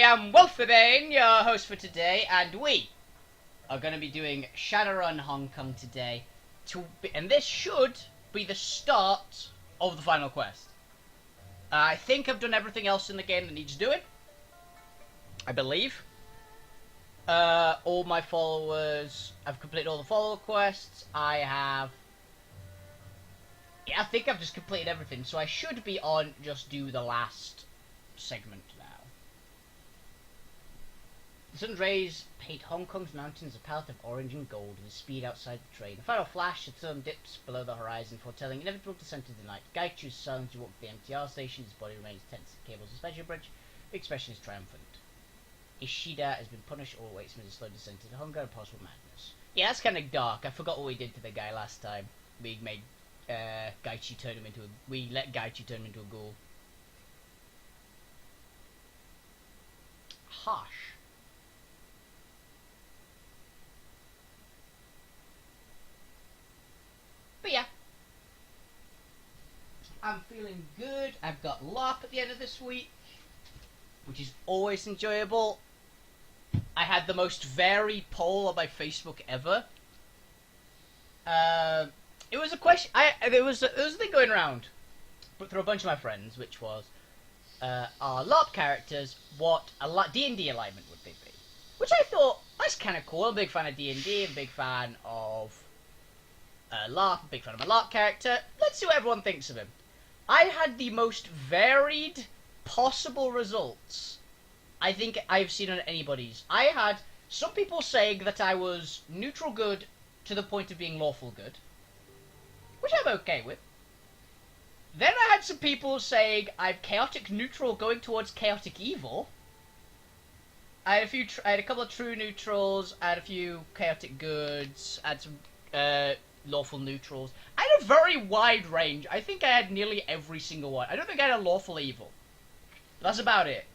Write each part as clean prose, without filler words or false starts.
am Wolfie, your host for today, and we are going to be doing Shadowrun Hong Kong today, and this should be the start of the final quest. I think I've done everything else in the game that needs doing. I believe. All my followers, I've completed all the follower quests. I think I've just completed everything, so I should be on just do the last segment now. The sun's rays paint Hong Kong's mountains a palette of orange and gold with speed outside the train. A final flash, the sun dips below the horizon, foretelling inevitable descent into the night. Guy chooses silence to walk to the MTR station. His body remains tense at the cable suspension bridge. The expression is triumphant. Ishida has been punished, all awaits him as a slow descent into hunger and possible madness. Yeah, that's kind of dark. I forgot what we did to the guy last time. We made Gaichi turn him into we let Gaichi turn him into a ghoul. Harsh. But yeah, I'm feeling good. I've got LARP at the end of this week, which is always enjoyable. I had the most varied poll on my Facebook ever. It was a question. There was a thing going around, but through a bunch of my friends, which was, our LARP characters, what a D&D alignment would they be? Which I thought that's kind of cool. I'm a big fan of D&D. I'm a big fan of LARP. I'm a big fan of my LARP character. Let's see what everyone thinks of him. I had the most varied possible results I think I've seen on anybody's. I had some people saying that I was neutral good to the point of being lawful good, which I'm okay with. Then I had some people saying I'm chaotic neutral going towards chaotic evil. I had a couple of true neutrals, I had a few chaotic goods, I had some lawful neutrals. I had a very wide range. I think I had nearly every single one. I don't think I had a lawful evil. But that's about it.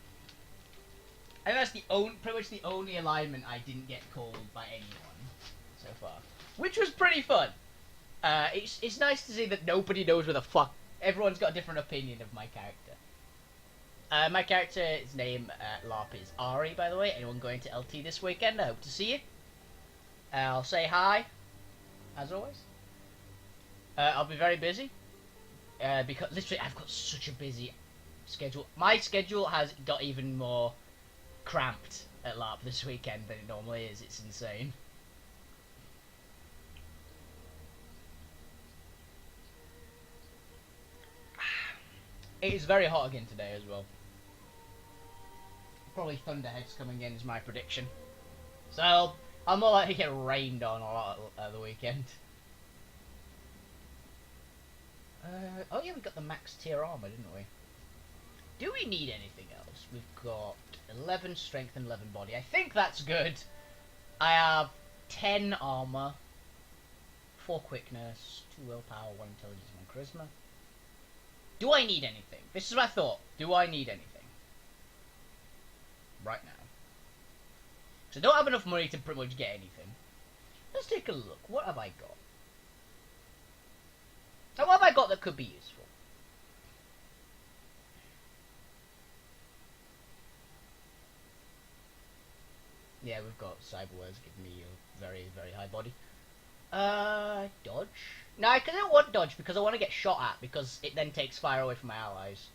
I think that's pretty much the only alignment I didn't get called by anyone so far, which was pretty fun. It's nice to see that nobody knows where the fuck. Everyone's got a different opinion of my character. My character's name LARP is Ari, by the way. Anyone going to LT this weekend? I hope to see you. I'll say hi, as always. I'll be very busy because literally I've got such a busy schedule. My schedule has got even more cramped at LARP this weekend than it normally is. It's insane. It is very hot again today as well. Probably thunderheads coming in is my prediction. So I'm more likely to get rained on a lot of the weekend. Oh yeah, we got the max tier armor, didn't we? Do we need anything else? We've got 11 strength and 11 body. I think that's good. I have 10 armor, 4 quickness, 2 willpower, 1 intelligence, 1 charisma. Do I need anything? This is what I thought. Do I need anything? Right now. So I don't have enough money to pretty much get anything. Let's take a look. What have I got? Now, what have I got that could be useful? Yeah, we've got cyberwares giving me a very, very high body. Dodge? No, I don't want dodge because I want to get shot at because it then takes fire away from my allies.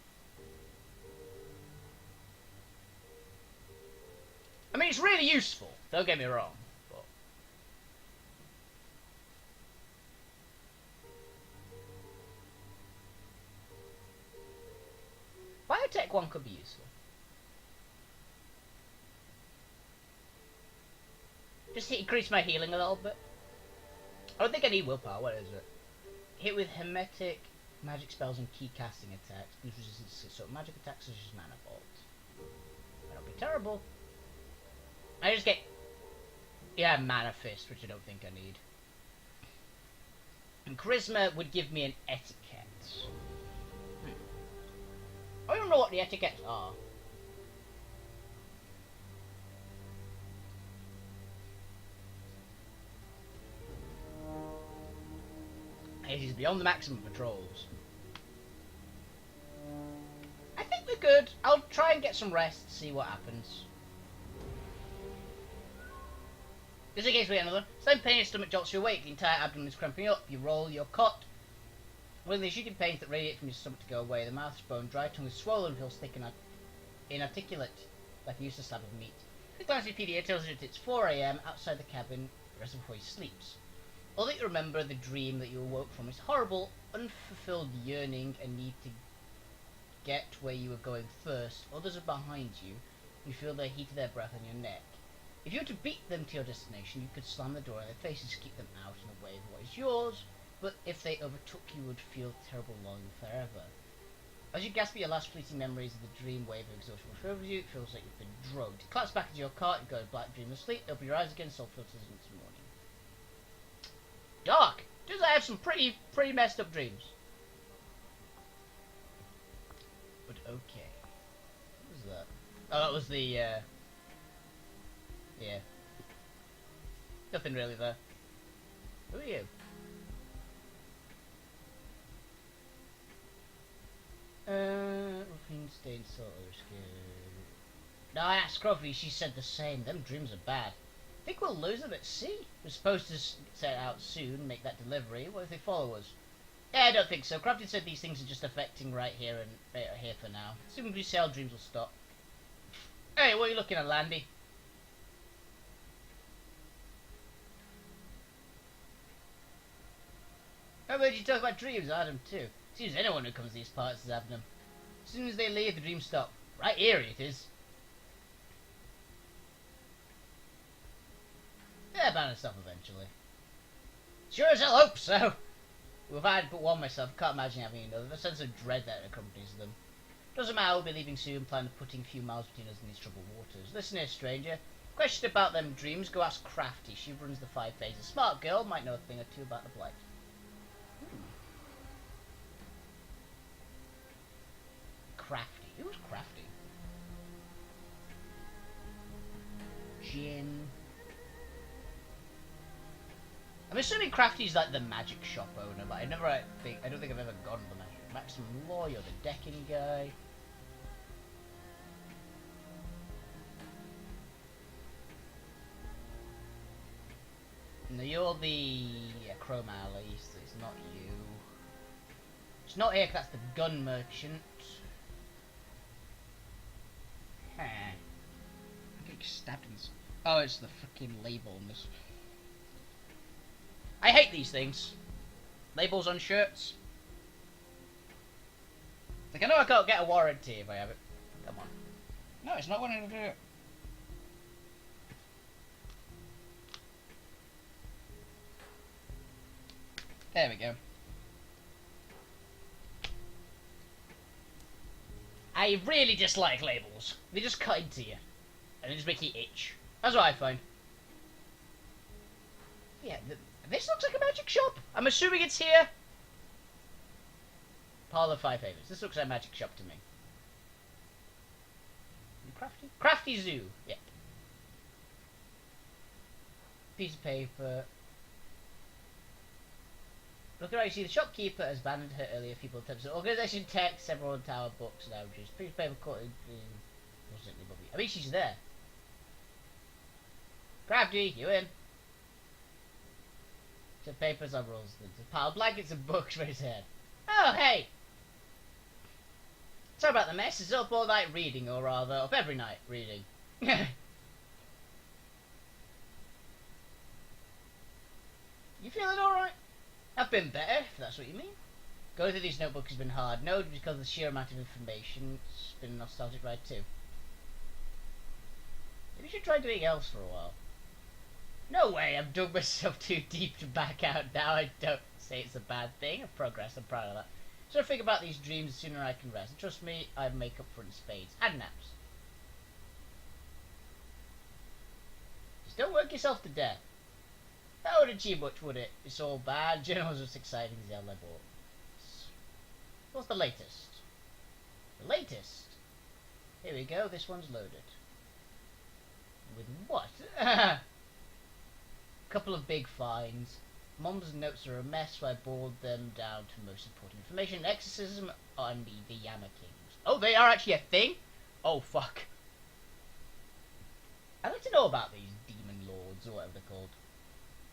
I mean, it's really useful, don't get me wrong, but... Biotech 1 could be useful. Just increase my healing a little bit. I don't think I need willpower. What is it? Hit with hermetic magic spells and key casting attacks. Boost resistance to sort of magic attacks such as mana bolt. That'll be terrible. I just get mana fist, which I don't think I need. And charisma would give me an etiquette. I don't know what the etiquettes are. It is beyond the maximum patrols. I think we're good. I'll I'll try and get some rest, see what happens. Just in case we get another. Sudden pain in your stomach jolts you awake. The entire abdomen is cramping up. You roll your cot. When the shooting pains that radiate from your stomach to go away, the mouth is bone dry, tongue is swollen, feels thick and inarticulate, like a useless slab of meat. The glance at your PDA tells you that it's 4 AM outside the cabin, the rest of before he sleeps. All that you remember the dream that you awoke from is horrible, unfulfilled yearning and need to get where you were going first. Others are behind you. You feel the heat of their breath on your neck. If you were to beat them to your destination, you could slam the door in their faces to keep them out and away with what is yours, but if they overtook you, would feel terrible longing forever. As you gasp at your last fleeting memories of the dream, wave of exhaustion will over you. It feels like you've been drugged. You collapse back into your cart, you go to black dreamless sleep, open your eyes again, soul filters into morning. Dark! Does I have some pretty messed up dreams? But okay. What was that? Oh, that was the, yeah. Nothing really there. Who are you? Wolfie stayed sort of scared. No, I asked Wolfie, she said the same. Them dreams are bad. I think we'll lose them at sea. We're supposed to set out soon, make that delivery. What if they follow us? Yeah, I don't think so. Crafty said these things are just affecting right here for now. Assuming we sail, dreams will stop. Hey, what are you looking at, Landy? I heard you talk about dreams, I had them too. Seems anyone who comes to these parts is having them. As soon as they leave, the dreams stop. Right here it is. Yeah, bound to stop eventually. Sure as hell hope so. If I had but one myself, can't imagine having another. The sense of dread that accompanies them. Doesn't matter, we'll be leaving soon, plan on putting a few miles between us and these troubled waters. Listen here, stranger. Question about them dreams, go ask Crafty. She runs the 5 phases. Smart girl, might know a thing or two about the blight. Crafty. Who's Crafty? Jin. I'm assuming Crafty's like the magic shop owner, but I don't think I've ever gone to the magic. Maximum Law, you're the decking guy. No, you're the Chrome Alley, so it's not you. It's not here, 'cause that's the gun merchant. I'm getting stabbed in this. Oh, it's the freaking label on this. I hate these things. Labels on shirts. Like, I know I can't get a warranty if I have it. Come on. No, it's not wanting to do it. There we go. I really dislike labels. They just cut into you. And they just make you itch. That's what I find. Yeah, this looks like a magic shop. I'm assuming it's here. Parlor 5 favors. This looks like a magic shop to me. Crafty? Crafty Zoo. Yep. Piece of paper. Look around, you see the shopkeeper has abandoned her earlier feeble attempts at organisation, text, several on tower books and averages. Piece of paper caught in I mean, she's there. Crafty, you in? So papers on rolls. There's a pile of blankets and books for his head. Oh, hey! Sorry about the mess. It's up all night reading, or rather, up every night reading. You feeling alright? I've been better, if that's what you mean. Going through these notebooks has been hard. No, because of the sheer amount of information. It's been a nostalgic ride too. Maybe you should try doing else for a while. No way, I've dug myself too deep to back out now. I don't say it's a bad thing. I've progressed, I'm proud of that. So I think about these dreams, the sooner I can rest. And trust me, I make up for it in spades. And naps. Just don't work yourself to death. That wouldn't achieve much, would it? It's all bad. Journals as exciting as the other bought. What's the latest? The latest? Here we go, this one's loaded. With what? Couple of big finds. Mom's notes are a mess, so I boiled them down to most important information. Exorcism on the Yama Kings. Oh, they are actually a thing? Oh, fuck. I'd like to know about these demon lords, or whatever they're called.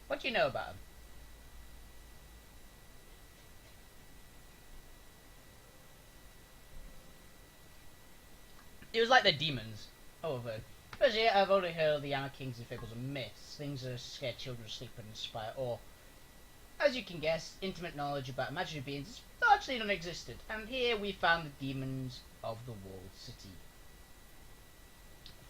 What do you know about them? It was like the demons. Oh, but yeah, I've only heard of the Yama Kings and fables and myths. Things that scare children asleep and inspire awe. As you can guess, intimate knowledge about imaginary beings is largely non-existent, and here we found the demons of the walled city.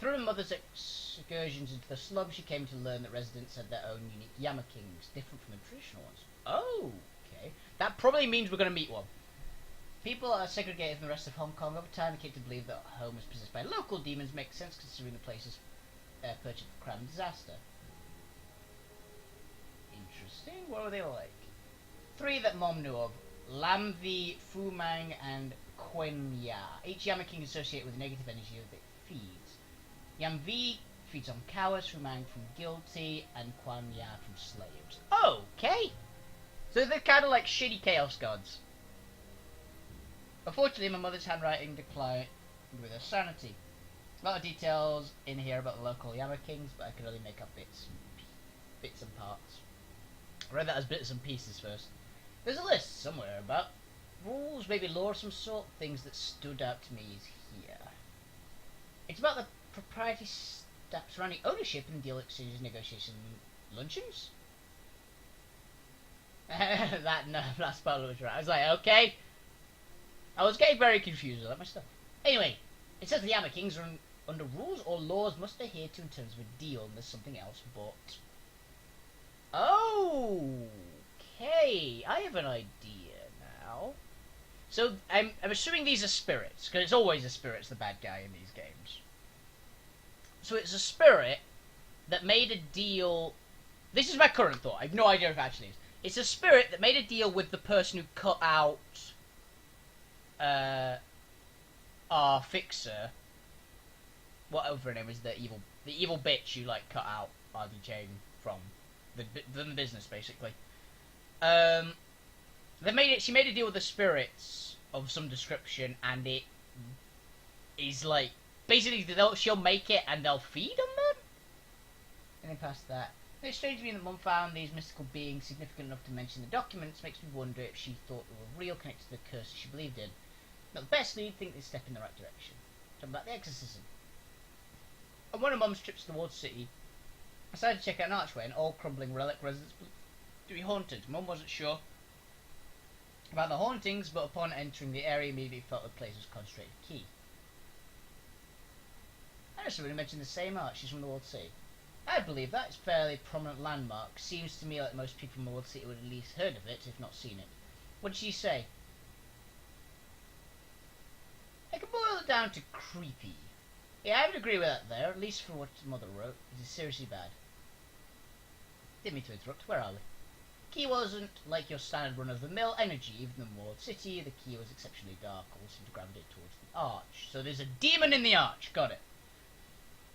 Through her mother's excursions into the slums, she came to learn that residents had their own unique Yama Kings, different from the traditional ones. Oh, okay. That probably means we're going to meet one. People are segregated from the rest of Hong Kong. Over time, they came to believe that home is possessed by local demons. Makes sense considering the place is purchased for crime and disaster. Interesting. What were they like? 3 that Mom knew of: Lamvi, Fumang, and Quenya. Each Yama King is associated with negative energy that it feeds. Yamvi feeds on cowards, Fumang from guilty, and Quenya from slaves. Okay! So they're kind of like shitty chaos gods. Unfortunately, my mother's handwriting declined with her sanity. A lot of details in here about the local Yama Kings, but I could only make up bits and parts. I read that as bits and pieces first. There's a list somewhere about rules, maybe law of some sort. Things that stood out to me is here. It's about the propriety steps surrounding ownership and deal exchanges, negotiation, luncheons. That last part was right. I was like, okay. I was getting very confused with that myself. Anyway, it says the Yama Kings are under rules or laws must adhere to in terms of a deal, and there's something else, but... Okay, I have an idea now. So, I'm assuming these are spirits, because it's always a spirit's the bad guy in these games. So it's a spirit that made a deal... This is my current thought, I have no idea if it actually is. It's a spirit that made a deal with the person who cut out... our fixer, whatever her name is, the evil bitch you like cut out RD Jane from the business, basically. She made a deal with the spirits of some description, and it is like basically she'll make it and they'll feed on them. And then past that, it's strange to me that Mum found these mystical beings significant enough to mention the documents. Makes me wonder if she thought they were real, connected to the curses she believed in. Not the best lead, think they step in the right direction. Talking about the exorcism. On one of Mum's trips to the walled city, I decided to check out an archway, an old crumbling relic residence to be haunted. Mum wasn't sure about the hauntings, but upon entering the area, immediately felt the place was concentrated key. I know somebody mentioned the same arch. She's from the walled city. I believe that. It's a fairly prominent landmark. Seems to me like most people in the walled city would at least heard of it, if not seen it. What did she say? I can boil it down to creepy. Yeah, I would agree with that there, at least for what Mother wrote. It is seriously bad. Didn't mean to interrupt, where are we? The key wasn't like your standard run-of-the-mill energy. Even in the walled city, the key was exceptionally dark, all seemed to gravitate towards the arch. So there's a demon in the arch, got it.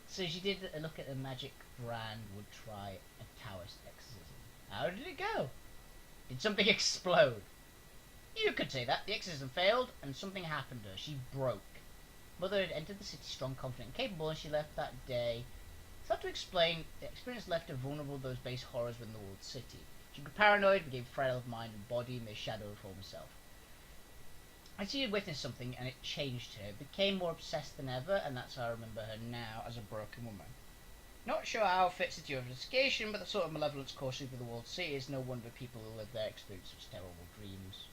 So she did a look at the magic brand, would try a Taoist exorcism. How did it go? Did something explode? You could say that. The exorcism failed, and something happened to her. She broke. Mother had entered the city strong, confident, and capable, and she left that day. It's hard to explain. The experience left her vulnerable to those base horrors within the walled city. She grew paranoid, became frail of mind and body, and made shadow form herself. I see had witnessed something, and it changed her. It became more obsessed than ever, and that's how I remember her now, as a broken woman. Not sure how it fits into your investigation, but the sort of malevolence coursing through the walled city is no wonder people who live there experience such terrible dreams.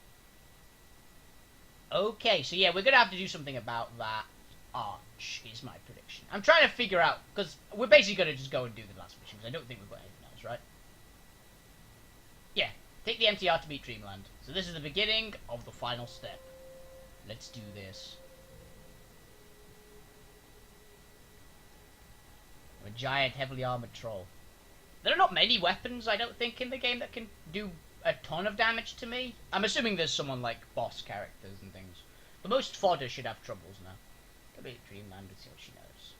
Okay, so yeah, we're going to have to do something about that arch, is my prediction. I'm trying to figure out, because we're basically going to just go and do the last mission, because I don't think we've got anything else, right? Yeah, take the MTR to beat Dreamland. So this is the beginning of the final step. Let's do this. I'm a giant, heavily armoured troll. There are not many weapons, I don't think, in the game that can do a ton of damage to me. I'm assuming there's someone like boss characters and things. But most fodder should have troubles now. Go beat Dreamland and see what she knows.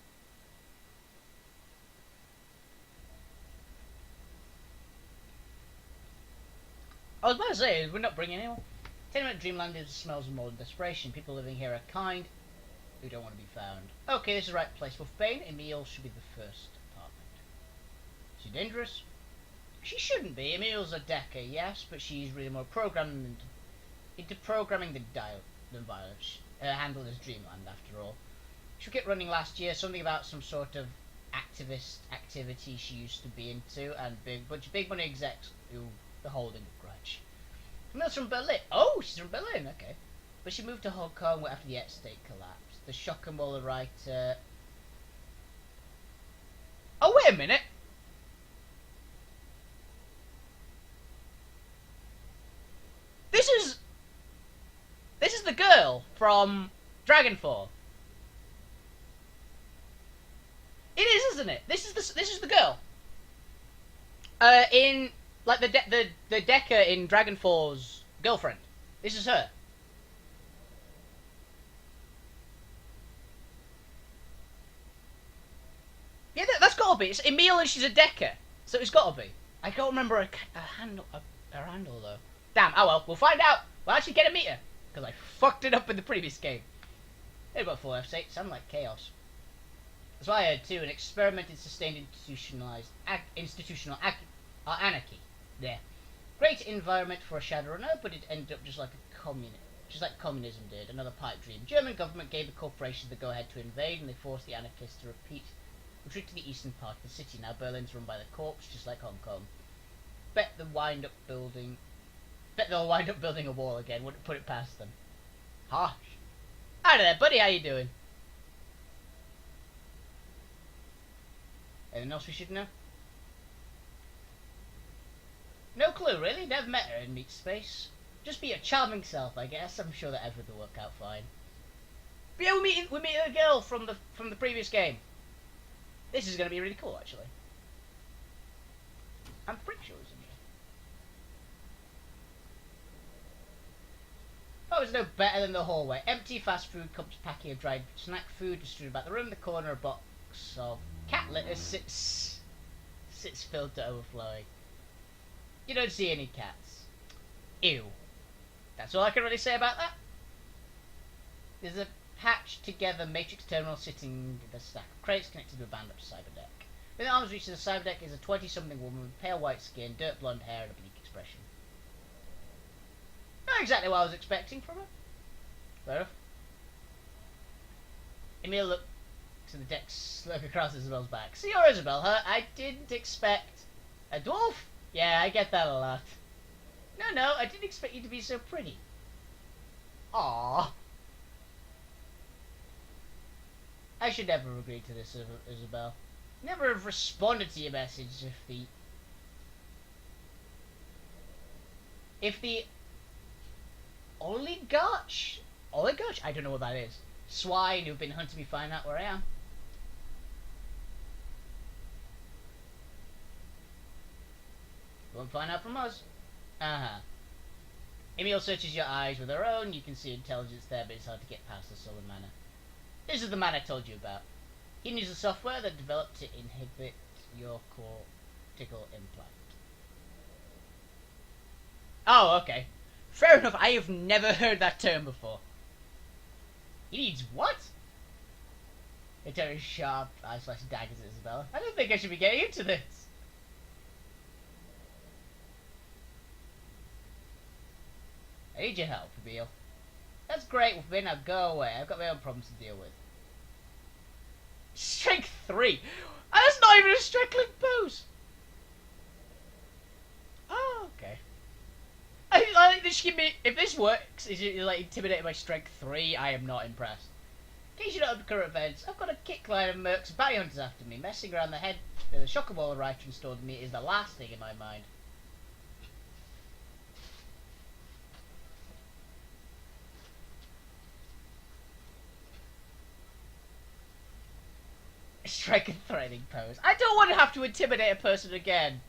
I was about to say, we're not bringing anyone. Tell me about Dreamland is smells of more than desperation. People living here are kind. who don't want to be found. Okay, this is the right place for Fane. Emil should be the first apartment. Is she dangerous? She shouldn't be. Emil's a decker, yes, but she's really more programmed into programming than violence. Her handle is Dreamland, after all. She got running last year, something about some sort of activist activity she used to be into, and bunch of big money execs who are holding a grudge. Emil's from Berlin. Oh, she's from Berlin, okay. But she moved to Hong Kong after the state collapsed. The Shockamola writer... Oh, wait a minute! This is the girl from Dragonfall. It is, isn't it? This is the girl. In like the Decker in Dragonfall's girlfriend. This is her. Yeah, that's gotta be. It's Emil and she's a Decker, so it's gotta be. I can't remember her handle though. Damn. Oh well, we'll find out. We'll actually get to meet her because I fucked it up in the previous game. They've got 4 F8. Sound like chaos. That's why I had 2. An experimented, sustained, institutional anarchy. There. Great environment for a Shadowrunner, but it ended up just like communism did. Another pipe dream. German government gave the corporations the go-ahead to invade, and they forced the anarchists to retreat to the eastern part of the city. Now Berlin's run by the corps, just like Hong Kong. Bet they'll wind up building a wall again. Wouldn't put it past them. Harsh. Hi there, buddy. How you doing? Anything else we should know? No clue, really. Never met her in Meat Space. Just be your charming self, I guess. I'm sure that everything will work out fine. But yeah, we meet a girl from the previous game. This is going to be really cool, actually. I'm pretty sure it's in here. Oh, it's no better than the hallway. Empty fast food cups, packing of dried snack food distributed about the room. In the corner, a box of cat litter sits filled to overflowing. You don't see any cats. Ew. That's all I can really say about that. There's a patched together matrix terminal sitting in the stack of crates connected to a band up cyberdeck. Within arm's reach of the cyberdeck is a 20-something woman with pale white skin, dirt blonde hair, and a bleak expression. Not exactly what I was expecting from her. Fair enough. Emil looks at the deck, slurp across Isabel's back. So you're Isabel, huh? I didn't expect... A dwarf? Yeah, I get that a lot. No, I didn't expect you to be so pretty. Aww. I should never have agreed to this, Isabel. Never have responded to your message if the oligarch, I don't know what that is. Swine who've been hunting me find out where I am. Won't find out from us. Emil searches your eyes with her own. You can see intelligence there, but it's hard to get past the sullen manner. This is the man I told you about. He uses software that developed to inhibit your cortical implant. Oh, okay. Fair enough, I have never heard that term before. He needs what? They turn his sharp eyes flash daggers at Isabella. I don't think I should be getting into this. I need your help, Emil. That's great, Wolfie. Now go away. I've got my own problems to deal with. Strength 3? That's not even a Strickling pose! Oh, okay. I think this give me... If this works, is it like intimidated by Strength 3, I am not impressed. In case you don't have current events, I've got a kick line of mercs and bounty hunters after me. Messing around the head with a Shockamola writer installed in me is the last thing in my mind. Strike a threatening pose. I don't want to have to intimidate a person again.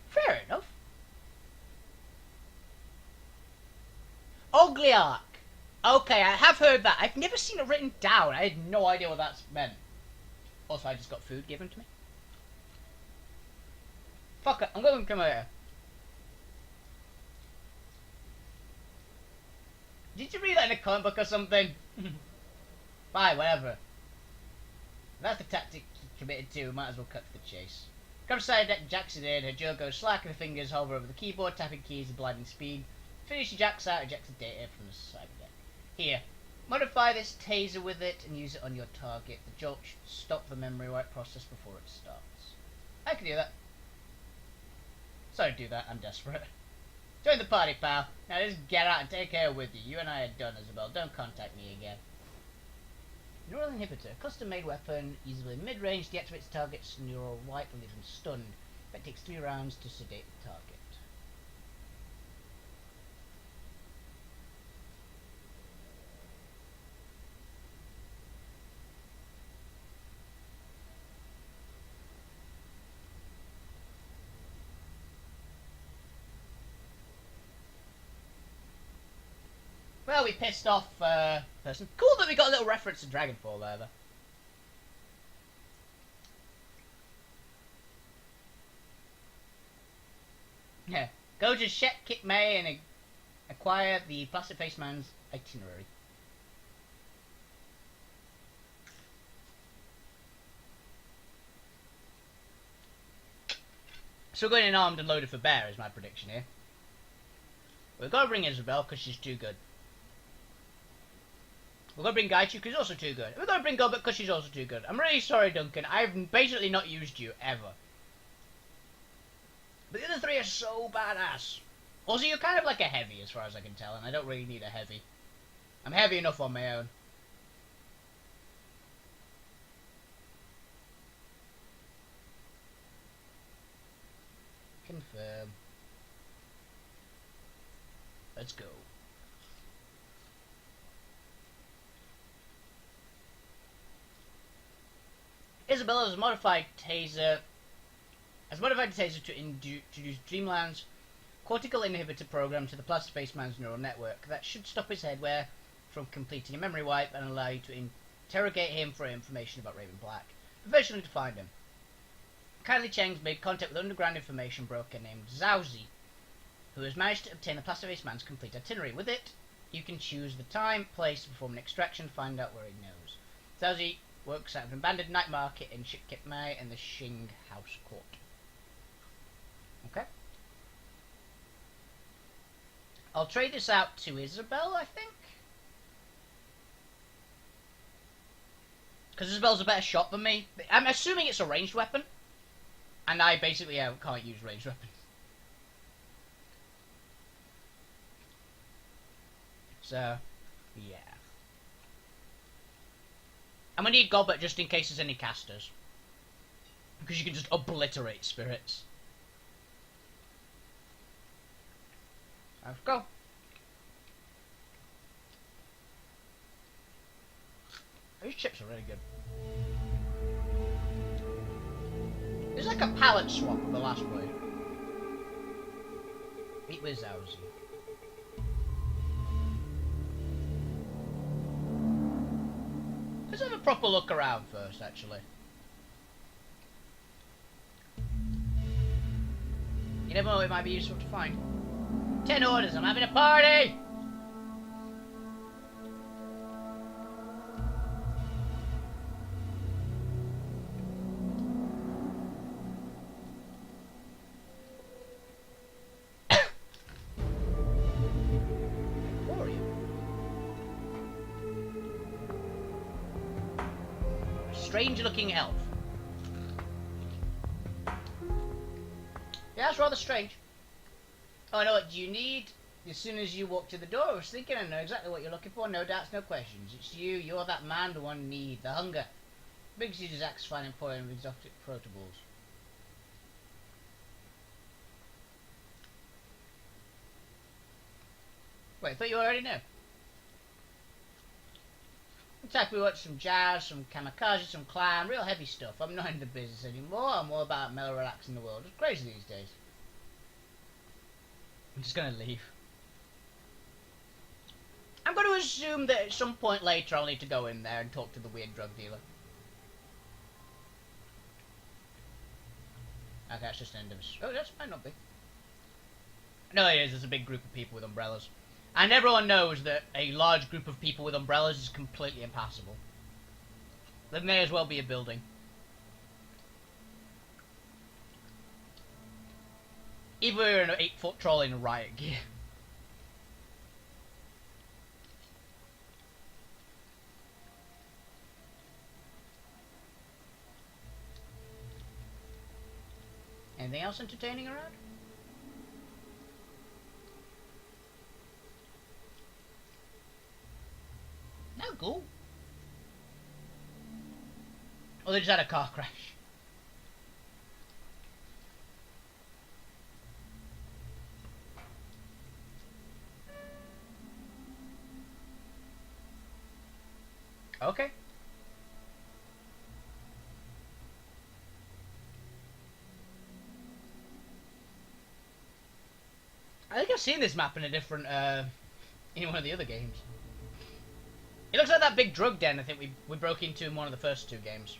Fair enough. Cogliarch. Okay, I have heard that. I've never seen it written down. I had no idea what that's meant. Also, I just got food given to me. Fuck it, I'm going to come over here. Did you read that in a comic book or something? Fine, whatever. If that's the tactic you committed to, might as well cut to the chase. Countryside deck jacks it in, her Joe goes slack and her fingers hover over the keyboard, tapping keys at blinding speed. Finish she jacks out, ejects the data from the side of deck. Here, modify this taser with it and use it on your target. The jolt should stop the memory wipe process before it starts. I can do that. Sorry to do that, I'm desperate. Join the party, pal. Now just get out and take her with you. You and I are done, Isabel. Don't contact me again. Neural inhibitor. Custom-made weapon. Usable in mid-range. Deactivates target's neural wipe and leaves them stunned. It takes 3 rounds to sedate the target. Well, we pissed off person. Cool that we got a little reference to Dragonfall there, though. Yeah. Go to Shet Kit May and acquire the Plastic Face Man's itinerary. So we're going in armed and loaded for bear is my prediction here. We've got to bring Isabel because she's too good. We're going to bring Gaichu because he's also too good. We're going to bring Gobert because she's also too good. I'm really sorry, Duncan. I've basically not used you, ever. But the other 3 are so badass. Also, you're kind of like a heavy, as far as I can tell, and I don't really need a heavy. I'm heavy enough on my own. Confirm. Let's go. Isabella's modified taser to introduce Dreamland's cortical inhibitor program to the Plastic Face Man's neural network. That should stop his headwear from completing a memory wipe and allow you to interrogate him for information about Raven Black. Professionally to find him. Kylie Cheng's made contact with underground information broker named Zhaozi, who has managed to obtain the Plastic Face Man's complete itinerary. With it, you can choose the time, place to perform an extraction, find out where he knows. Zhaozi works at an abandoned night market in Shikkip-Mai and the Xing House Court. Okay. I'll trade this out to Isabel, I think. Because Isabel's a better shot than me. I'm assuming it's a ranged weapon. And I basically can't use ranged weapons. So, yeah. And we need Gobert just in case there's any casters. Because you can just obliterate spirits. Let's go. These chips are really good. It's like a palette swap of the last play. Eat with Zhaozi. Let's have a proper look around first, actually. You never know, it might be useful to find. 10 orders, I'm having a party! Who are you? A strange-looking elf. Yeah, that's rather strange. Oh, I know what you need. As soon as you walked to the door, I was thinking I know exactly what you're looking for. No doubts, no questions. It's you. You're that man the one need. The hunger. Big Caesar's axe fine employing with exotic protoballs. Wait, I thought you already knew. Looks like we watched some jazz, some kamikaze, some clown, real heavy stuff. I'm not in the business anymore. I'm all about mellow relaxing the world. It's crazy these days. I'm just gonna leave. assume that at some point later I'll need to go in there and talk to the weird drug dealer. Okay, that's just an end of it. Oh, that might not be. No, it is. There's a big group of people with umbrellas. And everyone knows that a large group of people with umbrellas is completely impassable. There may as well be a building. Even if we're in an 8-foot troll in riot gear. Anything else entertaining around? No, cool. Oh, they just had a car crash. Okay. I think I've seen this map in a different, in one of the other games. It looks like that big drug den I think we broke into in one of the first 2 games.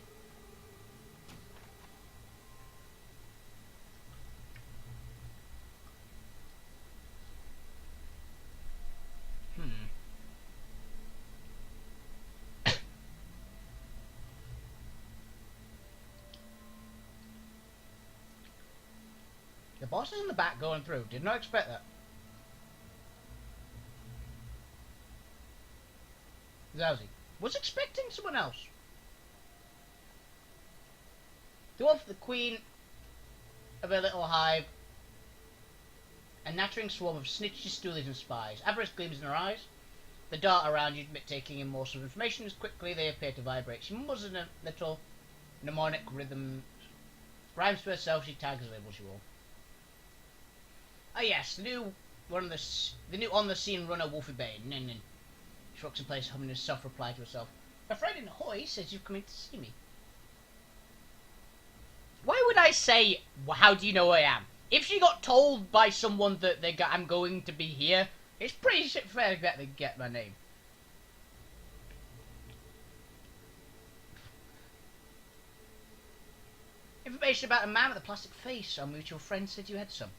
The boss is in the back going through. Did not expect that. Lousy. Was expecting someone else. Dwarf, the queen of her little hive. A nattering swarm of snitches, stoolies and spies. Avarice gleams in her eyes. The dart around you admit taking in morsels of information as quickly they appear to vibrate. She mutters in a little mnemonic rhythm. Rhymes to herself, she tags and labels you all. Oh yes, the new on the scene runner Wolfie Bane. Nin nin. She rocks in place, humming a soft reply to herself. My friend in Hoy says you've come in to see me. Why would I say, how do you know I am? If she got told by someone that I'm going to be here, it's pretty fair that they get my name. Information about a man with a plastic face. Our mutual friend said you had some.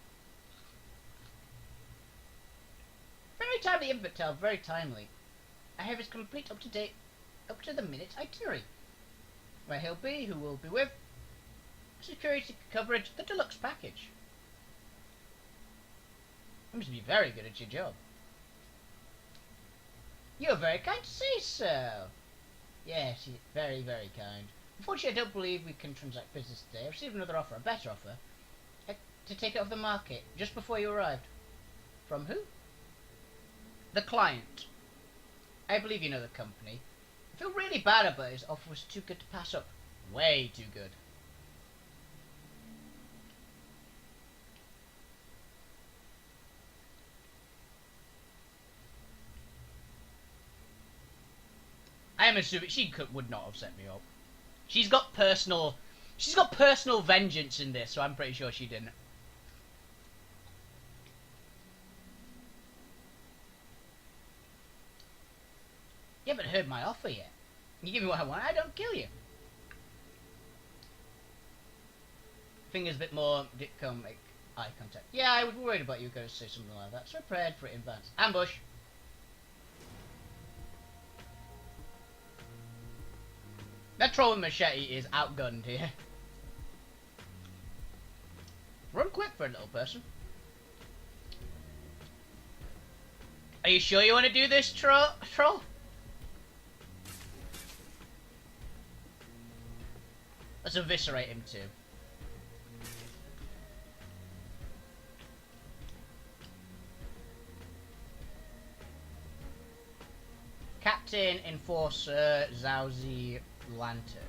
Very timely infantile, very timely. I have his complete up-to-date, up-to-the-minute itinerary. Where he'll be, who will be with, security coverage, the deluxe package. You must be very good at your job. You're very kind to say so. Yes, very, very kind. Unfortunately, I don't believe we can transact business today. I've received another offer, a better offer, to take it off the market, just before you arrived. From who? The client. I believe you know the company. I feel really bad about it. His offer was too good to pass up. Way too good. I am assuming she would not have set me up. She's got personal vengeance in this, so I'm pretty sure she didn't. You haven't heard my offer yet. You give me what I want, I don't kill you. Fingers a bit more, Ditcom, make eye contact. Yeah, I was worried about you going to say something like that, so I prepared for it in advance. Ambush. That troll with machete is outgunned here. Run quick for a little person. Are you sure you want to do this, troll? Let's eviscerate him too. Captain, Enforcer, Zauzi, Lantern.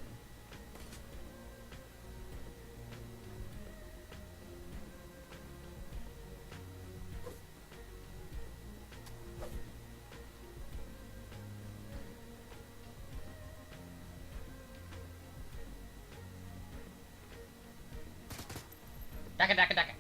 Daka daka daka.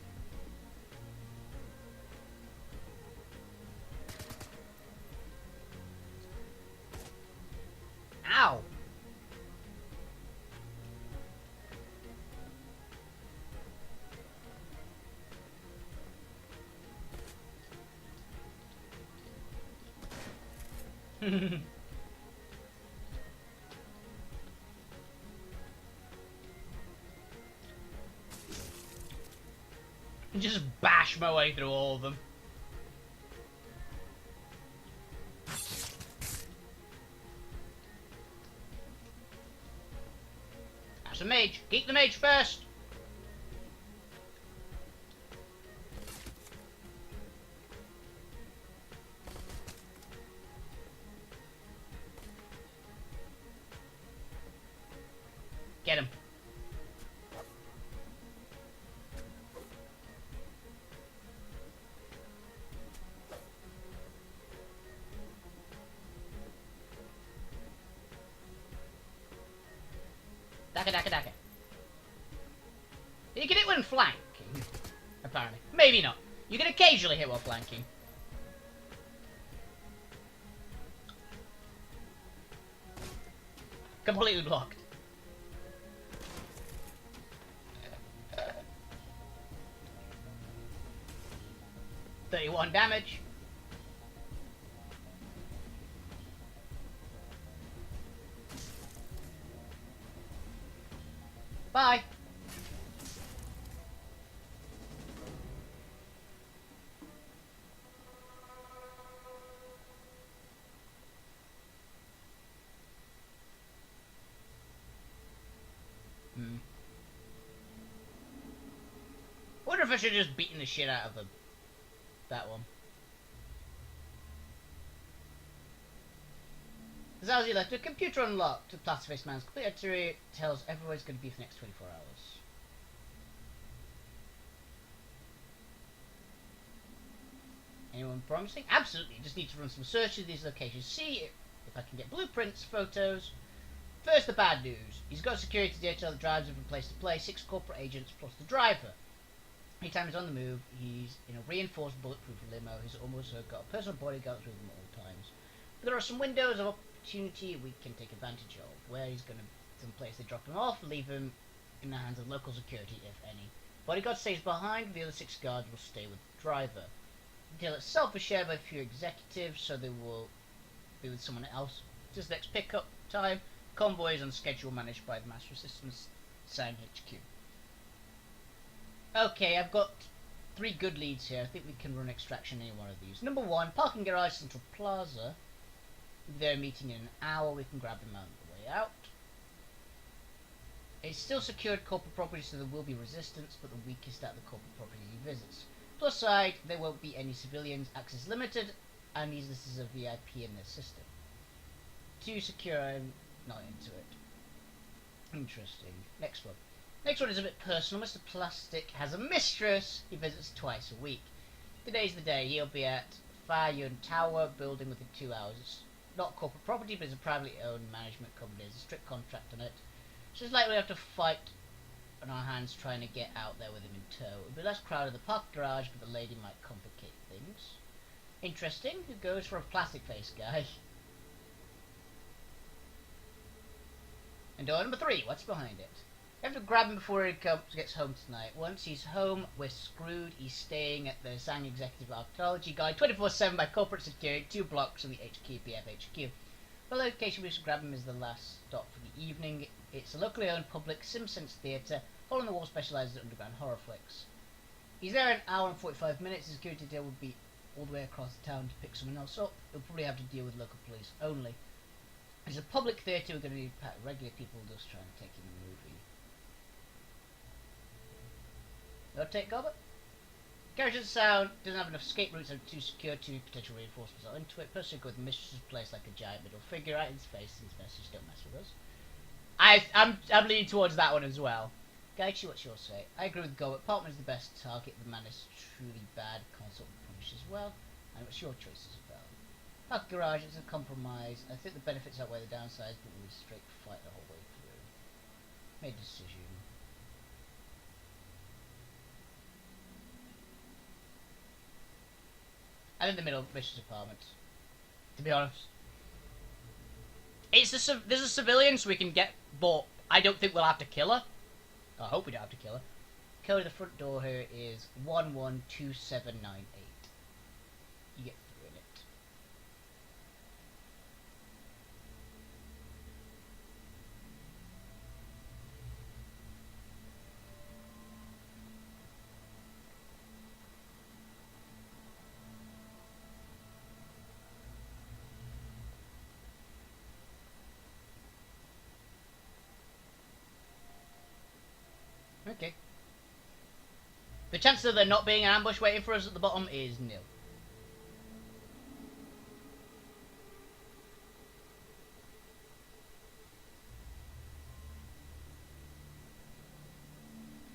Just bash my way through all of them. That's a mage. Keep the mage first. Get him. Daka. You can hit when flanking, apparently. Maybe not. You can occasionally hit while flanking. Completely blocked. $31 damage. Bye. Wonder if I should have just beaten the shit out of them. That one. Zazie left. The computer unlocked. The plaster-faced man's complete itinerary tells everywhere it's going to be for the next 24 hours. Anyone promising? Absolutely. Just need to run some searches of these locations. See if I can get blueprints, photos. First, the bad news. He's got security data that drives him from place to place. 6 corporate agents plus the driver. Anytime he's on the move, he's in a reinforced bulletproof limo. He's almost got a personal bodyguard with him at all times. But there are some windows of opportunity we can take advantage of. Where he's going to some place they drop him off, leave him in the hands of local security, if any. Bodyguard stays behind. The other 6 guards will stay with the driver. The deal itself is shared by a few executives, so they will be with someone else. This next pickup time. Convoy is on schedule, managed by the Master Systems Sound HQ. Okay, I've got 3 good leads here. I think we can run extraction in any one of these. Number 1, parking garage, Central Plaza. They're meeting in an hour. We can grab them on the way out. It's still secured corporate property, so there will be resistance, but the weakest at the corporate property he visits. Plus side, there won't be any civilians. Access limited, and he's listed as a VIP in their system. 2 secure, I'm not into it. Interesting. Next one. Next one is a bit personal. Mr. Plastic has a mistress he visits twice a week. Today's the day. He'll be at Fayun Tower building within 2 hours. It's not corporate property, but it's a privately owned management company. There's a strict contract on it. So it's likely we have to fight on our hands trying to get out there with him in tow. It'll be less crowded at the park garage, but the lady might complicate things. Interesting. Who goes for a plastic face guy? And door number 3. What's behind it? We have to grab him before he gets home tonight. Once he's home, we're screwed. He's staying at the Sang Executive Archaeology Guide 24/7 by corporate security, 2 blocks from the BF HQ. The location we should grab him is the last stop for the evening. It's a locally owned public SimSense theatre. Hole in the Wall specialises in underground horror flicks. He's there in an hour and 45 minutes. His security deal will be all the way across the town to pick someone else up. He'll probably have to deal with local police only. It's a public theatre. We're going to need regular people just trying to take in the movie. No take Gobbert. Garage of the Sound doesn't have enough escape routes and too secure. 2 potential reinforcements are into it. Personally, go with the mistress's place like a giant middle figure right in his face. His message, don't mess with us. I'm leaning towards that one as well. Gaichi, what's your say? I agree with Gobbert. Partman is the best target. The man is truly bad. Consult and punish as well. And what's your choice as well? Park garage, it's a compromise. I think the benefits outweigh the downsides, but we'll straight fight the whole way through. Made a decision. I'm in the middle of Mish's apartment, to be honest. There's a civilian, so we can get, but I don't think we'll have to kill her. I hope we don't have to kill her. Code of the front door here is 112798. You get through in it. The chance of there not being an ambush waiting for us at the bottom is nil.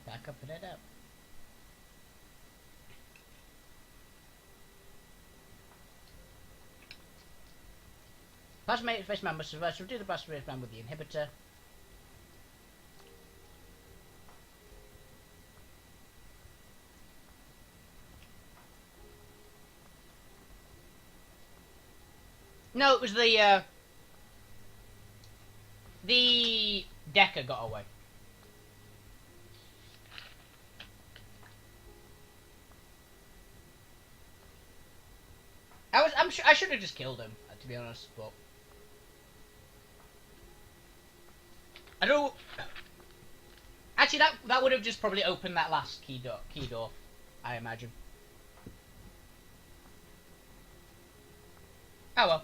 Back up and head out. Plasma face man must survive, so do the plasma face man with the inhibitor. No, it was the Decker got away. I should have just killed him, to be honest, but I don't. Actually, that would have just probably opened that last key door, I imagine. Oh well.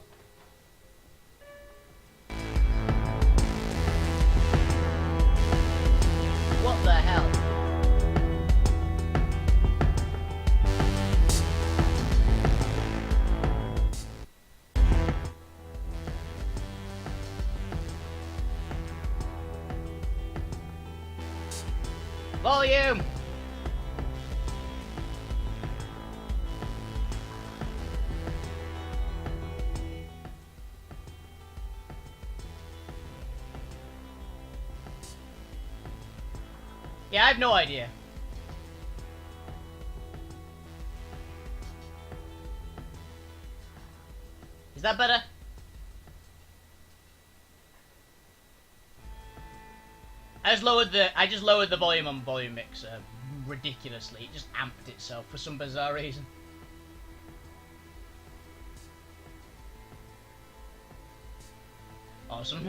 What the hell? Volume! Yeah, I have no idea. Is that better? I just lowered the volume on volume mixer ridiculously. It just amped itself for some bizarre reason. Awesome.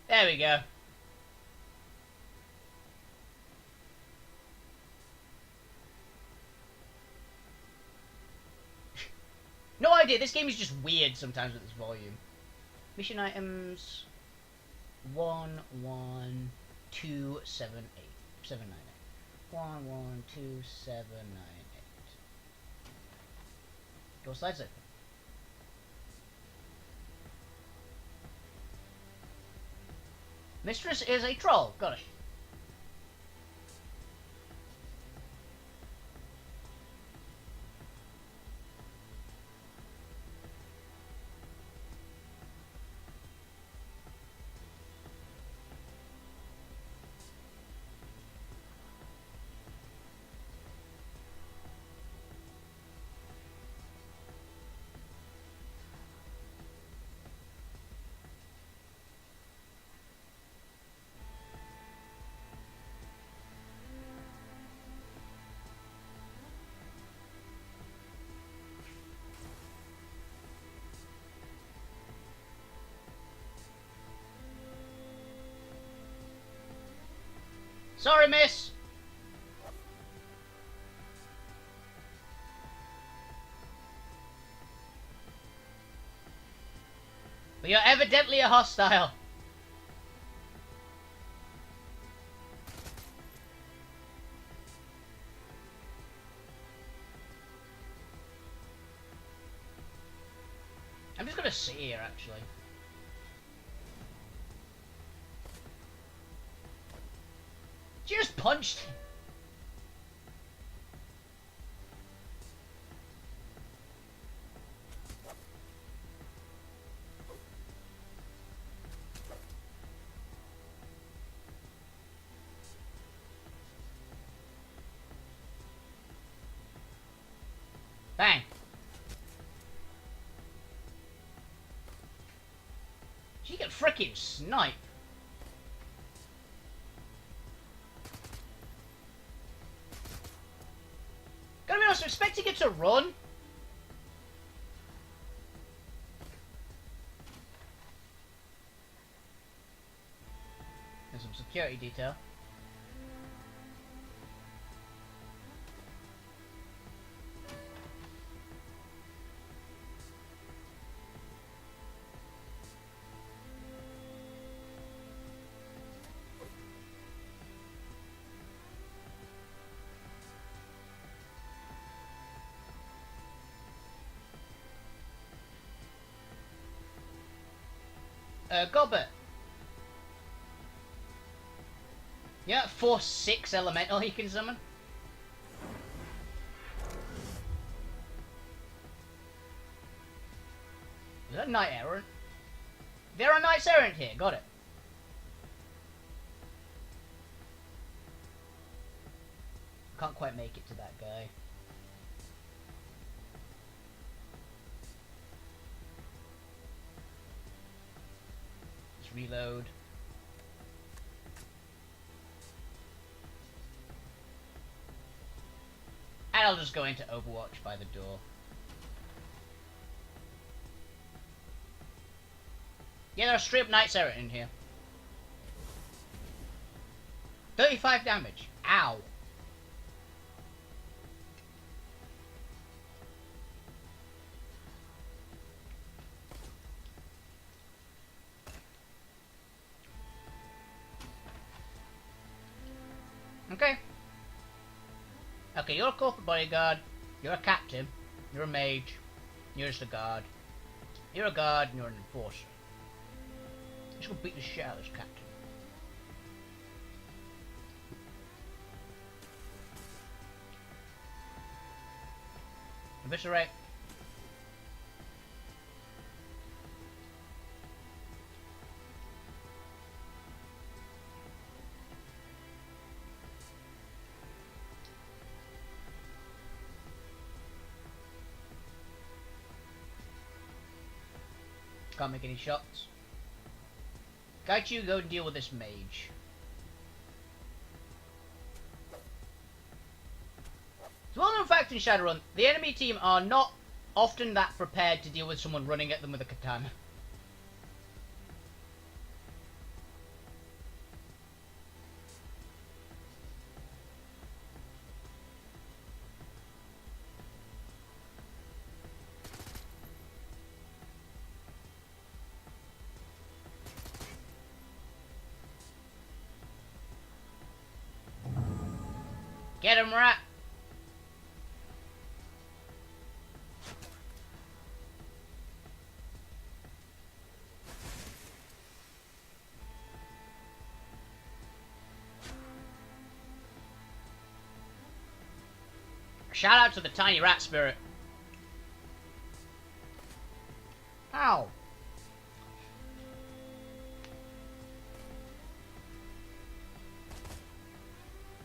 There we go. No idea, this game is just weird sometimes with its volume. Mission items 112778 798 112798. Door slides open. Mistress is a troll. Got it. Sorry, miss. But you're evidently a hostile. I'm just gonna sit here, actually. Just punched him. Bang. She can frickin' snipe. Gotta be honest, I'm expecting it to run. There's some security detail. Gobert. Yeah, 4/6 elemental he can summon. Is that Knight Errant? There are Knights Errant here, got it. Can't quite make it to that guy. Let's reload. And I'll just go into Overwatch by the door. Yeah, there are straight up Knights Errant in here. 35 damage. Ow. Okay. Okay, you're a corporate bodyguard. You're a captain. You're a mage. You're just a guard. You're a guard and you're an enforcer. Just gonna beat the shit out of this captain. Eviscerate. Can't make any shots. Gaichu, go and deal with this mage. It's a well-known fact in Shadowrun, the enemy team are not often that prepared to deal with someone running at them with a katana. Get him, rat! Shout out to the tiny rat spirit. Ow.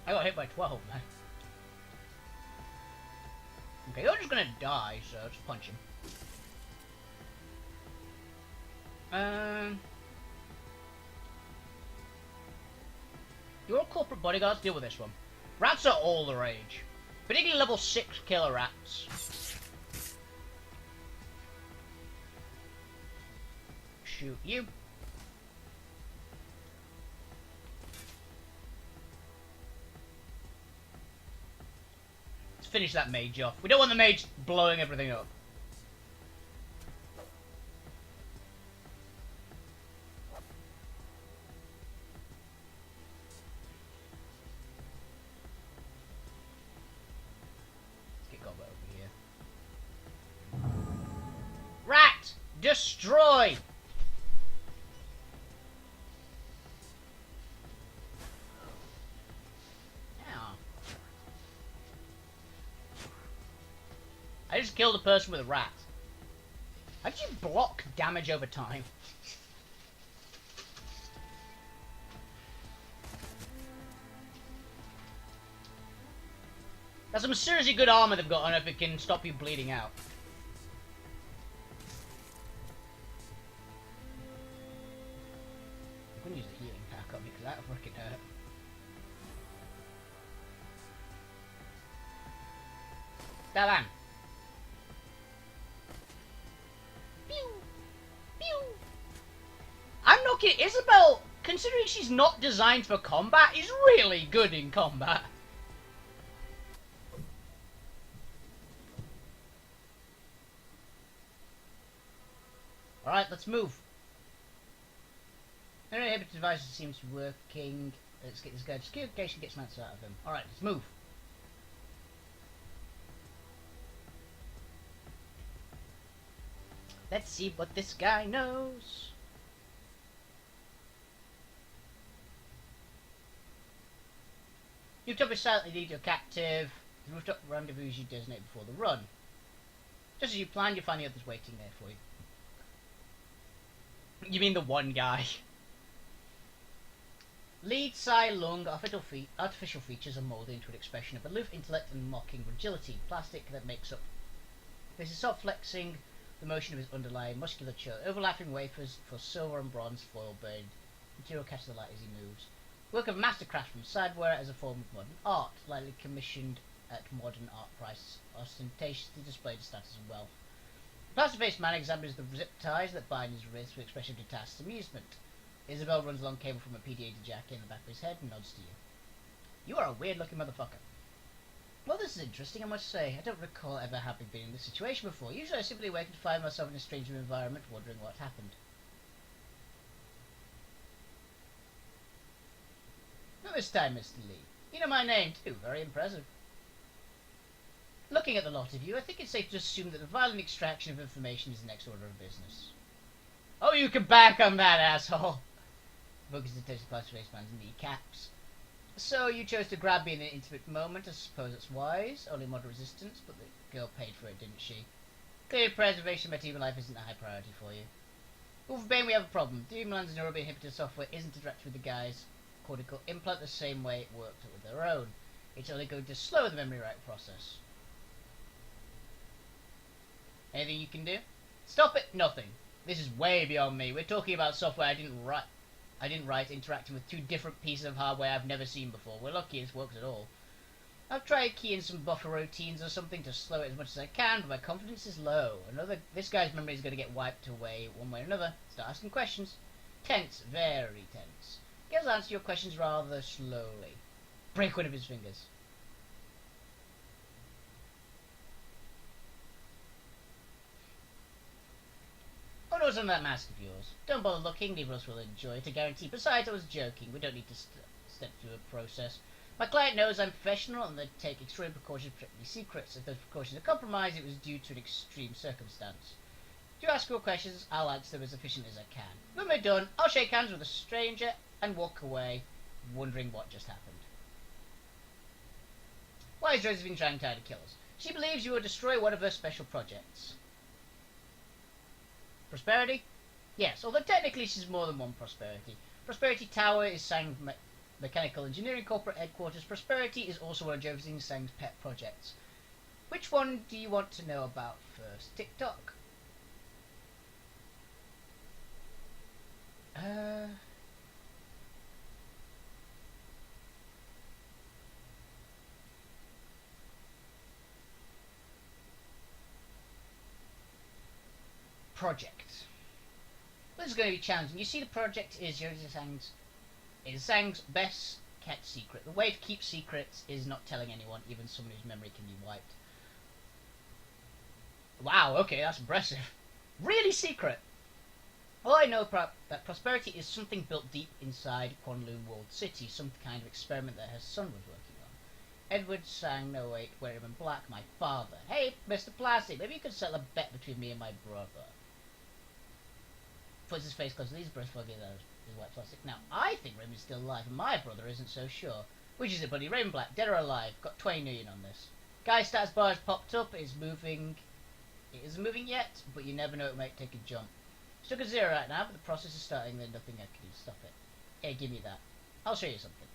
I got hit by 12, man. Okay, you're just gonna die, so just punch him. Your corporate bodyguards, deal with this one. Rats are all the rage. Particularly level 6 killer rats. Shoot you. Let's finish that mage off. We don't want the mage blowing everything up. Destroy! Ow. I just killed a person with a rat. How did you block damage over time? That's some seriously good armor they've got on if it can stop you bleeding out. I'm gonna use the healing pack on me because that'll freaking hurt. Dalam! Pew! Pew! I'm not kidding. Isabel, considering she's not designed for combat, is really good in combat. Alright, let's move. No inhibitor device seems to be working. Let's get this guy. Just in case she gets mats out of him. Alright, let's move. Let's see what this guy knows. Rooftop is silently lead your captive. The rooftop rendezvous you designate before the run. Just as you planned, you find the others waiting there for you. You mean the one guy? Lead Sai Lung artificial features are moulded into an expression of aloof intellect and mocking fragility. Plastic that makes up. This is soft flexing the motion of his underlying musculature. Overlapping wafers for silver and bronze foil bead. Material catches the light as he moves. Work of mastercraft from sideware as a form of modern art, lightly commissioned at modern art prices, ostentatiously displayed status and wealth. The plaster-faced man examines the zip ties that bind his wrists with expression of detached amusement. Isabel runs a long cable from a PDA to jacket in the back of his head and nods to you. You are a weird-looking motherfucker. Well, this is interesting, I must say. I don't recall ever having been in this situation before. Usually I simply wake to find myself in a strange environment, wondering what happened. Not this time, Mr. Lee. You know my name, too. Very impressive. Looking at the lot of you, I think it's safe to assume that the violent extraction of information is the next order of business. Oh, you can back on that, asshole! Focus the attention past face man's kneecaps. So, you chose to grab me in an intimate moment. I suppose it's wise. Only moderate resistance, but the girl paid for it, didn't she? Clearly, preservation of my human life isn't a high priority for you. Wolfie, we have a problem. Dreamland's neurobeam inhibitor software isn't interacting with the guy's cortical implant the same way it worked with their own. It's only going to slow the memory write process. Anything you can do? Stop it! Nothing. This is way beyond me. We're talking about software I didn't write interacting with two different pieces of hardware I've never seen before. We're lucky this works at all. I've tried keying some buffer routines or something to slow it as much as I can, but my confidence is low. This guy's memory is going to get wiped away one way or another. Start asking questions. Tense. Very tense. Gil's answer your questions rather slowly. Break one of his fingers. Oh, no, it's on that mask of yours. Don't bother looking, neither of us will enjoy it, I guarantee. Besides, I was joking. We don't need to step through a process. My client knows I'm professional and they take extreme precautions to protect these secrets. If those precautions are compromised, it was due to an extreme circumstance. If you ask your questions, I'll answer them as efficiently as I can. When we're done, I'll shake hands with a stranger and walk away, wondering what just happened. Why is Josephine trying to kill us? She believes you will destroy one of her special projects. Prosperity? Yes, although technically she's more than one Prosperity. Prosperity Tower is Sang Mechanical Engineering Corporate Headquarters. Prosperity is also one of Josephine Sang's pet projects. Which one do you want to know about first? TikTok? Project. Well, this is going to be challenging. You see, the project is Zhang's best kept secret. The way to keep secrets is not telling anyone, even someone whose memory can be wiped. Wow, okay, that's impressive. Really secret. All I know that Prosperity is something built deep inside Kwanlun World City, some kind of experiment that her son was working on. Edward Sang, no wait, wear him in black, my father. Hey, Mr. Plastic, maybe you could settle a bet between me and my brother. Puts his face close to these breasts foggy his white plastic. Now, I think Raymond's still alive, and my brother isn't so sure. Which is it, buddy? Raymond Black, dead or alive? Got 20 million on this. Guy status bar has popped up, it isn't moving yet, but you never know, it might take a jump. Stuck at 0 right now, but the process is starting, then nothing I can do to stop it. Hey, give me that. I'll show you something.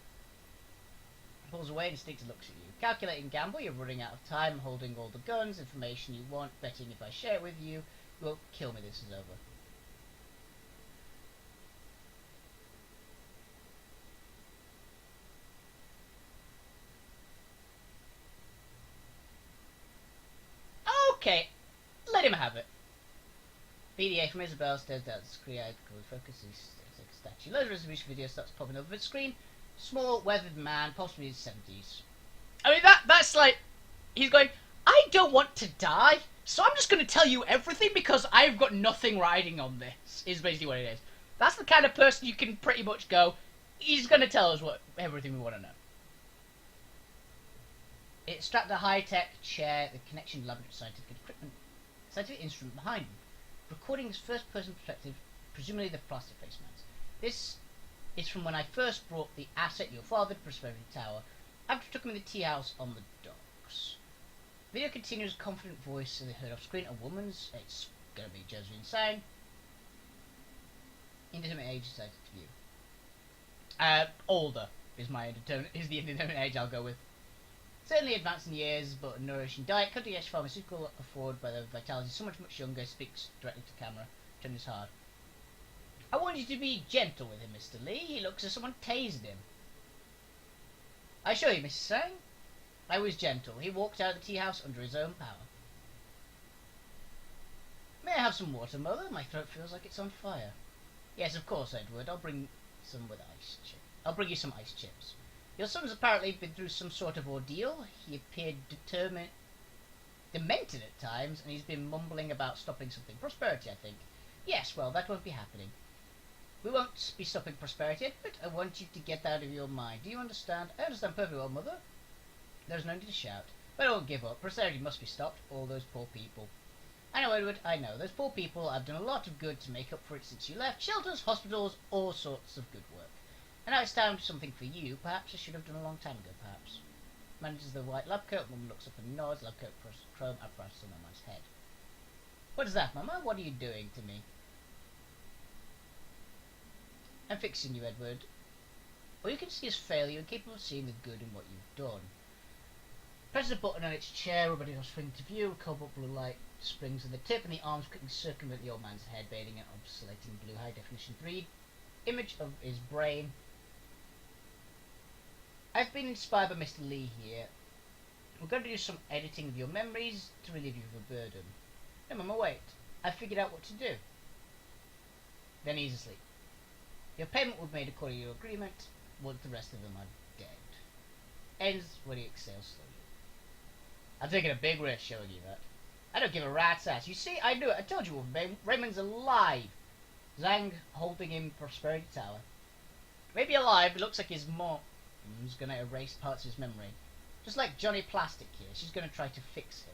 Pulls away and instinctively looks at you. Calculating gamble, you're running out of time, holding all the guns, information you want, betting if I share it with you, you won't kill me, this is over. Okay, let him have it. PDA from Isabel stares down at the screen. Focus. He's like a statue. Loads of resolution video starts popping up the screen. Small, weathered man, possibly in his 70s. I mean, that's like, he's going, I don't want to die, so I'm just going to tell you everything because I've got nothing riding on this, is basically what it is. That's the kind of person you can pretty much go, he's going to tell us everything we want to know. It's strapped to a high-tech chair, the connection to laboratory scientific instrument behind him. Recording his first-person perspective, presumably the plastic face man's. This is from when I first brought the asset your father to Prosperity Tower. after took him in the tea house on the docks. Video continues, confident voice and they heard off screen, a woman's. It's gonna be Josephine saying. Indeterminate age decided to view. Older is the indeterminate age I'll go with. Certainly advanced in years, but a nourishing diet, cutting-edge pharmaceutical afforded by the vitality, so much younger, speaks directly to camera, turning his hard. I want you to be gentle with him, Mr. Lee. He looks as someone tased him. I assure you, Mrs. Sang, I was gentle. He walked out of the tea house under his own power. May I have some water, Mother? My throat feels like it's on fire. Yes, of course, Edward. I'll bring some with ice chips. I'll bring you some ice chips. Your son's apparently been through some sort of ordeal. He appeared demented at times, and he's been mumbling about stopping something. Prosperity, I think. Yes, well, that won't be happening. We won't be stopping prosperity, but I want you to get that out of your mind. Do you understand? I understand perfectly well, Mother. There's no need to shout. But I won't give up. Prosperity must be stopped. All those poor people. I know, Edward, I know. Those poor people. I've done a lot of good to make up for it since you left. Shelters, hospitals, all sorts of good work. And now it's time for something for you. Perhaps I should have done a long time ago, perhaps. Manages the white lab coat. Woman looks up and nods. Lab coat, chrome apparatus on the man's head. What is that, Mama? What are you doing to me? I'm fixing you, Edward. All you can see is failure and capable of seeing the good in what you've done. Presses a button on its chair, everybody else swing to view, cobalt blue light springs in the tip, and the arms quickly circumvent the old man's head, bathing an oscillating blue high-definition 3D image of his brain. I've been inspired by Mr. Lee here. We're going to do some editing of your memories to relieve you of a burden. No, Mama, wait. I've figured out what to do. Then he's asleep. Your payment was made according to your agreement, once the rest of them are dead. Ends when he exhales slowly. I'm taking a big risk showing you that. I don't give a rat's ass. You see, I knew it. I told you, Wolfie. Raymond's alive. Zhang holding him Prosperity Tower. Maybe alive, but looks like his mom's gonna erase parts of his memory. Just like Johnny Plastic here, she's gonna try to fix him.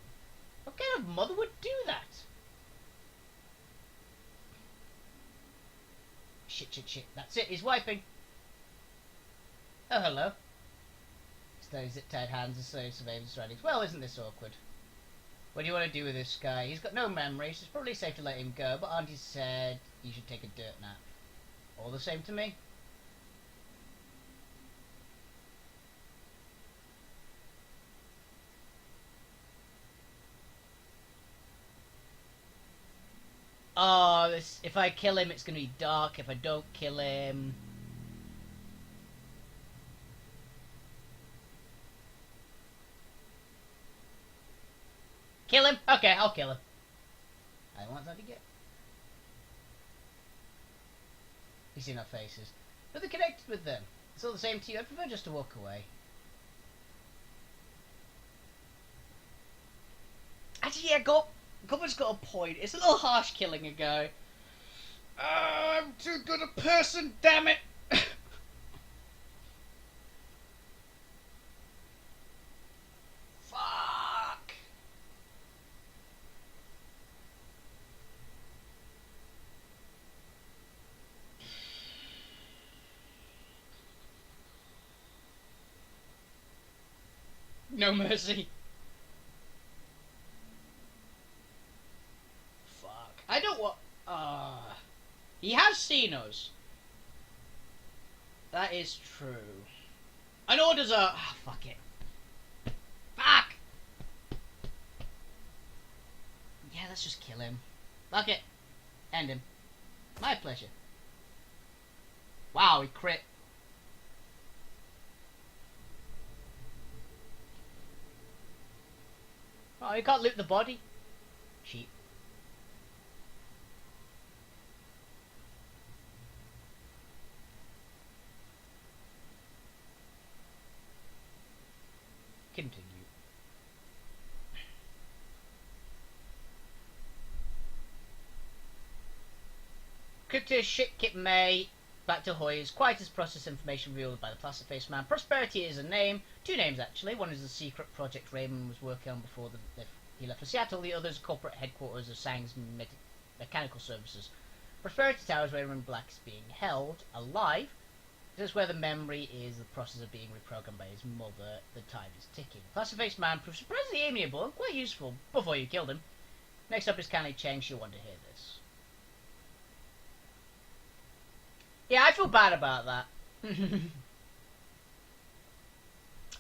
What kind of mother would do that? Shit. That's it, he's wiping. Oh, hello. Steady zip-tied hands and slowly surveys the surroundings. Well, isn't this awkward? What do you want to do with this guy? He's got no memory, so it's probably safe to let him go, but Auntie said you should take a dirt nap. All the same to me. Oh, if I kill him, it's going to be dark. If I don't kill him... Kill him? Okay, I'll kill him. I want that to get. You see our faces. But they're connected with them. It's all the same to you. I'd prefer just to walk away. Actually, yeah, Goblin's got a point. It's a little harsh killing a guy. Oh, I'm too good a person, damn it! Fuck! No mercy. I don't want... he has seen us. That is true. And orders are... fuck it. Fuck! Yeah, let's just kill him. Fuck it. End him. My pleasure. Wow, he crit. Oh, you can't loot the body? Cheap. Continue. Crypto shit Kip May. Back to Hoy's. Quiet as process information revealed by the plastic face man. Prosperity is a name. Two names actually. One is the secret project Raymond was working on before he left for Seattle. The other is corporate headquarters of Sang's mechanical services. Prosperity Tower is where Raymond Black is being held alive. This is where the memory is the process of being reprogrammed by his mother. The time is ticking. Plastic-faced man proved surprisingly amiable and quite useful before you killed him. Next up is Canny Cheng. She'll want to hear this. Yeah, I feel bad about that.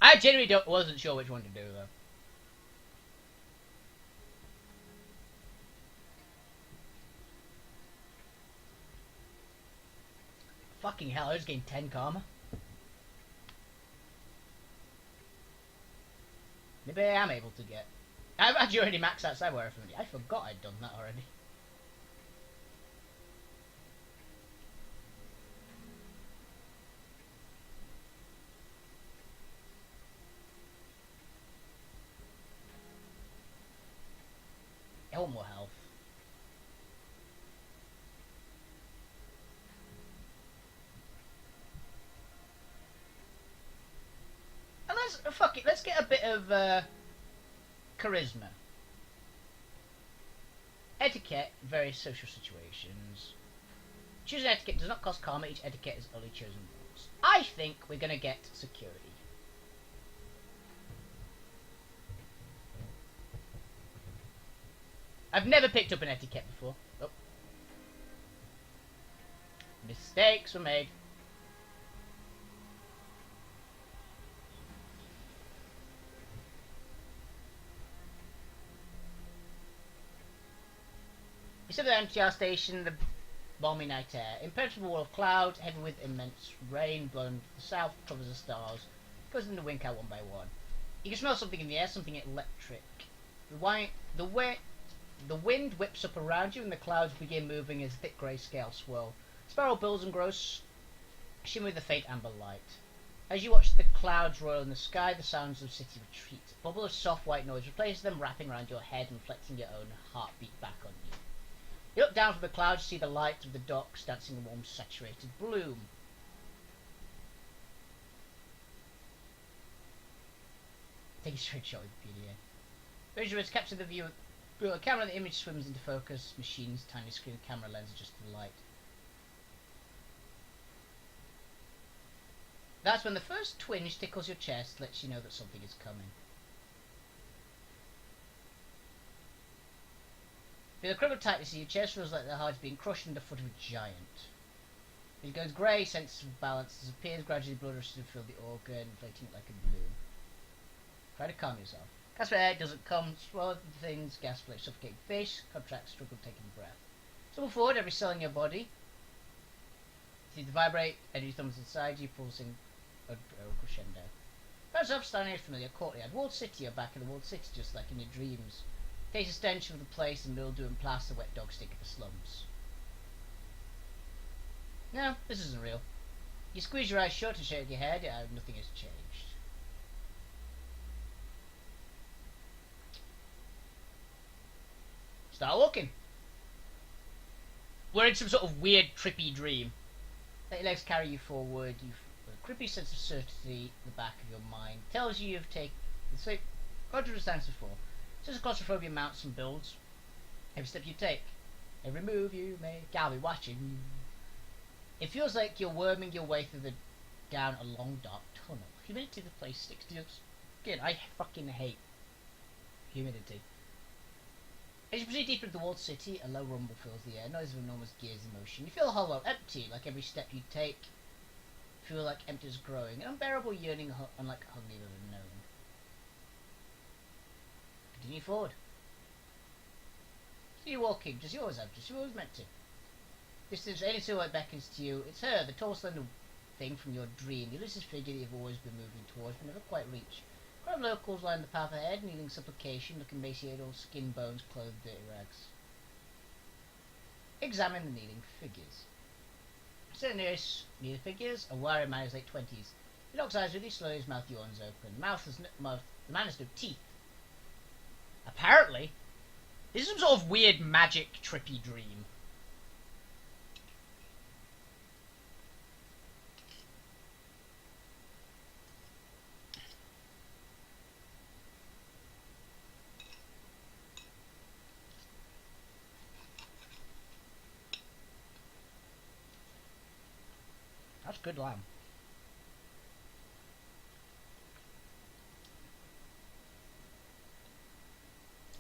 I genuinely wasn't sure which one to do, though. Fucking hell, I was getting 10 karma. Maybe I am able to get... I've actually already maxed out Cyber for me. I forgot I'd done that already. I want more health. And fuck it, let's get a bit of charisma. Etiquette, various social situations. Choosing etiquette does not cost karma, each etiquette is only chosen once. I think we're gonna get security. I've never picked up an etiquette before. Oh. Mistakes were made. Instead of the MTR station, the balmy night air. Impenetrable wall of cloud, heavy with immense rain, blowing to the south, covers the stars, goes in the wink out one by one. You can smell something in the air, something electric. The wind whips up around you and the clouds begin moving as thick grey scales swirl. Spiral bills and grows, shimmer with a faint amber light. As you watch the clouds roil in the sky, the sounds of the city retreat. A bubble of soft white noise replaces them, wrapping around your head and reflecting your own heartbeat back on you. You look down from the clouds, see the light of the docks dancing in warm, saturated bloom. Take a straight shot with PDA. Visuals capture the view of the camera, the image swims into focus, machines, tiny screen, camera lens adjust to the light. That's when the first twinge tickles your chest, lets you know that something is coming. Feel a crumpled tightness in your chest, feels like the heart is being crushed underfoot of a giant. It goes grey, sense of balance disappears, gradually blood rushes to fill the organ, inflating it like a balloon. Try to calm yourself. Gasp for air, doesn't come, swallow the things, gasp like suffocating fish, contract, struggle taking breath. Stumble forward, every cell in your body. See the vibrate, energy thumbs inside you, pulsing a crescendo. Found yourself standing in a familiar courtyard. Walled city, you're back in the walled city, just like in your dreams. Taste the stench of the place and mildew and plaster, wet dog stick at the slums. No, this isn't real. You squeeze your eyes shut and shake your head, nothing has changed. Start walking. We're in some sort of weird, trippy dream. Let your legs carry you forward. You've a creepy sense of certainty in the back of your mind. Tells you you've taken the sleep. Gone through the stands before. Since claustrophobia mounts and builds, every step you take, every move you make, I'll be watching you. It feels like you're worming your way down a long dark tunnel. Humidity of the place sticks to your skin. I fucking hate humidity. As you proceed deeper into the walled city, a low rumble fills the air, noise of enormous gears in motion. You feel hollow, empty, like every step you take. You feel like emptiness growing, an unbearable yearning unlike hunger you've ever known. Continue forward. So you're walking, just you always have, just you always meant to. Distance, any silhouette beckons to you. It's her, the tall, slender thing from your dream, the elusive figure that you've always been moving towards, but never quite reached. A crowd of locals line the path ahead, kneeling supplication, looking emaciated, all skin, bones, clothed, dirty rags. Examine the kneeling figures. Sitting nearest near the figures, a wiry man in his late 20s. He locks eyes with you, slowly his mouth yawns open. The man has no teeth. Apparently, this is some sort of weird, magic, trippy dream. That's good lamb.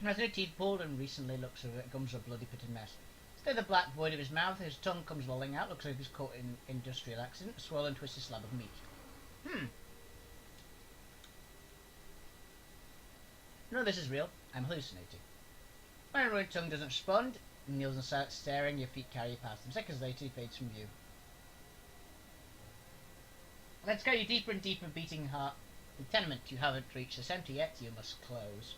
Has no teeth pulled and recently looks as it gums a bloody pitted mess. Instead of the black void of his mouth, his tongue comes lolling out, looks like he's caught in industrial accident, a swollen twisted slab of meat. No, this is real. I'm hallucinating. My ruined tongue doesn't respond. He kneels and starts staring. Your feet carry you past him. Seconds later, he fades from view. Let's carry you deeper and deeper, beating heart. The tenement you haven't reached the centre yet. You must close.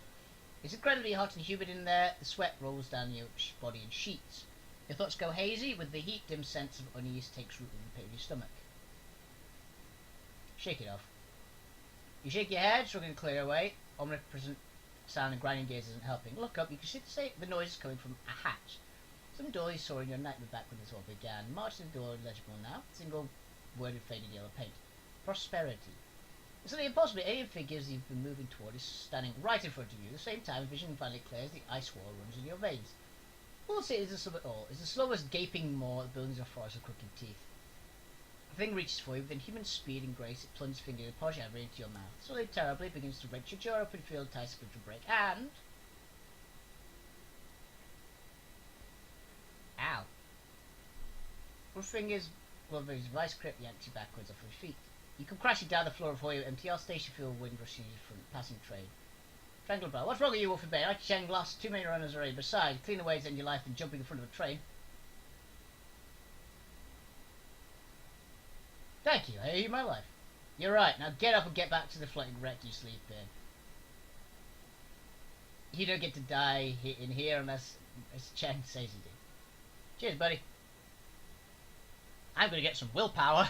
It's incredibly hot and humid in there. The sweat rolls down your body in sheets. Your thoughts go hazy. With the heat, dim sense of unease takes root in the pit of your stomach. Shake it off. You shake your head, struggling to clear away. Omnipresent sound and grinding gaze isn't helping. Look up, you can see the noise is coming from a hatch. Some door you saw in your nightmare back when this all began. March to the door, legible now. Single word with faded yellow paint. Prosperity. It's suddenly impossible. Alien figures you've been moving toward is standing right in front of you. At the same time, vision finally clears, the ice wall runs in your veins. All city is the sum of it all. It's the slowest gaping maw that buildings of forest of crooked teeth. The thing reaches for you with inhuman speed and grace. It plunges fingers and polishes everything into your mouth. Slowly, terribly, it begins to wrench your jaw open, feel the tight splinter break, and... Ow. With fingers, Wolfie's vice grip yanks you backwards off your feet. You come crashing down the floor of Hoyo MTR station, feel wind rushing you from the passing train. Triangle Bell. What's wrong with you, Wolfie Bay? I can lost. Too many runners already. Besides, cleaner ways to end your life than jumping in front of a train. Thank you, I owe you my life. You're right, now get up and get back to the floating wreck you sleep in. You don't get to die in here unless Chen says you do. Cheers, buddy. I'm gonna get some willpower.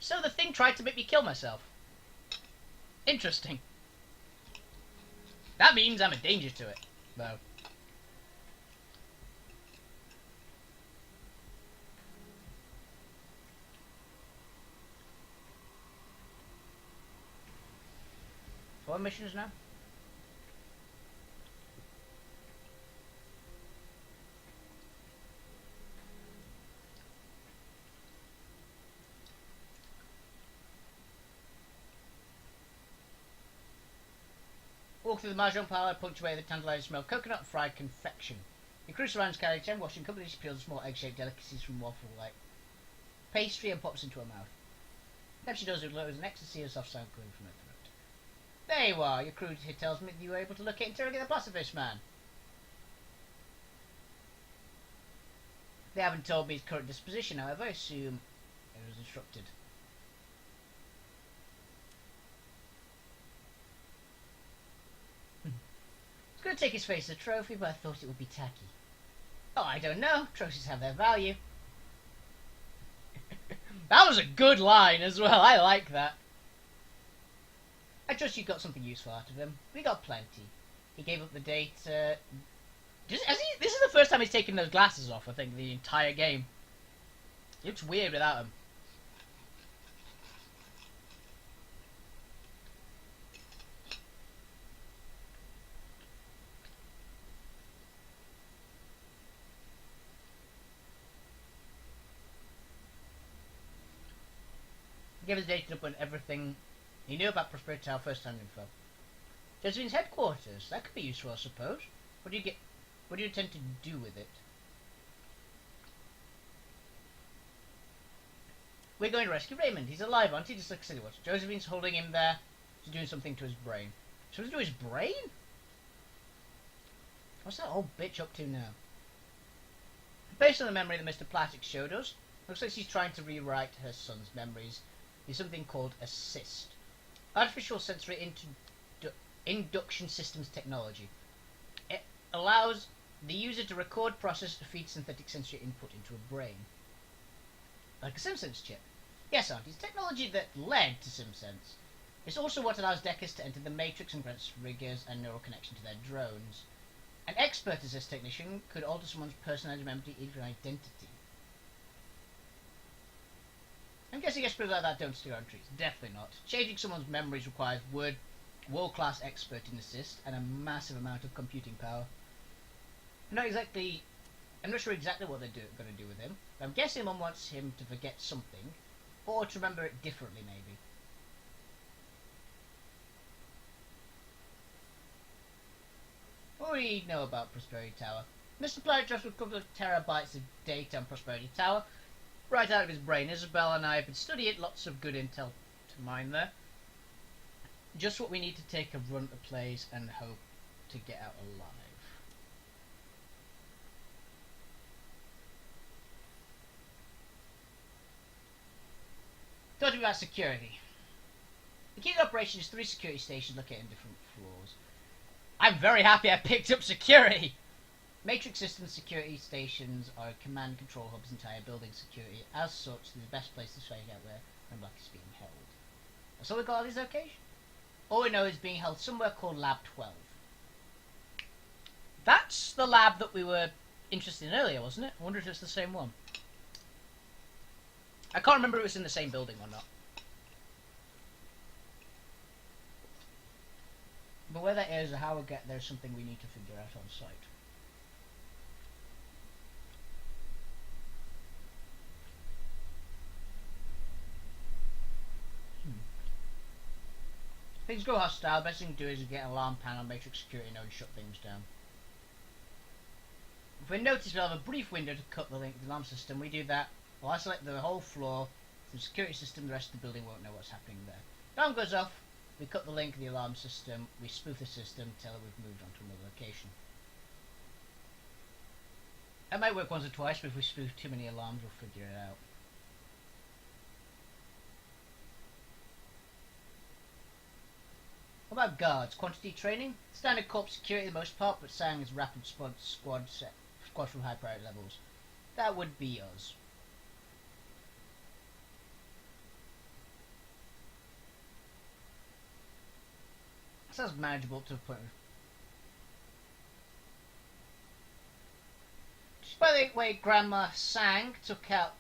So the thing tried to make me kill myself. Interesting. That means I'm a danger to it, though. Four missions now? Walk through the mahjong parlour, punch away the tantalising smell of coconut and fried confection. He cruises around his carriage and washing company, she peels small egg-shaped delicacies from waffle-like pastry and pops into her mouth. Then she does it with an ecstasy of soft sound coming from her throat. There you are, your crew here tells me that you were able to locate and interrogate the Plastifish man. They haven't told me his current disposition, however, I assume it was instructed. I was going to take his face as a trophy, but I thought it would be tacky. Oh, I don't know. Trophies have their value. That was a good line as well. I like that. I trust you got something useful out of him. We got plenty. He gave up the date. This is the first time he's taken those glasses off, I think, the entire game. He looks weird without them. He gave his date up on everything he knew about Prosperity Tower first-hand info. Josephine's headquarters. That could be useful, I suppose. What do you intend to do with it? We're going to rescue Raymond. He's alive, aren't he? Just like City Watch. Josephine's holding him there. She's doing something to his brain. Something to his brain? What's that old bitch up to now? Based on the memory that Mr. Platic showed us, looks like she's trying to rewrite her son's memories. Is something called ASSIST. Artificial Sensory Induction Systems Technology. It allows the user to record, process, and feed synthetic sensory input into a brain. Like a SimSense chip. Yes, Auntie, it's technology that led to SimSense. It's also what allows Deckers to enter the Matrix and grants riggers and neural connection to their drones. An expert as this technician could alter someone's personality, memory, even identity. I'm guessing experts like that don't steer on trees. Definitely not. Changing someone's memories requires world-class expert in assist and a massive amount of computing power. Not exactly I'm not sure exactly what they're going to do with him. But I'm guessing Mum wants him to forget something, or to remember it differently, maybe. What do we know about Prosperity Tower? Mr. Planet just with a couple of terabytes of data on Prosperity Tower, right out of his brain. Isabel and I have been studying, lots of good intel to mine there. Just what we need to take a run at the place and hope to get out alive. Talking about security. The key to the operation is 3 security stations located in different floors. I'm very happy I picked up security! Matrix Systems security stations are command and control hubs, entire building security. As such, they're the best place to find out where Unlock is being held. That's all we got on this location. All we know is being held somewhere called Lab 12. That's the lab that we were interested in earlier, wasn't it? I wonder if it's the same one. I can't remember if it was in the same building or not. But where that is or how we'll get there is something we need to figure out on site. Things go hostile, best thing to do is get an alarm panel, matrix security node and shut things down. If we notice we'll have a brief window to cut the link to the alarm system, we do that. We'll isolate the whole floor from the security system, the rest of the building won't know what's happening there. Alarm goes off, we cut the link to the alarm system, we spoof the system, tell it we've moved on to another location. That might work once or twice, but if we spoof too many alarms we'll figure it out. What about guards? Quantity training? Standard corp security for the most part, but Sang is rapid squad from high priority levels. That would be us. Sounds manageable to a point. Just by the way, Grandma Sang took out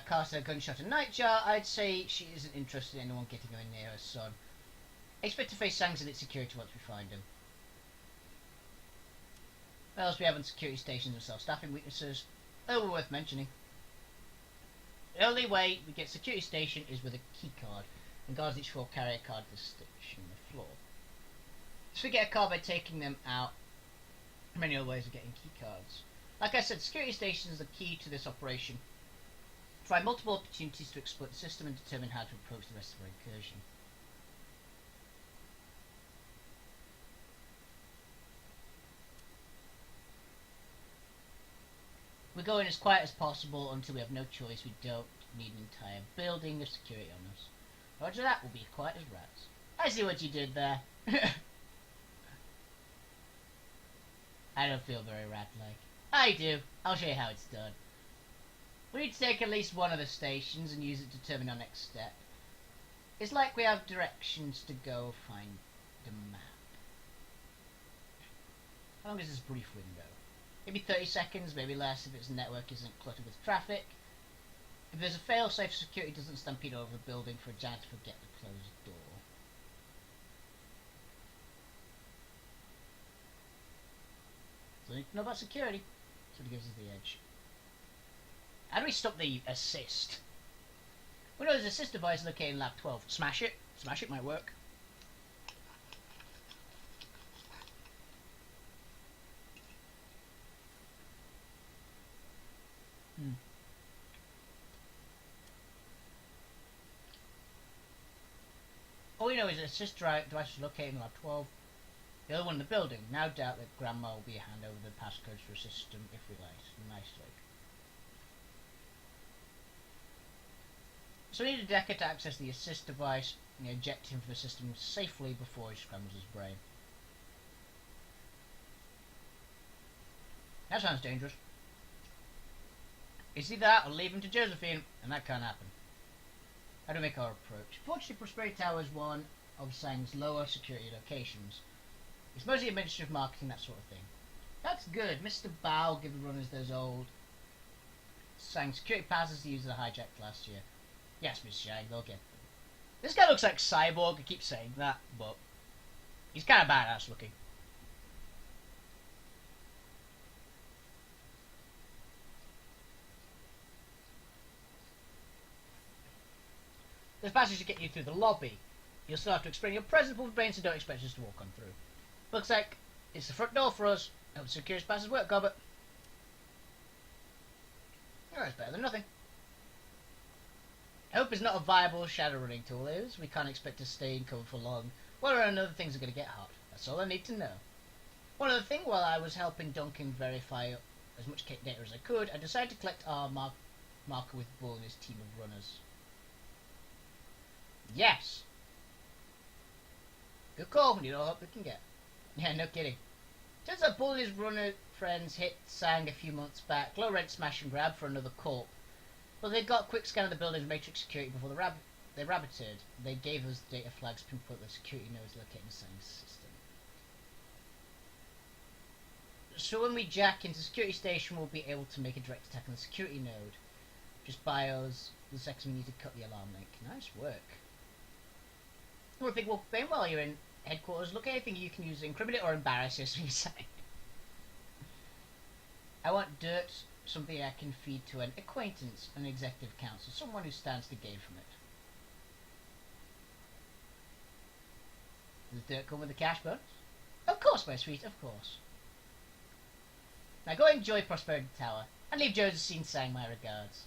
Carter gunshot and Nightjar, I'd say she isn't interested in anyone getting her near her son. I expect to face Sang's elite security once we find him. What else we have on security stations and self-staffing weaknesses? Oh, we're worth mentioning. The only way we get security station is with a key card, and guards each floor carry a card to the station on the floor. So we get a card by taking them out. Many other ways of getting key cards. Like I said, security stations are the key to this operation. Try multiple opportunities to exploit the system and determine how to approach the rest of our incursion. We go in as quiet as possible until we have no choice. We don't need an entire building of security on us. Roger that, we'll be quiet as rats. I see what you did there. I don't feel very rat-like. I do. I'll show you how it's done. We need to take at least one of the stations and use it to determine our next step. It's like we have directions to go find the map. How long is this brief window? Maybe 30 seconds, maybe less if its network isn't cluttered with traffic. If there's a fail-safe, security doesn't stampede over the building for a giant to forget to close the door. So we need to know about security. So it gives us the edge. How do we stop the assist? We know there's an assist device located in Lab 12. Smash it. Smash it might work. All we know is that assist device is located in Lab 12. The other one in the building. Now doubt that Grandma will be a hand over the passcodes for a system if we like. Nicely. So we need a Decker to access the assist device and eject him from the system safely before he scrambles his brain. That sounds dangerous. It's either that or leave him to Josephine, and that can't happen. How do we make our approach? Fortunately, Prosperity Tower is one of Sang's lower security locations. It's mostly administrative marketing, that sort of thing. That's good. Mr. Bao give the runners those old Sang security passes he used the hijacked last year. Yes, Miss Shag, they'll get them. This guy looks like Cyborg, I keep saying that, but he's kind of badass looking. There's passages to get you through the lobby. You'll still have to explain your presence, but brains, so don't expect us to walk on through. Looks like it's the front door for us. Hope security passes work, Gobbert. Oh, that's better than nothing. Hope is not a viable shadow running tool, is. We can't expect to stay in cover for long. One or another things are going to get hot. That's all I need to know. One other thing, while I was helping Duncan verify as much data as I could, I decided to collect our marker with Bull and his team of runners. Yes! Good call, we need all help we can get. Yeah, no kidding. Turns out Bull and his runner friends hit Sang a few months back. Low rent smash and grab for another corp. But they got a quick scan of the building's matrix security before they rabbited. They gave us data flags pinpoint the security nodes located in Sang's system. So when we jack into the security station, we'll be able to make a direct attack on the security node. Just buy us the second we need to cut the alarm link. Nice work. Well, I think, well, Ben, while you're in headquarters, look at anything you can use to incriminate or embarrass us, we say. I want dirt, something I can feed to an acquaintance, an executive council, someone who stands to gain from it. Does dirt come with the cash bonus? Of course, my sweet, of course. Now go enjoy Prosperity Tower, and leave Joseph Scene saying my regards.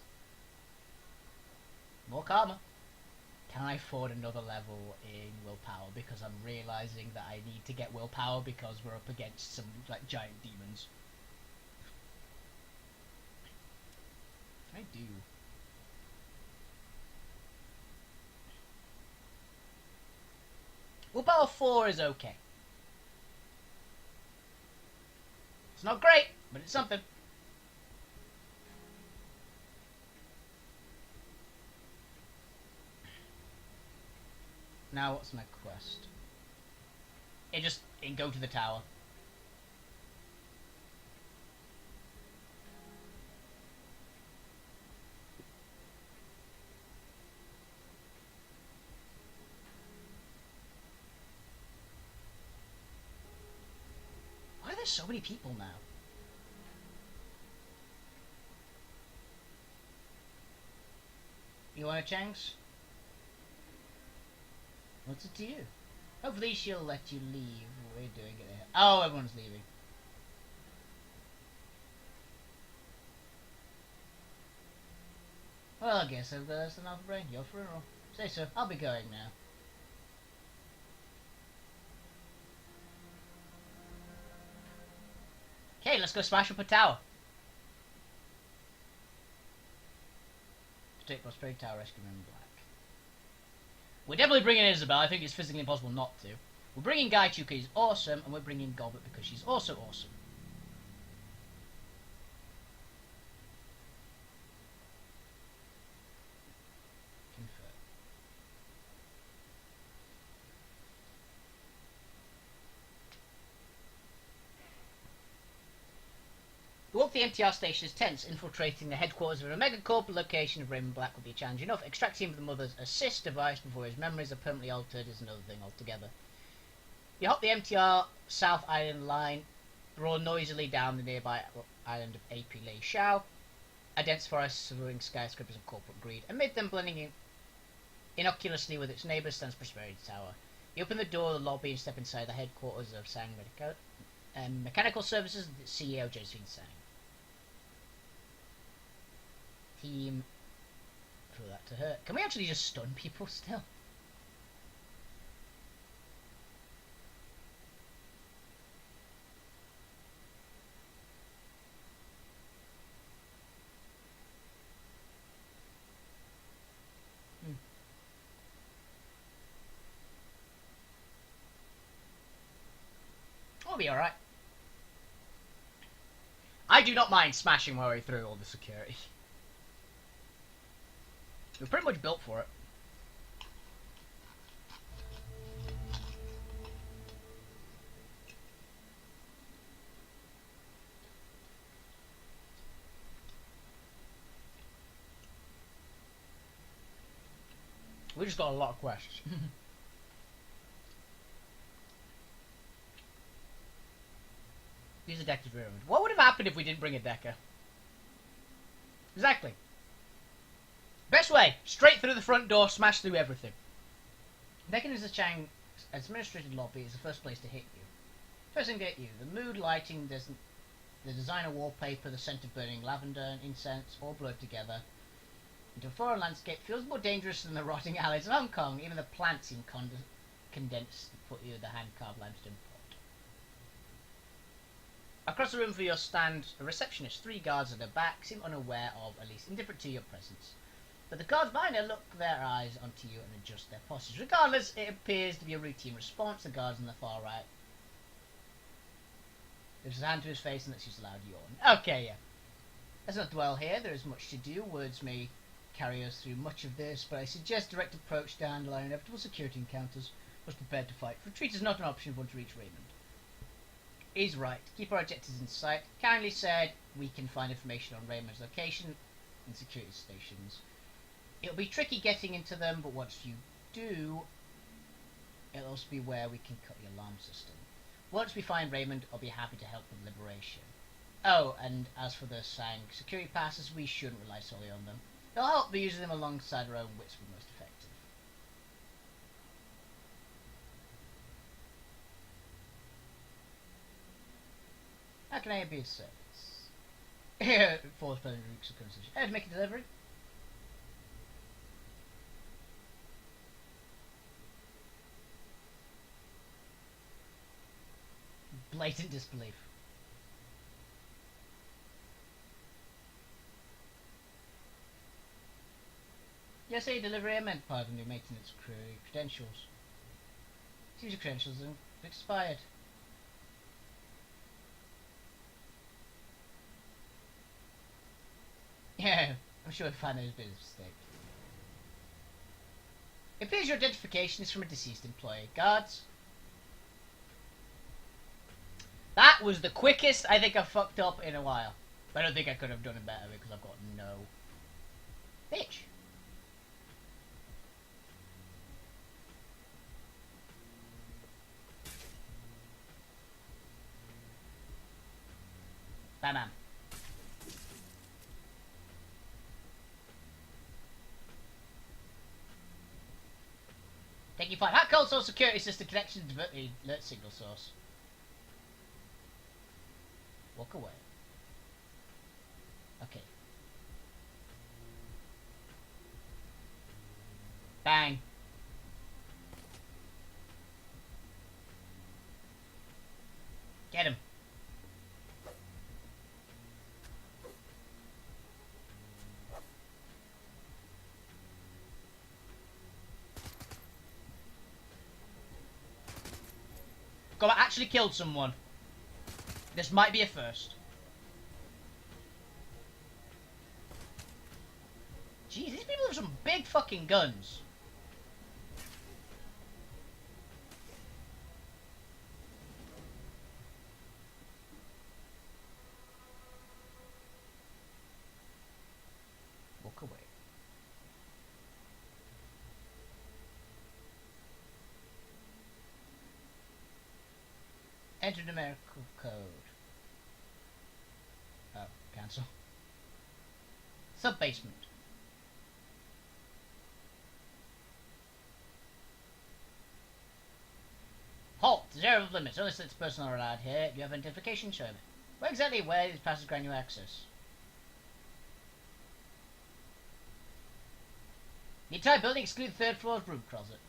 More karma. Can I afford another level in willpower? Because I'm realising that I need to get willpower because we're up against some like giant demons. I do. Willpower 4 is okay. It's not great, but it's something. Now what's my quest? Go to the tower. Why are there so many people now? You want a chance? What's it to you? Hopefully she'll let you leave. We're doing it here. Oh, everyone's leaving. Well, I guess I've got less than half a brain. You're for a roll. Say so. I'll be going now. Okay, let's go smash up a tower. Protect Prosperity Tower, rescue men in black. We're definitely bringing Isabel. I think it's physically impossible not to. We're bringing Gaichu because he's awesome, and we're bringing Gobbert because she's also awesome. Confirm. The walk to the MTR station is tense. Infiltrating the headquarters of a megacorp location of Raymond Black will be a challenge enough. Extracting him from the mother's assist device before his memories are permanently altered is another thing altogether. You hop the MTR South Island line, roar noisily down the nearby island of AP Lei Shao, a dense forest surrounding skyscrapers and corporate greed. Amid them blending in innocuously with its neighbours stands Prosperity Tower. You open the door of the lobby and step inside the headquarters of Sang Mechanical Services, the CEO Josephine Sang. Team, throw that to her. Can we actually just stun people still? We'll be alright. I do not mind smashing my way through all the security. We're pretty much built for it. We just got a lot of quests. These are Decker's ruined. What would have happened if we didn't bring a Decker? Exactly. Best way, straight through the front door, smash through everything. Mechanism Chang's administrated lobby is the first place to hit you. First thing to hit you, the mood lighting doesn't. The designer wallpaper, the scent of burning lavender and incense, all blurred together into a foreign landscape, feels more dangerous than the rotting alleys in Hong Kong. Even the plants seem condensed to put you in the hand-carved limestone pot. Across the room for your stand, a receptionist, 3 guards at her back, seem unaware of, at least indifferent to your presence. But the guards behind her look their eyes onto you and adjust their postures. Regardless, it appears to be a routine response. The guards on the far right lifts his hand to his face and lets use a loud yawn. Okay, yeah. Let's not dwell here. There is much to do. Words may carry us through much of this, but I suggest direct approach to handle our inevitable security encounters. Must prepare to fight. Retreat is not an option once we reach Raymond. He's right. Keep our objectives in sight. Kindly said, we can find information on Raymond's location and security stations. It'll be tricky getting into them, but once you do, it'll also be where we can cut the alarm system. Once we find Raymond, I'll be happy to help with liberation. Oh, and as for the Sang security passes, we shouldn't rely solely on them. They'll help by using them alongside our own wits will be most effective. How can I be of service? Fourth President Rook's conversation. How to make a delivery? Blatant disbelief. Yes, a delivery. I meant part of the new maintenance crew credentials. Seems your credentials have expired. Yeah, I'm sure you'll find those a bit of a mistake. It appears your identification is from a deceased employee. Guards. That was the quickest I think I've fucked up in a while. But I don't think I could have done it better because I've got no... Bitch. Bam bam. Taking flight. Hack console security system connection to the alert signal source. Walk away. Okay. Bang. Get him. God, I actually killed someone. This might be a first. Jeez, these people have some big fucking guns. Walk away. Enter numerical code. Oh, cancel. Sub-basement. Halt! Zero limits. Only 6 personnel are allowed here. Do you have identification? Show me. Where exactly where is passes grant you access? The entire building excludes the 3rd floor's broom closet.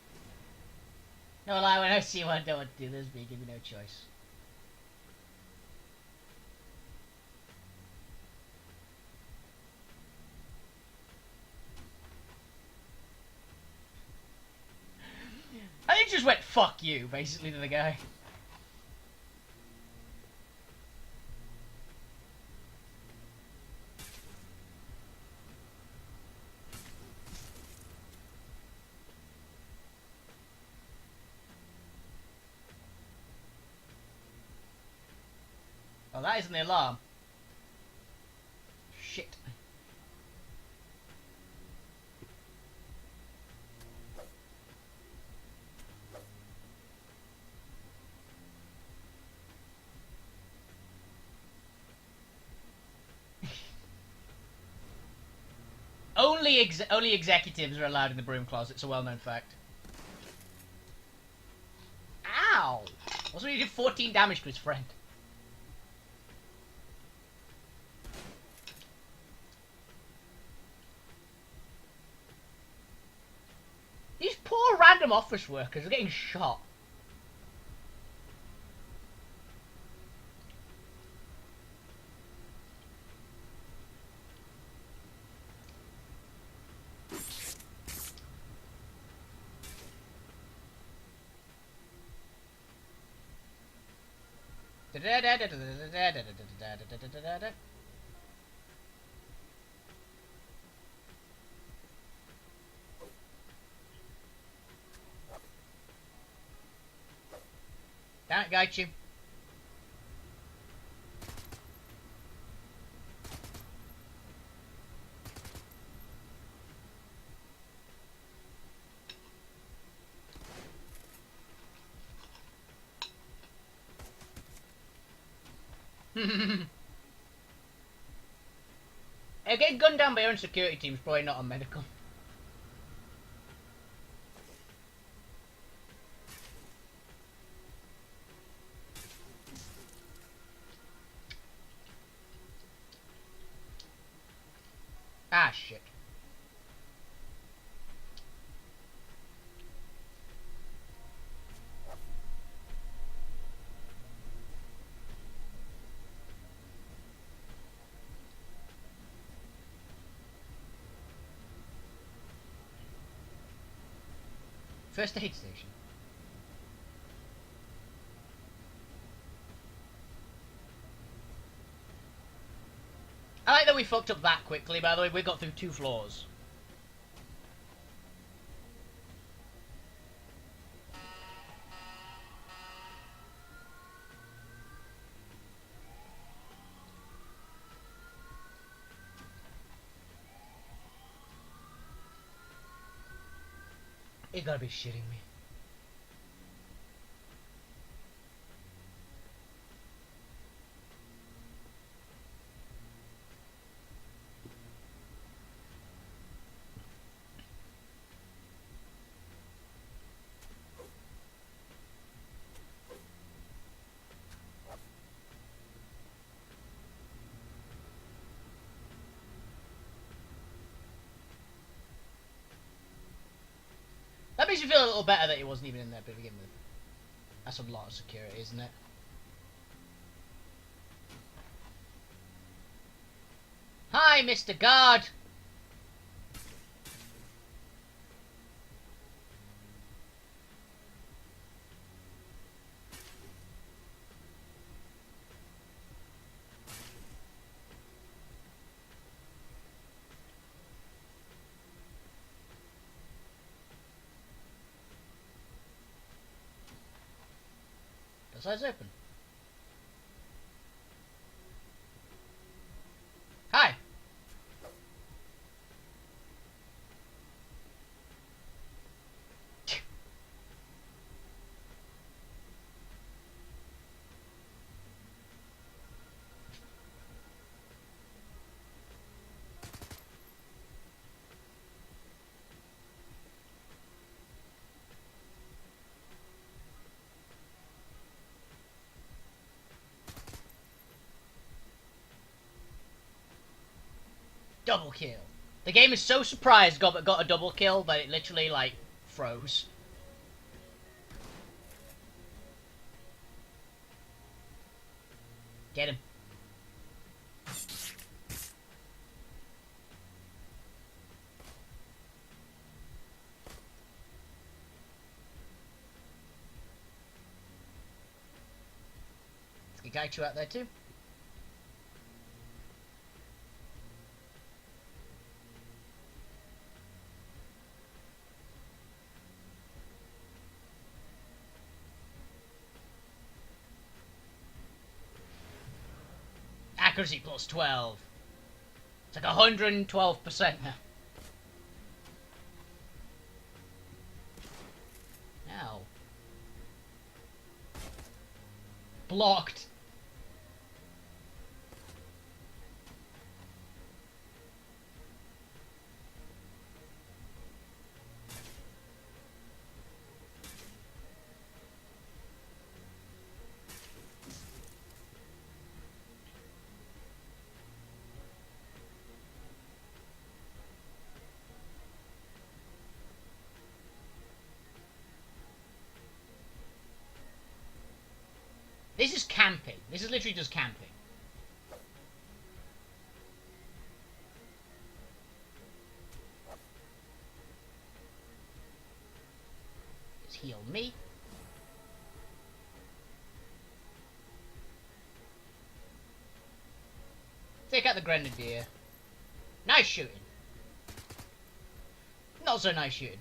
No lie, when I see one, I don't want to do this, but you give me no choice. I think just went fuck you, basically, to the guy. Oh, that isn't the alarm. Shit. only executives are allowed in the broom closet. It's a well-known fact. Ow! Also, he did 14 damage to his friend. These poor random office workers are getting shot. Damn it, got you. Getting gunned down by your own security team is probably not a medical. Ah, shit. First aid station. I like that we fucked up that quickly, by the way. We got through 2 floors. You gotta be shitting me. That makes you feel a little better that he wasn't even in there to begin with. That's a lot of security, isn't it? Hi, Mr. Guard! The side's open. Hi! Double kill. The game is so surprised got a double kill that it literally, like, froze. Get him. Let's get Gaichu out there too. Accuracy plus 12. It's like 112% now. Ow. Blocked. This is camping. This is literally just camping. Let's heal me. Take out the grenadier. Nice shooting. Not so nice shooting.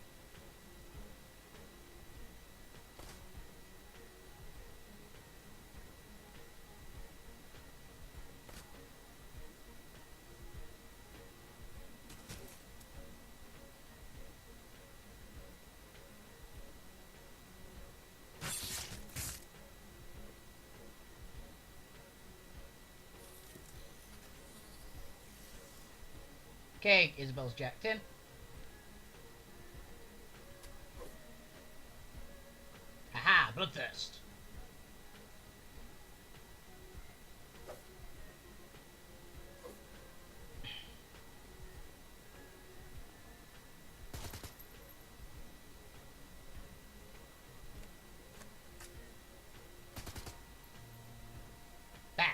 Okay, Isabel's jacked in. Haha, bloodthirst. Bam.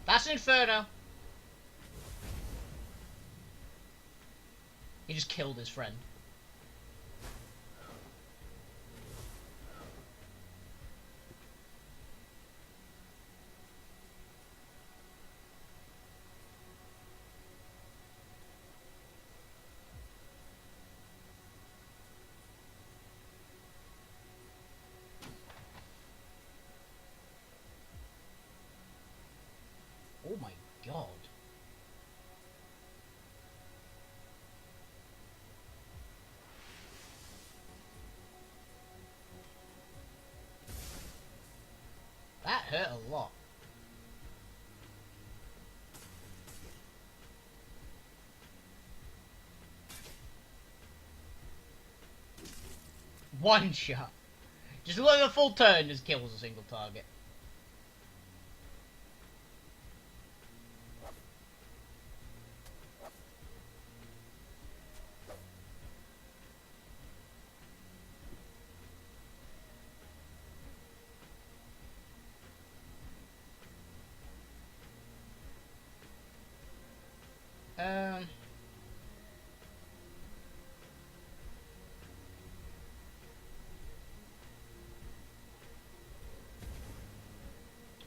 That's an inferno. He just killed his friend. Oh my god. That hurt a lot. One shot. Just a full turn just kills a single target.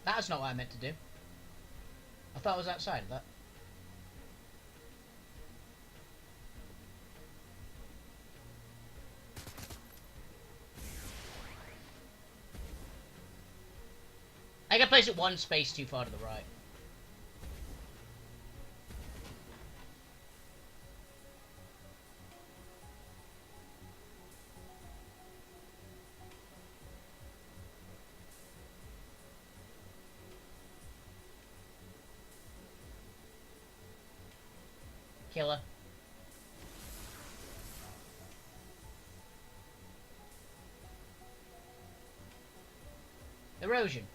That's not what I meant to do. I thought I was outside of that. I can place it one space too far to the right. Killer. Erosion.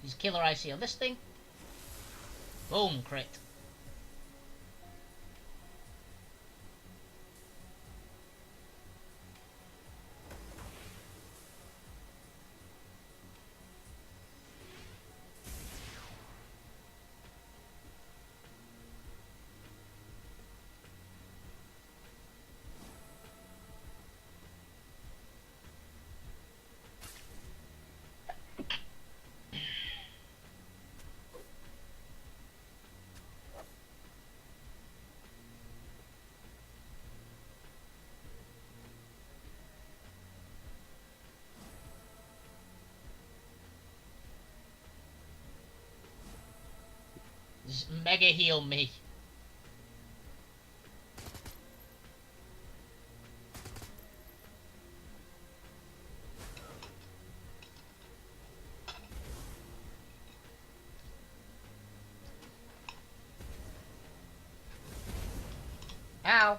Use killer IC on this thing. Boom, crit. Just mega heal me. Ow.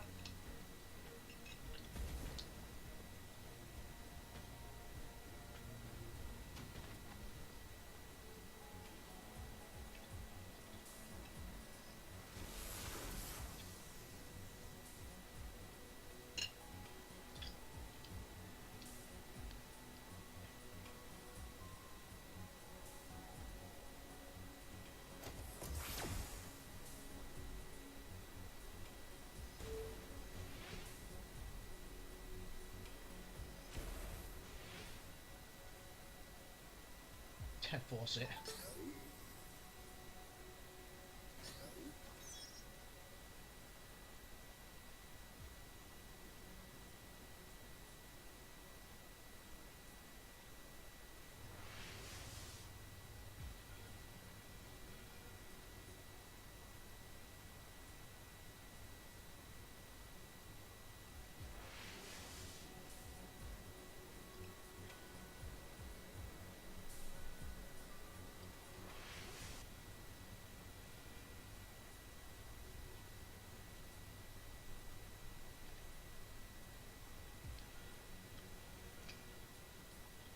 Force it.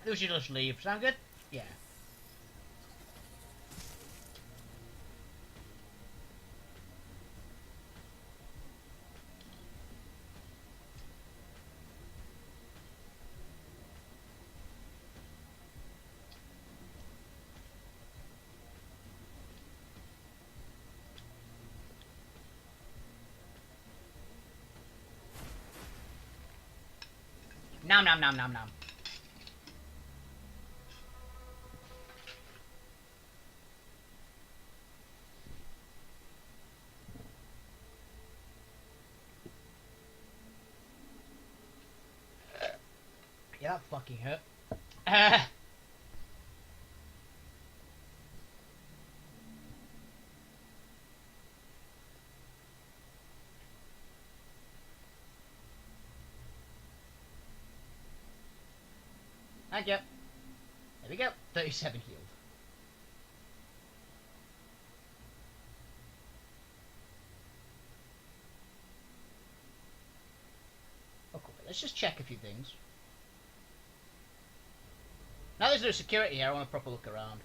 We should just leave. Sound good? Yeah. Nom nom nom nom nom. Yeah, that fucking hurt. Thank you. There we go. 37 healed. Oh, cool. Let's just check a few things. Now there's no security here, I want a proper look around.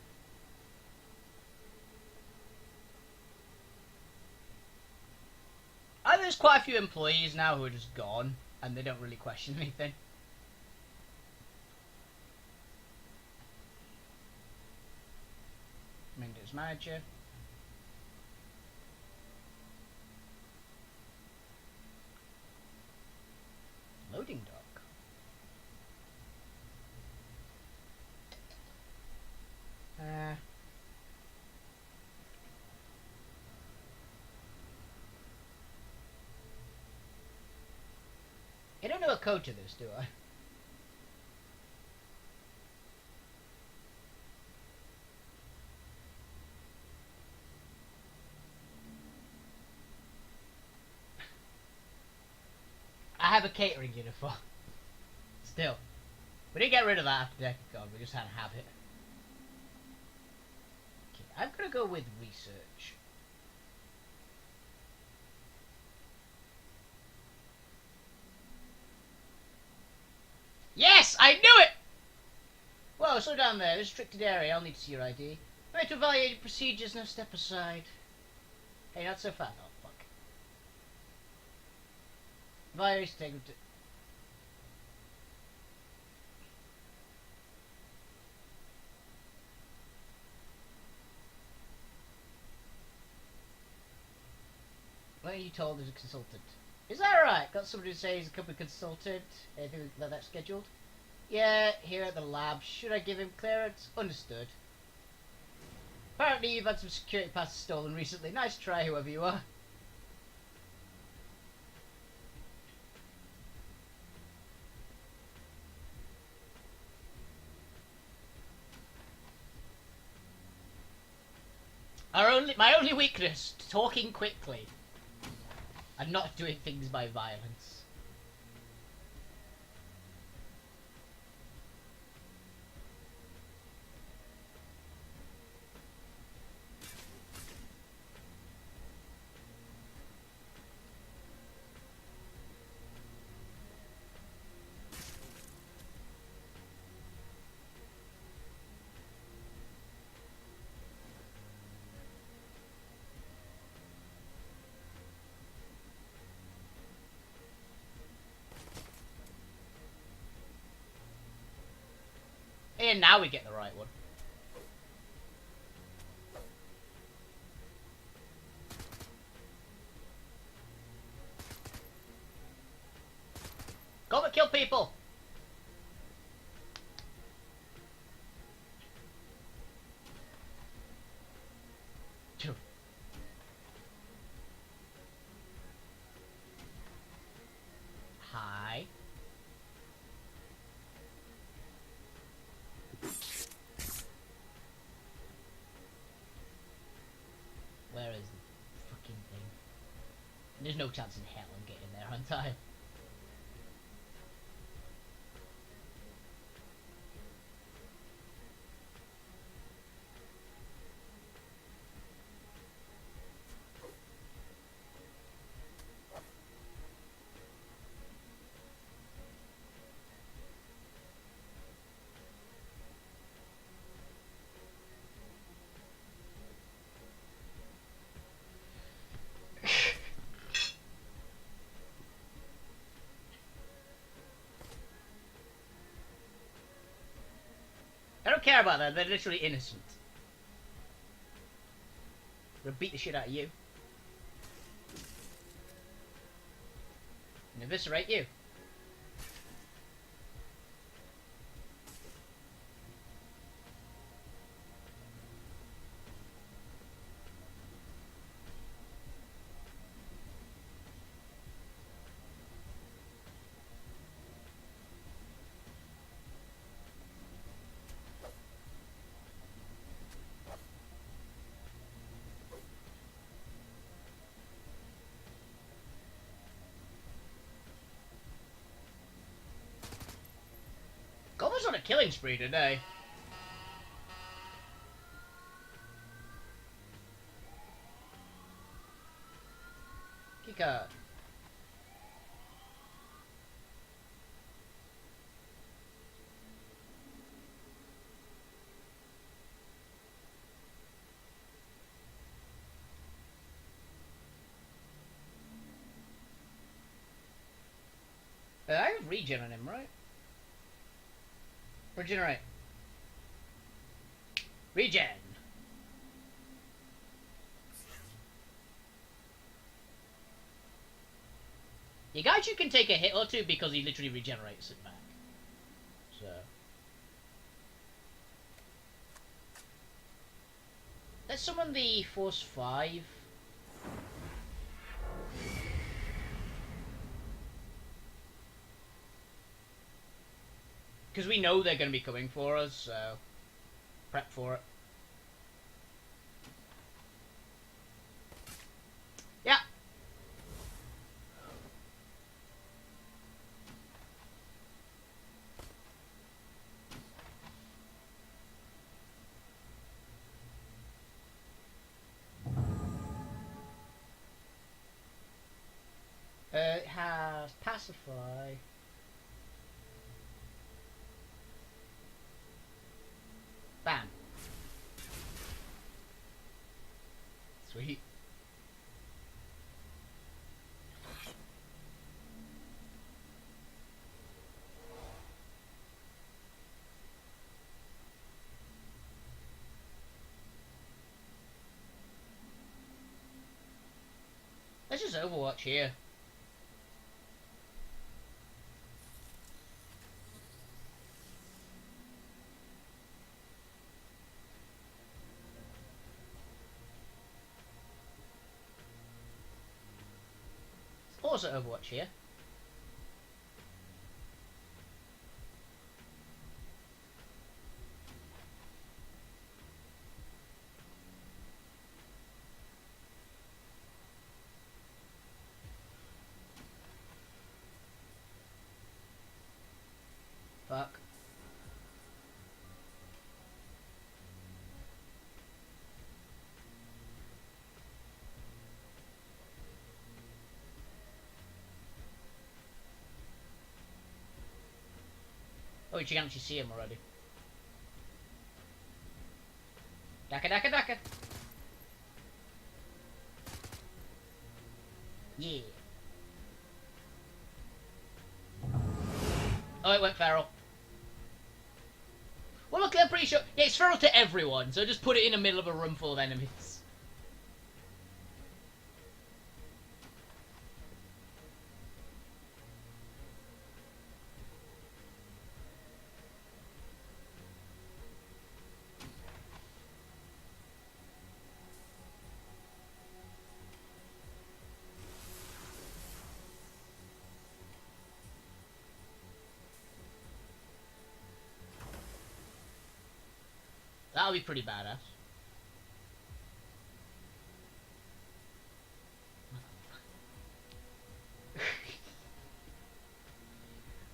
There's quite a few employees now who are just gone, and they don't really question anything. Windows Manager. Loading dock. I don't know a code to this, do I? I have a catering uniform. Still. We didn't get rid of that after Deck of God, we just had to have it. Okay, I'm gonna go with research. Yes! I knew it! Whoa, slow down there. Restricted area. I'll need to see your ID. I need to evaluate your procedures. Now step aside. Hey, not so fast. Oh, fuck. Virus, take them to... What are you told as a consultant? Is that right? Got somebody to say he's a company consultant? Anything like that scheduled? Yeah, here at the lab. Should I give him clearance? Understood. Apparently you've had some security passes stolen recently. Nice try, whoever you are. My only weakness, talking quickly and not doing things by violence. And now we get the right one. Go and kill people! Hi. Where is the fucking thing? There's no chance in hell I'm getting there, aren't I? I don't care about that, they're literally innocent. I'm gonna beat the shit out of you. And eviscerate you. Goblins on a killing spree today. Keycard. I have regen on him, right? Regenerate. Regen. You guys, you can take a hit or two because he literally regenerates it back. So. Let's summon the Force 5. Because we know they're going to be coming for us, so prep for it. Yeah. It has Pacify. Bam. Sweet. Let's just Overwatch here. Also Overwatch here. Oh, you can actually see him already. Daka daka daka. Yeah. Oh, it went feral. Well, look, I'm pretty sure... Yeah, it's feral to everyone, so just put it in the middle of a room full of enemies. That'll be pretty badass.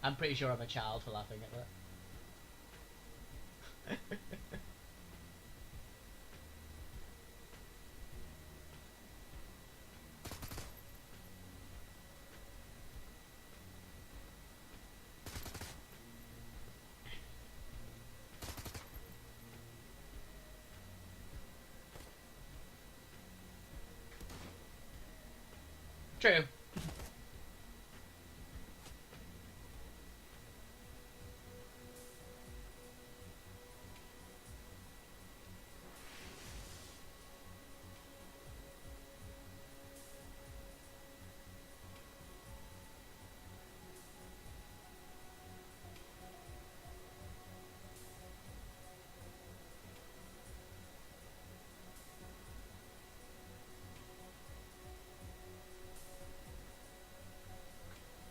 I'm pretty sure I'm a child for laughing at that. True.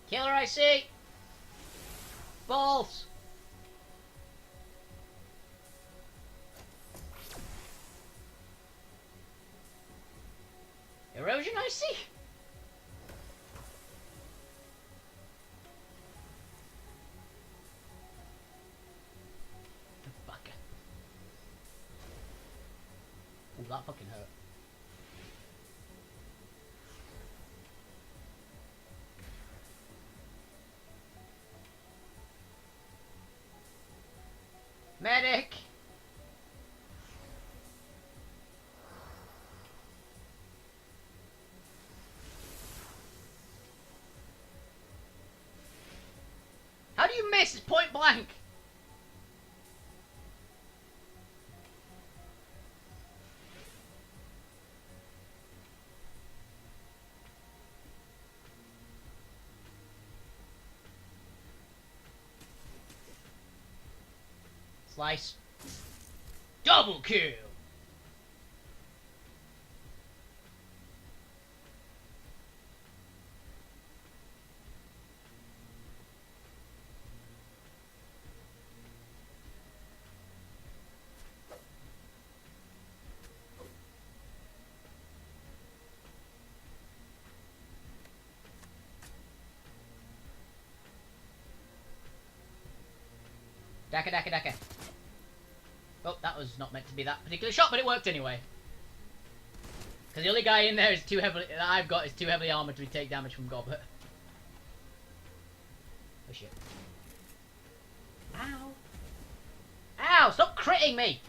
Killer, I see! Balls! Erosion, I see! The fucker. Ooh, that fucking hurt. Medic! How do you miss? It's point blank! Slice. Double kill! Daka daka daka. Oh, that was not meant to be that particular shot, but it worked anyway. Because the only guy in there is too heavily that I've got is too heavily armored to take damage from Goblet. Oh shit. Ow. Ow! Stop critting me!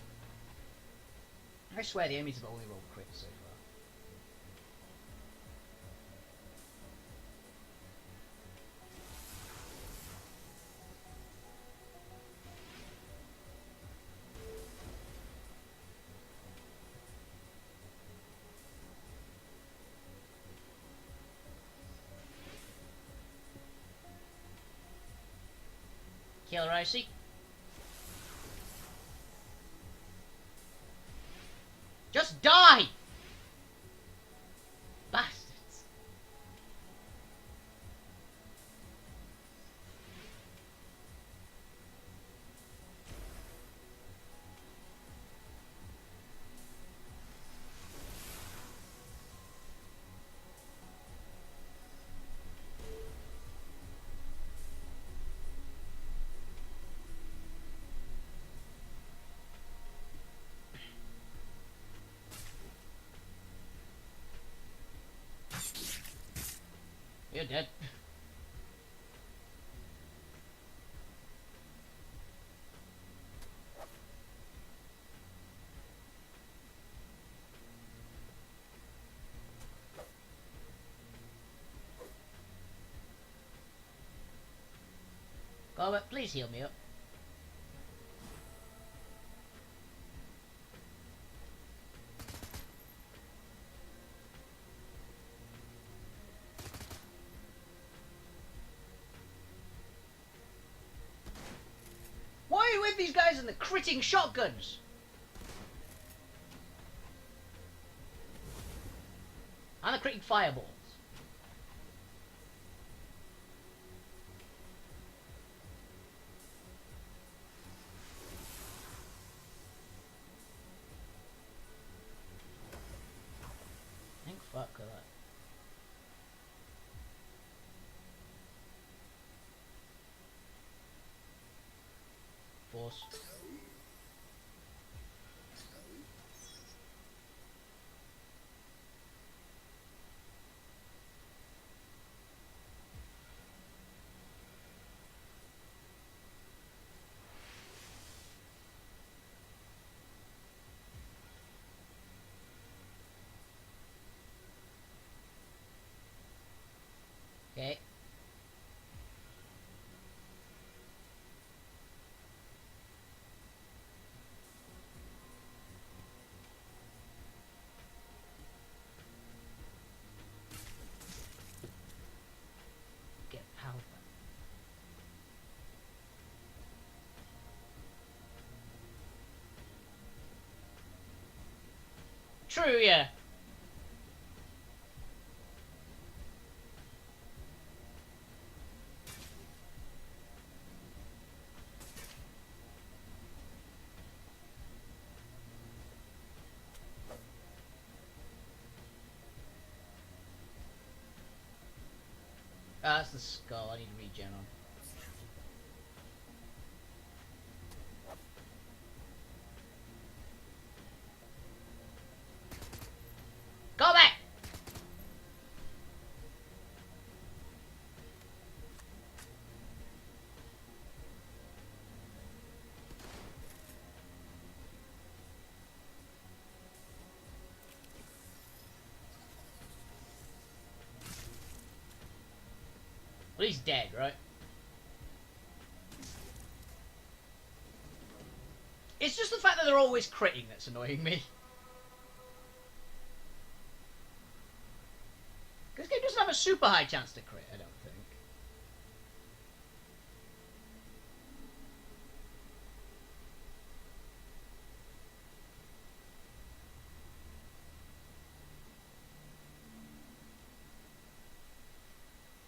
I swear the enemies have only rolled crits so far. Killer Icy. Just die! Bastards. You're dead. Oh, but please heal me up. Why are you with these guys and the critting shotguns? And the critting fireballs. Thank fuck for that. Force. Okay. Get power back. True, yeah. Ah, that's the skull. I need to regen on. Go back! Well, he's dead, right? It's just the fact that they're always critting that's annoying me. This game doesn't have a super high chance to crit, I don't think.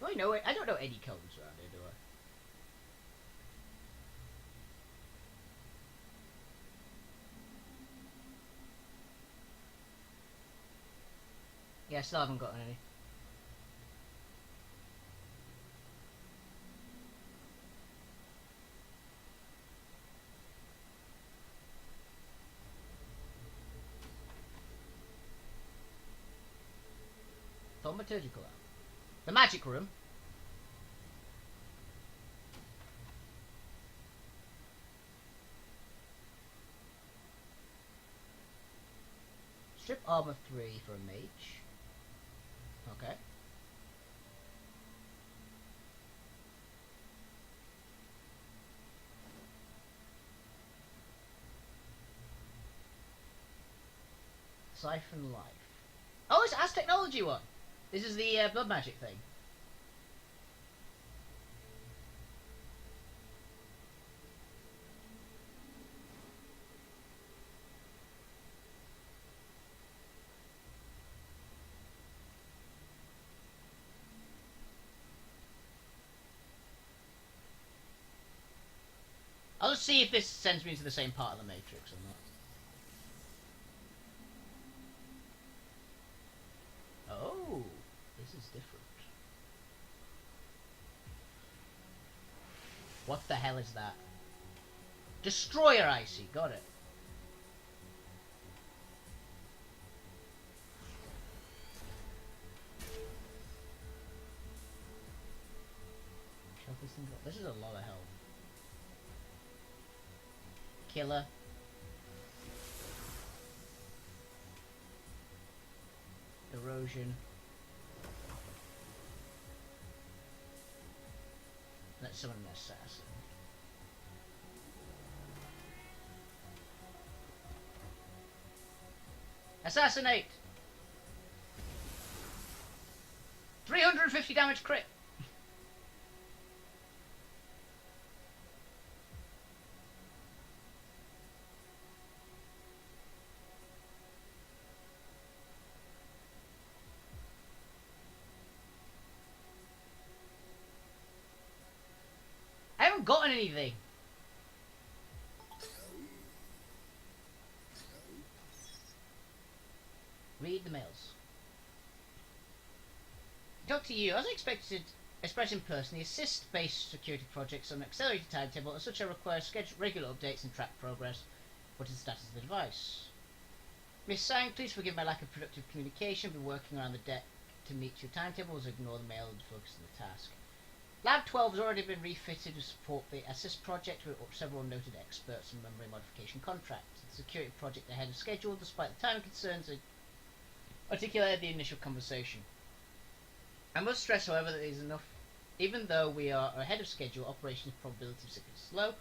Oh, you know, I don't know any codes around here, do I? Yeah, I still haven't gotten any. Thaumaturgical lab. The magic room. Strip armor 3 for a mage. Okay. Siphon life. Oh, it's Aztec technology one. This is the blood magic thing. I'll just see if this sends me to the same part of the Matrix or not. Oh, this is different. What the hell is that? Destroyer Icy, got it. This is a lot of health. Killer. Erosion. Let's summon an assassin. Assassinate! 350 damage crit! I haven't gotten anything! Read the mails. Talk to you. As I expected, express in person, the assist-based security projects on an accelerated timetable as such I require regular updates and track progress. What is the status of the device? Miss Sang, please forgive my lack of productive communication. Been working around the deck to meet your timetables, ignore the mail and focus on the task. Lab 12 has already been refitted to support the assist project with several noted experts in memory modification contracts. The security project ahead of schedule despite the time concerns articulated the initial conversation. I must stress, however, that there is enough. Even though we are ahead of schedule, operations probability of success is low,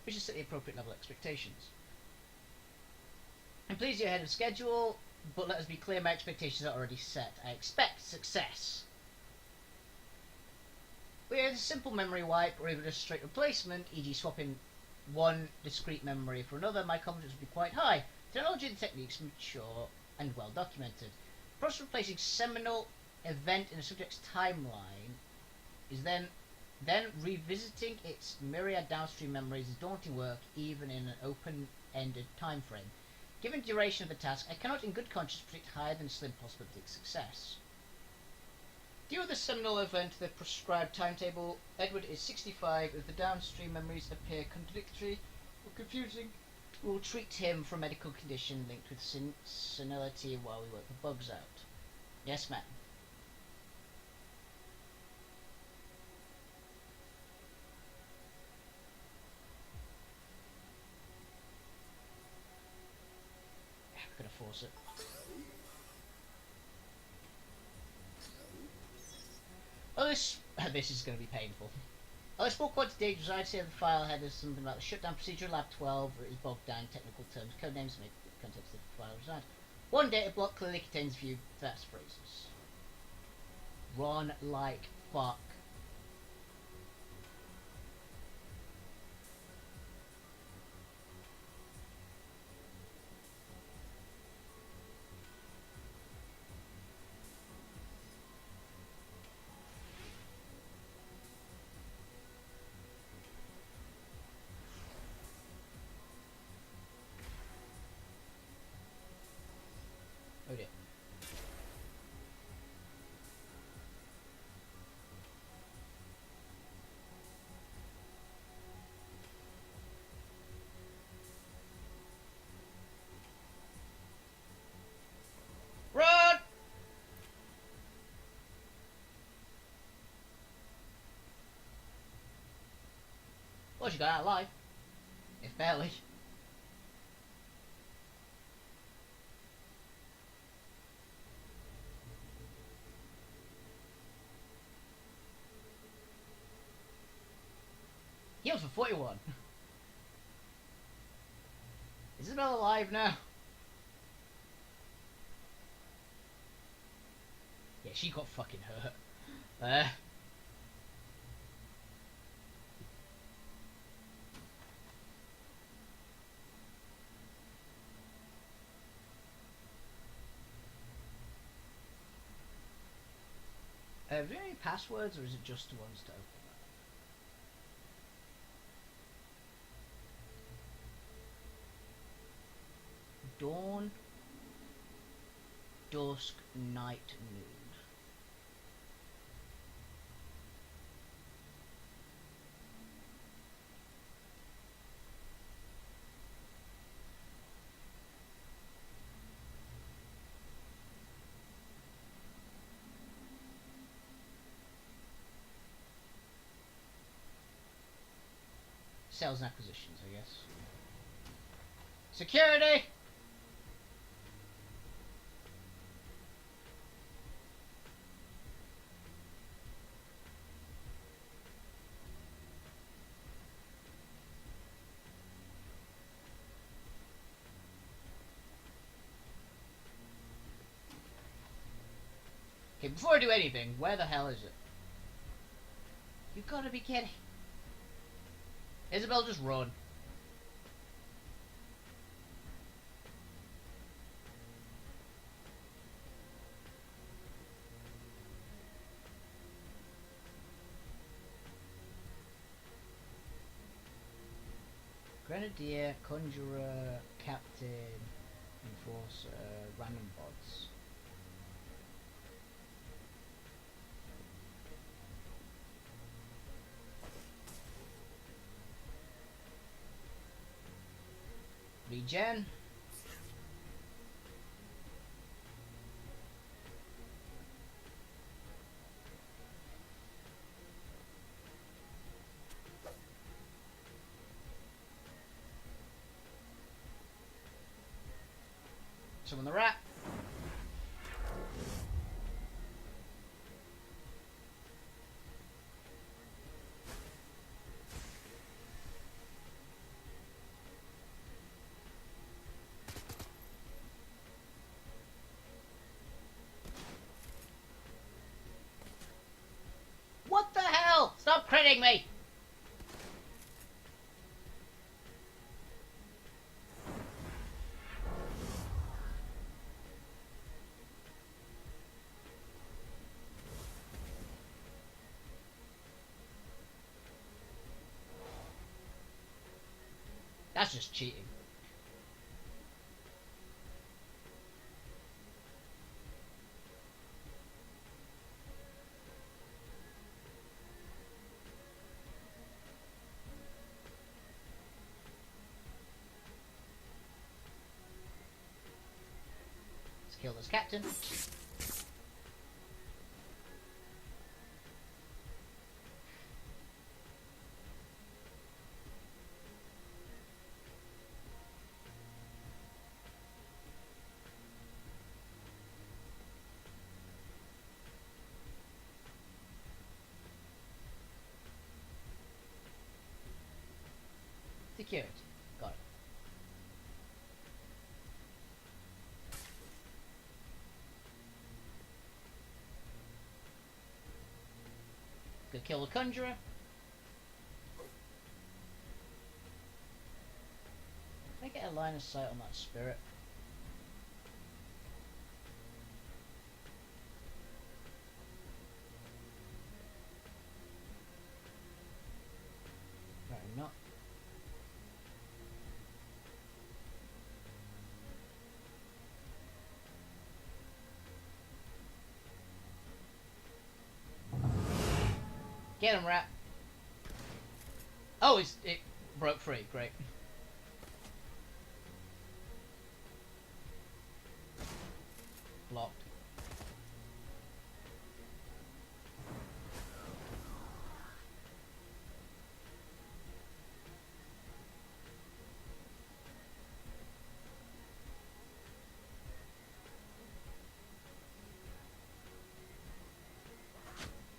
which is set the appropriate level of expectations. I'm pleased you're ahead of schedule, but let us be clear, my expectations are already set. I expect success. Whether it's a simple memory wipe or even a straight replacement, e.g. swapping one discrete memory for another, my confidence would be quite high. Technology and techniques mature and well documented. The process of replacing seminal event in a subject's timeline is then revisiting its myriad downstream memories is daunting work, even in an open-ended time frame. Given the duration of the task, I cannot in good conscience predict higher than slim possibility of success. Due to the seminal event, the prescribed timetable, Edward is 65. If the downstream memories appear contradictory or confusing, we will treat him for a medical condition linked with senility while we work the bugs out. Yes, ma'am. I'm gonna force it. Oh, this is going to be painful. I spoke quite a date, I'd say the file head is something like the shutdown procedure, lab 12, is bogged down technical terms, code names make context of the file reside. One data block clearly contains few fast phrases. Run like fuck. Oh dear. Run! Well, she got out alive. If barely. Heals for 41. Is Isabel alive now? Yeah, she got fucking hurt. Are there any passwords, or is it just the ones to open that? Dawn, dusk, night, noon. Sales and acquisitions, I guess. Security! Okay, before I do anything, where the hell is it? You gotta be kidding. Isabel, just run. Grenadier, Conjurer, Captain, Enforcer, Random Bots. Regen. Summon the rat. What the hell? Stop critting me! That's just cheating. Let's kill this captain. Security. Got it. Go kill the Conjurer. Can I get a line of sight on that spirit? Apparently not. Get him, rat. Oh, it broke free. Great. Blocked.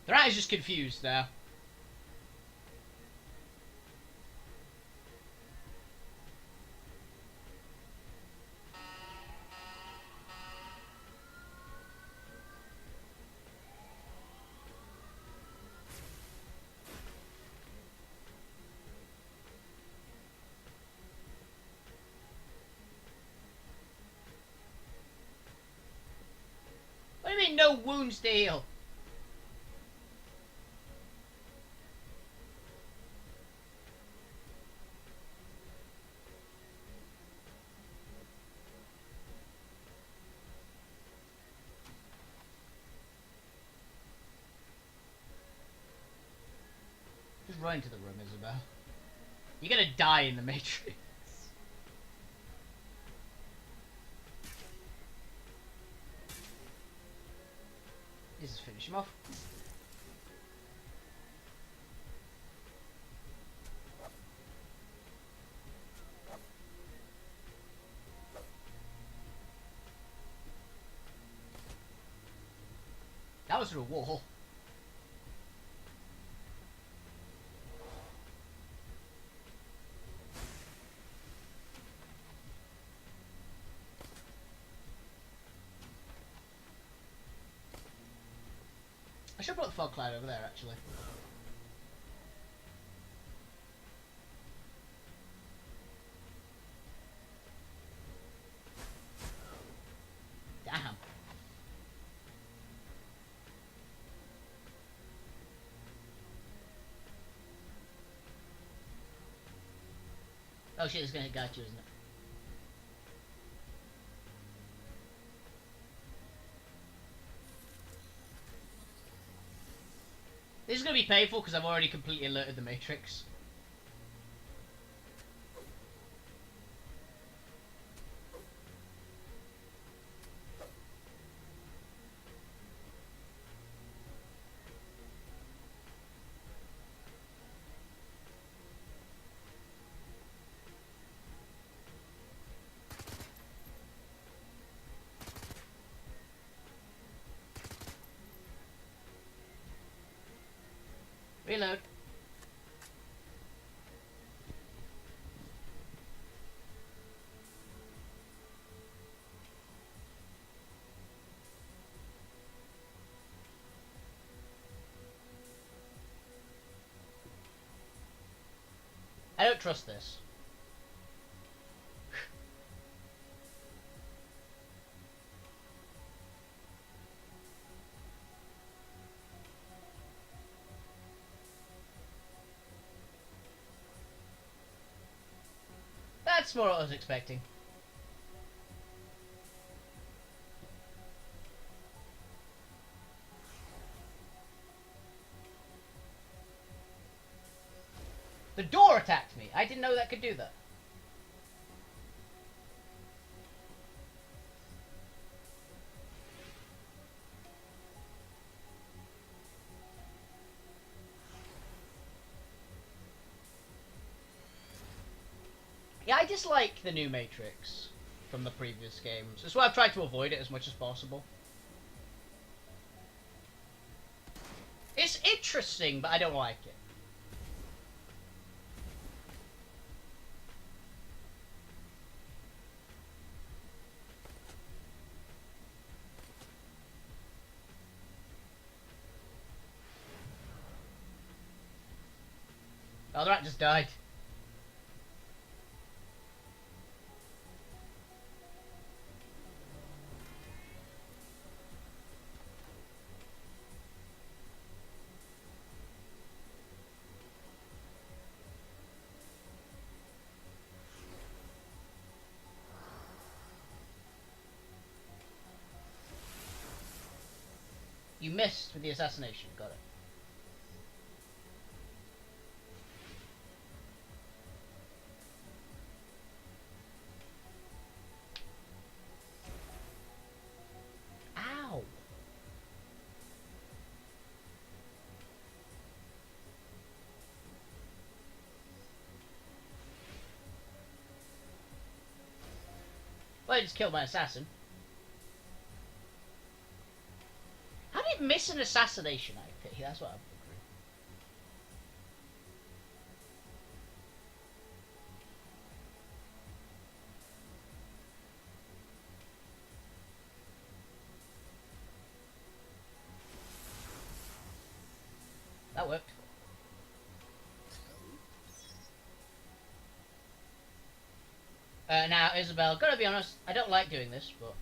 The rat is just confused there. What do you mean no wounds to heal? Just run into the room, Isabel. You're gonna die in the Matrix. Just finish him off. That was through a wall. should put the fog cloud over there, actually. Damn. Oh shit, it's gonna hit Gaichu, isn't it? This is gonna be painful because I've already completely alerted the Matrix. Reload. I don't trust this. That's more what I was expecting. The door attacked me. I didn't know that could do that. Yeah, I dislike the new Matrix from the previous games. That's why I've tried to avoid it as much as possible. It's interesting, but I don't like it. Oh, the rat just died. You missed with the assassination. Got it. Ow! Well, I just killed my assassin. How did it miss an assassination IP? That's what I'm wondering. That worked. Now, Isabel, gotta be honest, I don't like doing this, but...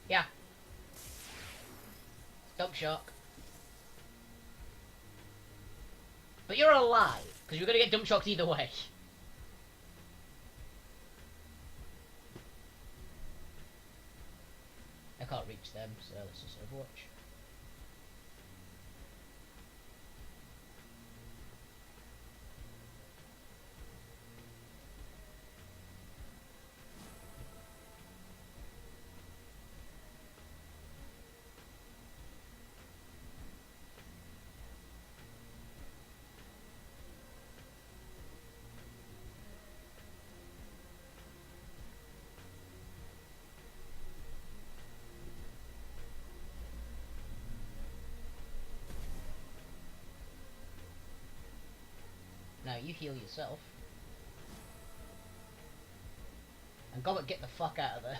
yeah. Dump shock. But you're alive, because you're gonna get dump shocked either way. I can't reach them, so let's just Overwatch. Now you heal yourself. And Gobbet, get the fuck out of there.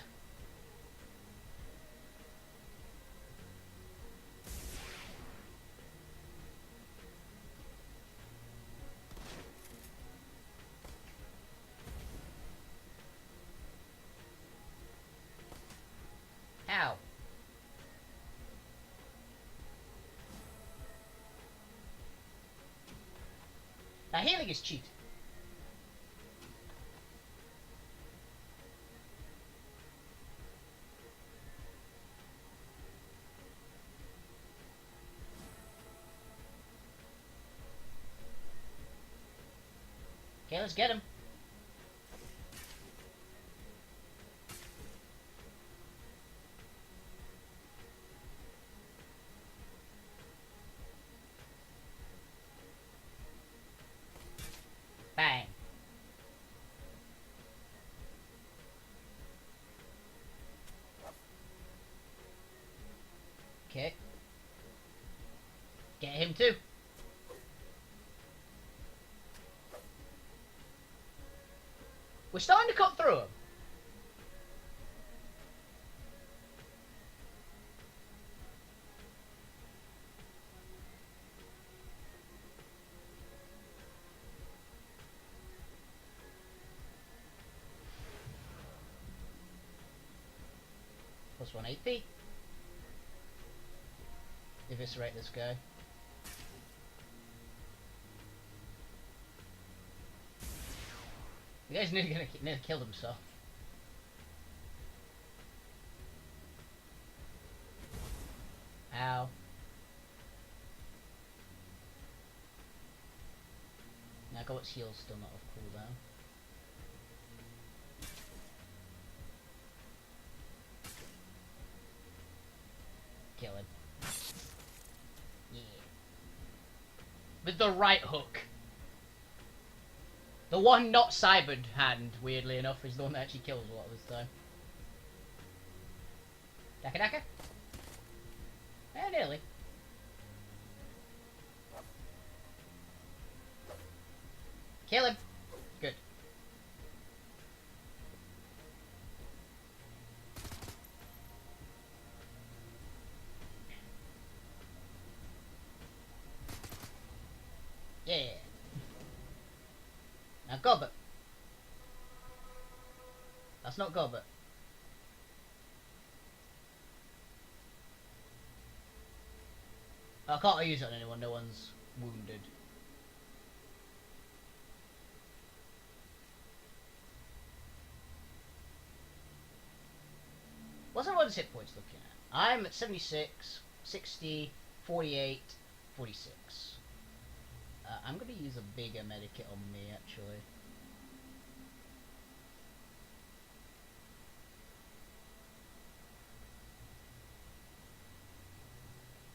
healing is cheating. Okay, let's get him. Bang. Okay. Get him too. We're starting to cut through him. Plus 1 AP. Eviscerate this guy. The guy's nearly killed himself. Ow. Now Goat's heal's still not off cooldown. Kill him. Yeah. With the right hook. The one not cybered hand, weirdly enough, is the one that actually kills a lot of this time. Daka Daka? Eh, nearly. Kill him. Good. Yeah. Now Gobbet. That's not Gobbet. I can't use it on anyone, no one's wounded. What's everyone's hit points looking at? I'm at 76, 60, 48, 46. I'm going to use a bigger medikit on me, actually.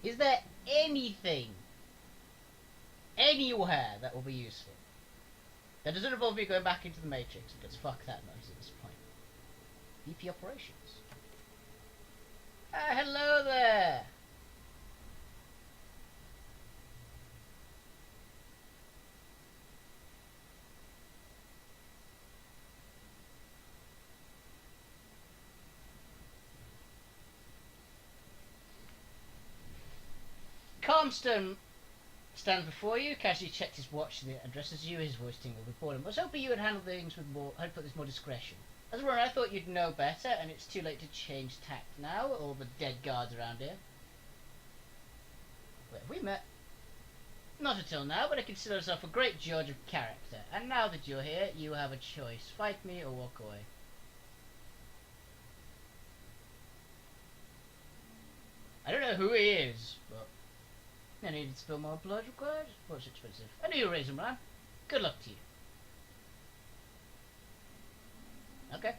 Is there anything, anywhere that will be useful? That doesn't involve me going back into the Matrix, because fuck that noise at this point. VP Operations. Hello there! Calmstone stands before you, casually checked his watch and addresses you. His voice tingled with boredom. I was hoping you would handle things with more, I'd put this more discretion. As a runner, I thought you'd know better, and it's too late to change tact now, all the dead guards around here. Wait, have we met? Not until now, but I consider myself a great judge of character. And now that you're here, you have a choice. Fight me or walk away. I don't know who he is, but... I needed to spill more blood required. Well, it's expensive. I knew you were raising man. Good luck to you. Okay.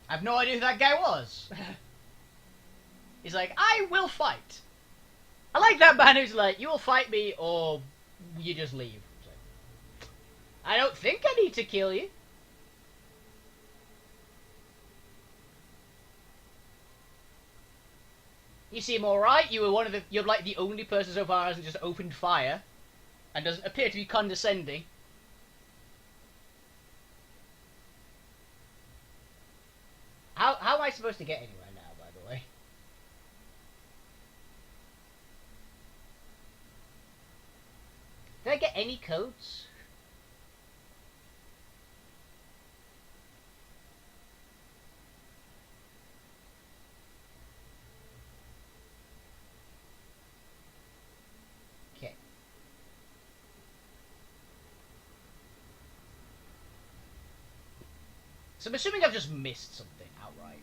I have no idea who that guy was. He's like, I will fight. I like that man who's like, you will fight me or you just leave. Like, I don't think I need to kill you. You seem alright. You were you're like the only person so far who hasn't just opened fire. And doesn't appear to be condescending. How am I supposed to get anywhere now, by the way? Did I get any codes? So I'm assuming I've just missed something outright.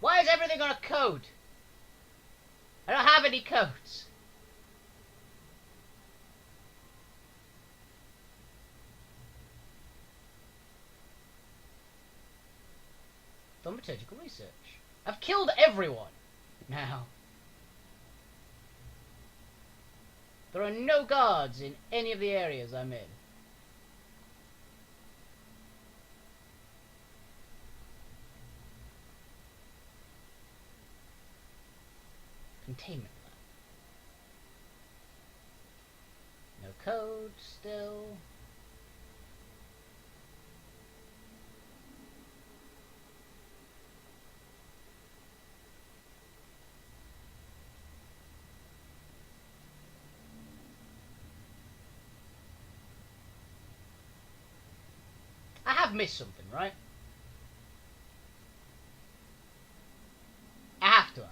Why is everything on a code? I don't have any codes. Thaumaturgical research. I've killed everyone now. There are no guards in any of the areas I'm in. Containment lab. No code still. I have missed something, right? I have to have.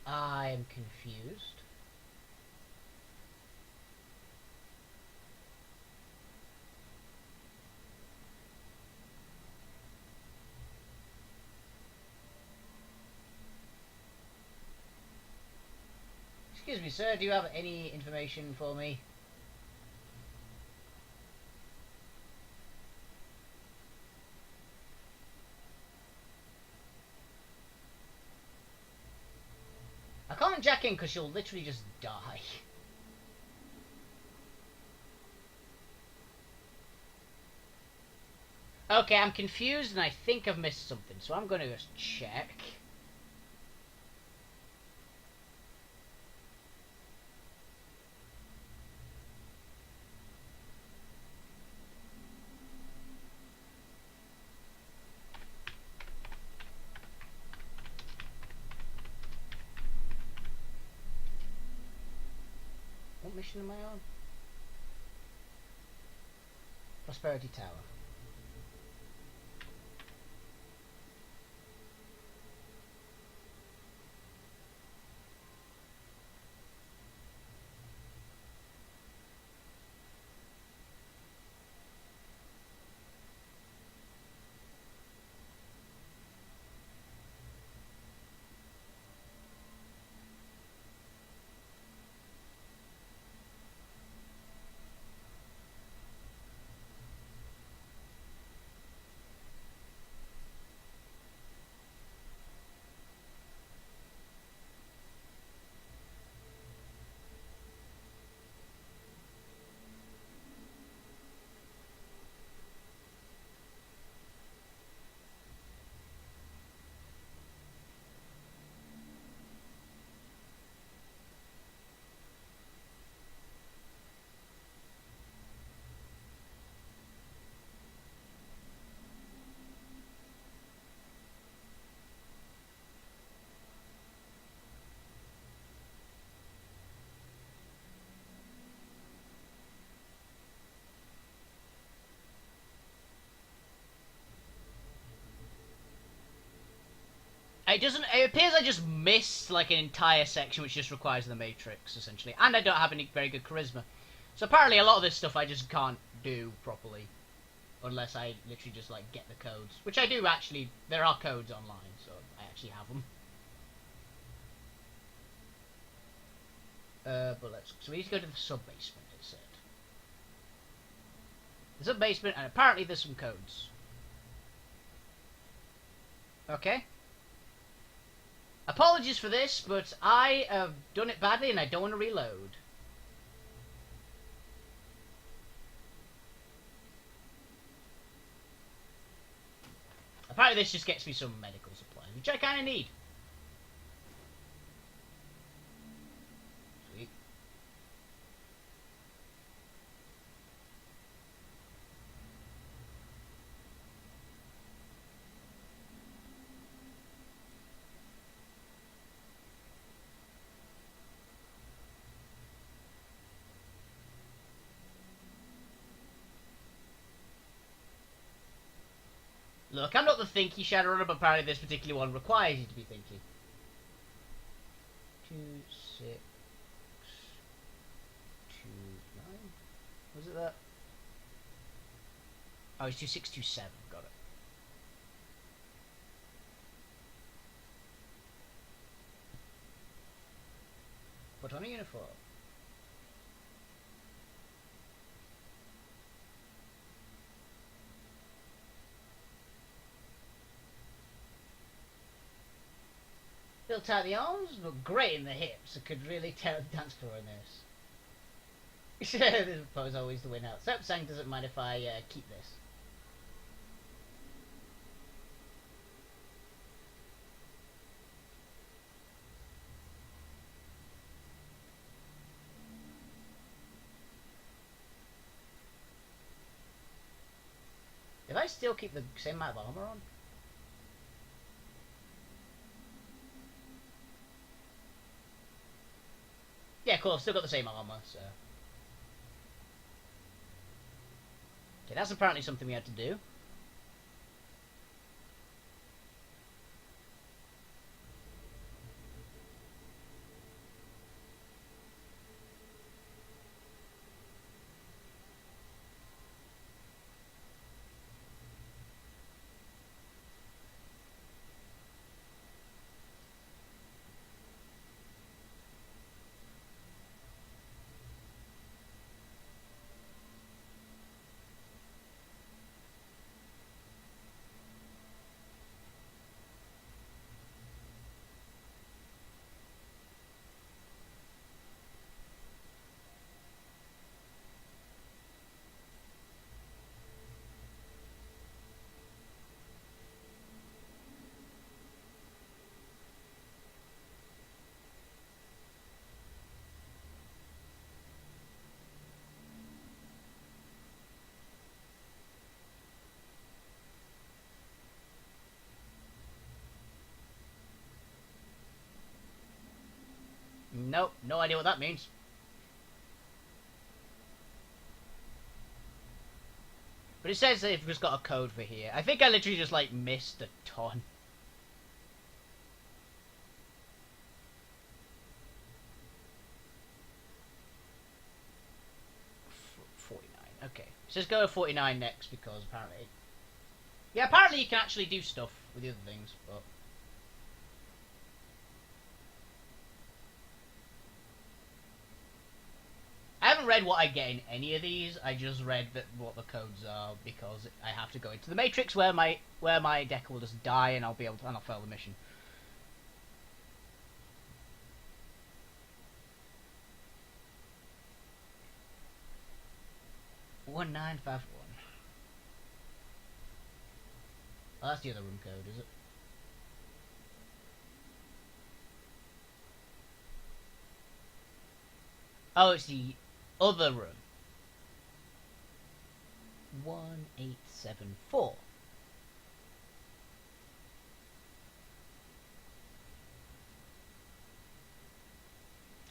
I am confused. Excuse me, sir, do you have any information for me? I can't jack in because she'll literally just die. Okay, I'm confused and I think I've missed something, so I'm going to just check. What mission am I on? Prosperity Tower. It appears I just missed like an entire section which just requires the Matrix, essentially. And I don't have any very good charisma. So apparently a lot of this stuff I just can't do properly. Unless I literally just like get the codes. Which I do actually, there are codes online, so I actually have them. So we need to go to the sub-basement, it said. The sub-basement, and apparently there's some codes. Okay. Apologies for this, but I have done it badly and I don't want to reload. apparently this just gets me some medical supplies, which I kind of need. Sweet. Look, I'm not the thinky Shadowrunner, but apparently this particular one requires you to be thinky. 2, 6, 2, 9. Was it that? Oh, it's 2627. Got it. Put on a uniform. Little tight the arms, but great in the hips. I could really tear the dance floor in this. This pose always the win out. Soap Sang doesn't mind if I keep this. Did I still keep the same amount of armor on? Yeah, cool. Still got the same armor, so. Okay, that's apparently something we had to do. Nope, no idea what that means. But it says that if we've got a code for here. I think I literally just like missed a ton. Okay, it says go to 49 next because apparently... Yeah, apparently you can actually do stuff with the other things, but... I haven't read what I get in any of these. I just read that what the codes are because I have to go into the Matrix where my deck will just die and I'll be able to and I'll fail the mission. One 951. Oh, that's the other room code, is it? Oh, it's the other room. 1874.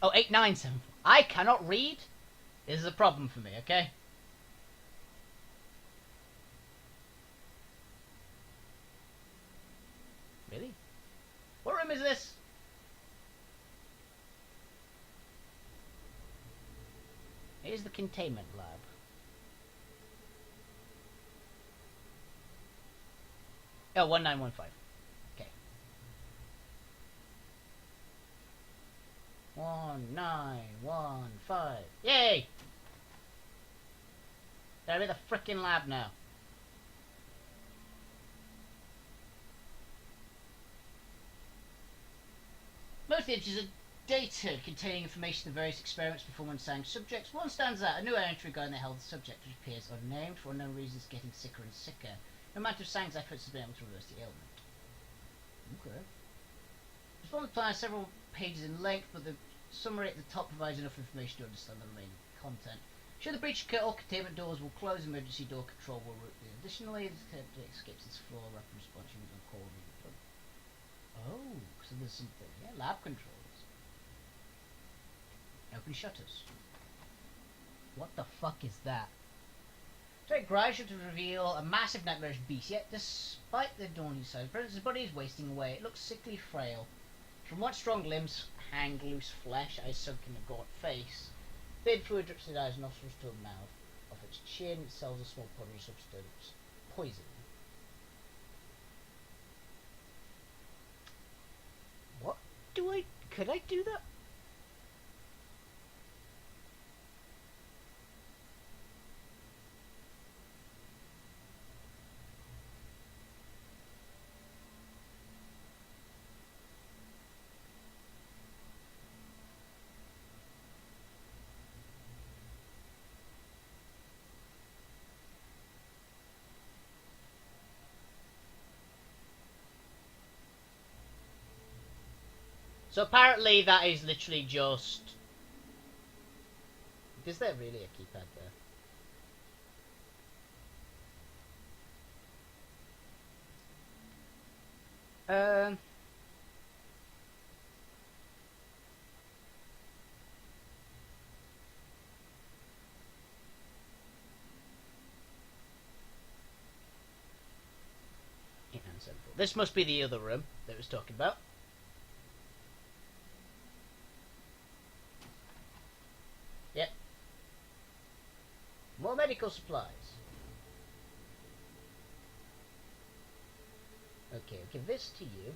Oh, 8974. I cannot read. This is a problem for me, okay? Really? What room is this? Here's the containment lab. Oh, 1915. Okay. 1915. Yay! They're in the frickin' lab now. Most of the images are data containing information of various experiments performed on sang subjects. One stands out, a new entry regarding the health subject which appears unnamed for unknown reasons getting sicker and sicker. No amount of Sang's efforts has been able to reverse the ailment. Okay. This one applies several pages in length, but the summary at the top provides enough information to understand the remaining content. Should the breach occur, all containment doors will close, emergency door control will route. Additionally, the containment escapes its floor, rapid response unit will call me. Oh, so there's something. Yeah, lab controls. Open shutters. What the fuck is that? So it gradually to reveal a massive nightmarish beast, yet despite the daunting size, his body is wasting away. It looks sickly frail. From what strong limbs hang loose flesh, eyes sunk in a gaunt face. Thin fluid drips from its eyes, nostrils to a mouth. Off its chin, it sells a small powdery substance. Poison. What do I... Could I do that? So apparently that is literally just... Is there really a keypad there? This must be the other room that it was talking about. Yep. More medical supplies. Okay, I'll give this to you.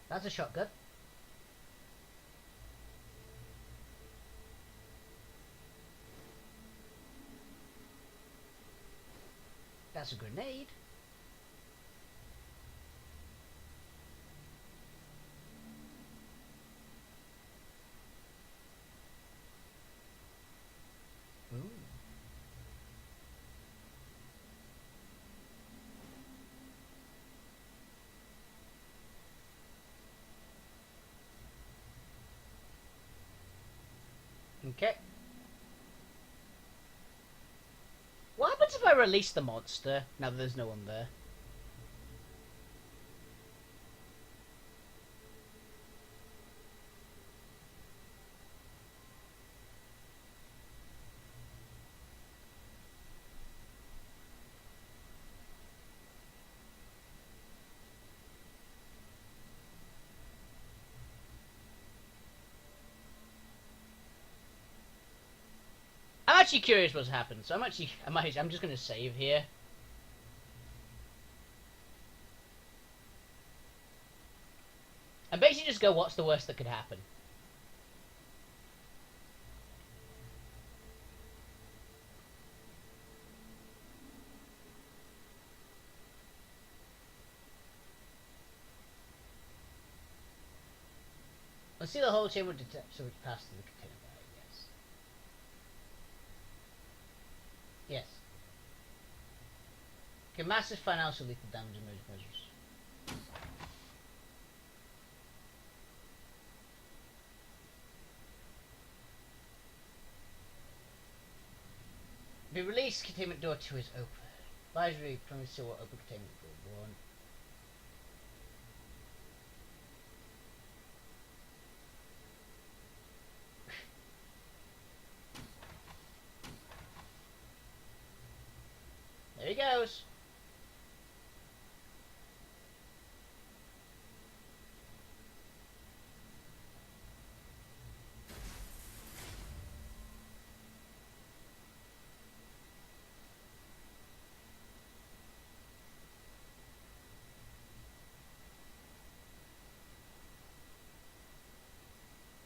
That's a shotgun. That's a grenade. Ooh. Okay. What happens if I release the monster now that there's no one there? I'm actually curious what's happened, so I'm just gonna save here. And basically just go, what's the worst that could happen? Let's see the whole chamber detect so we can pass through the container. Yes. Okay, massive financial lethal damage and major measures. Be released, containment door 2 is open. Advisory, promise to open containment door 1. There he goes.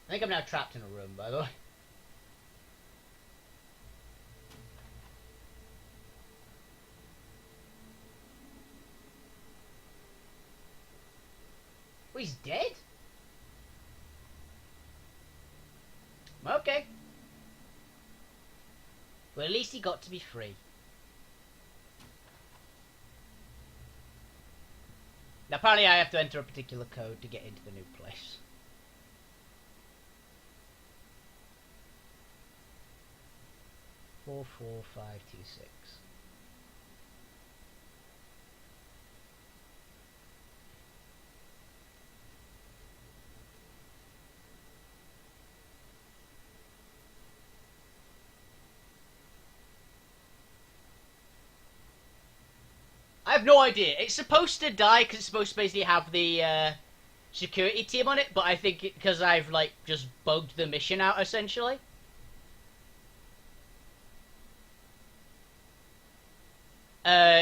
I think I'm now trapped in a room, by the way. Oh, he's dead? Okay. Well, at least he got to be free. Now, apparently I have to enter a particular code to get into the new place. Four, 5, 2, 6. I have no idea. It's supposed to die because it's supposed to basically have the security team on it, but I think because I've like just bugged the mission out essentially.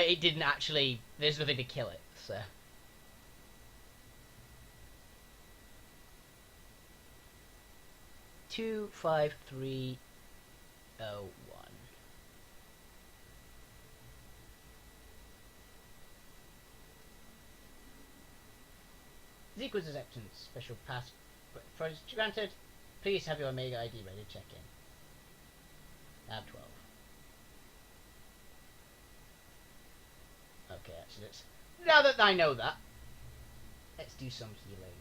It didn't actually. There's nothing to kill it, so. Two, 5, 3, 0, 1. Equals acceptance. Special pass. Granted. Please have your Omega ID ready to check in. Lab 12. Okay, actually, now that I know that, let's do some healing.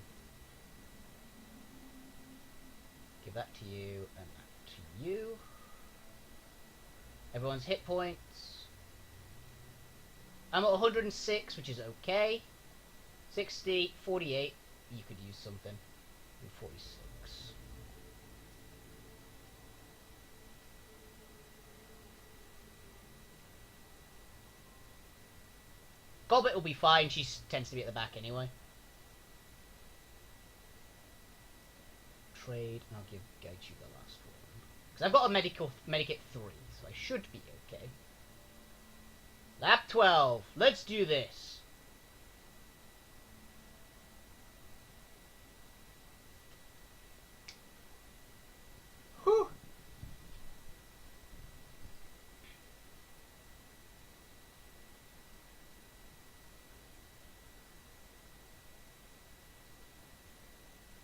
Give that to you and that to you. Everyone's hit points. I'm at 106, which is okay. 60, 48. You could use something. And 46. Gobbet will be fine. She tends to be at the back anyway. Trade, and I'll give Gaichu the last one. Because I've got a Medikit 3, so I should be okay. Lab 12. Let's do this. Whew.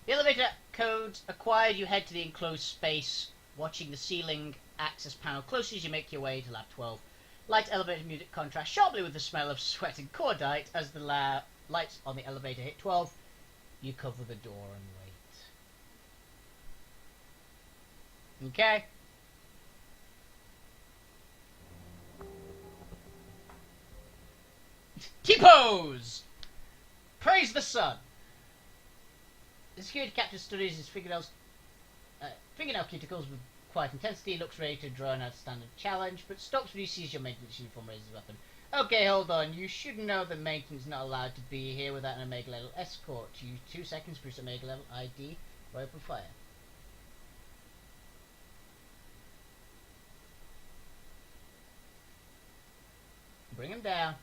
The elevator codes acquired, you head to the enclosed space, watching the ceiling access panel closely as you make your way to Lab 12. Light elevator music contrasts sharply with the smell of sweat and cordite. As the lights on the elevator hit 12, you cover the door and wait. Okay. T-pose! Praise the sun! The security captain studies his fingernail cuticles with quiet intensity, looks ready to draw an standard challenge, but stops when he sees your maintenance uniform, raises his weapon. Okay, hold on. You should know that maintenance is not allowed to be here without an Omega level escort. You 2 seconds, produce Omega level ID, or open fire. Bring him down.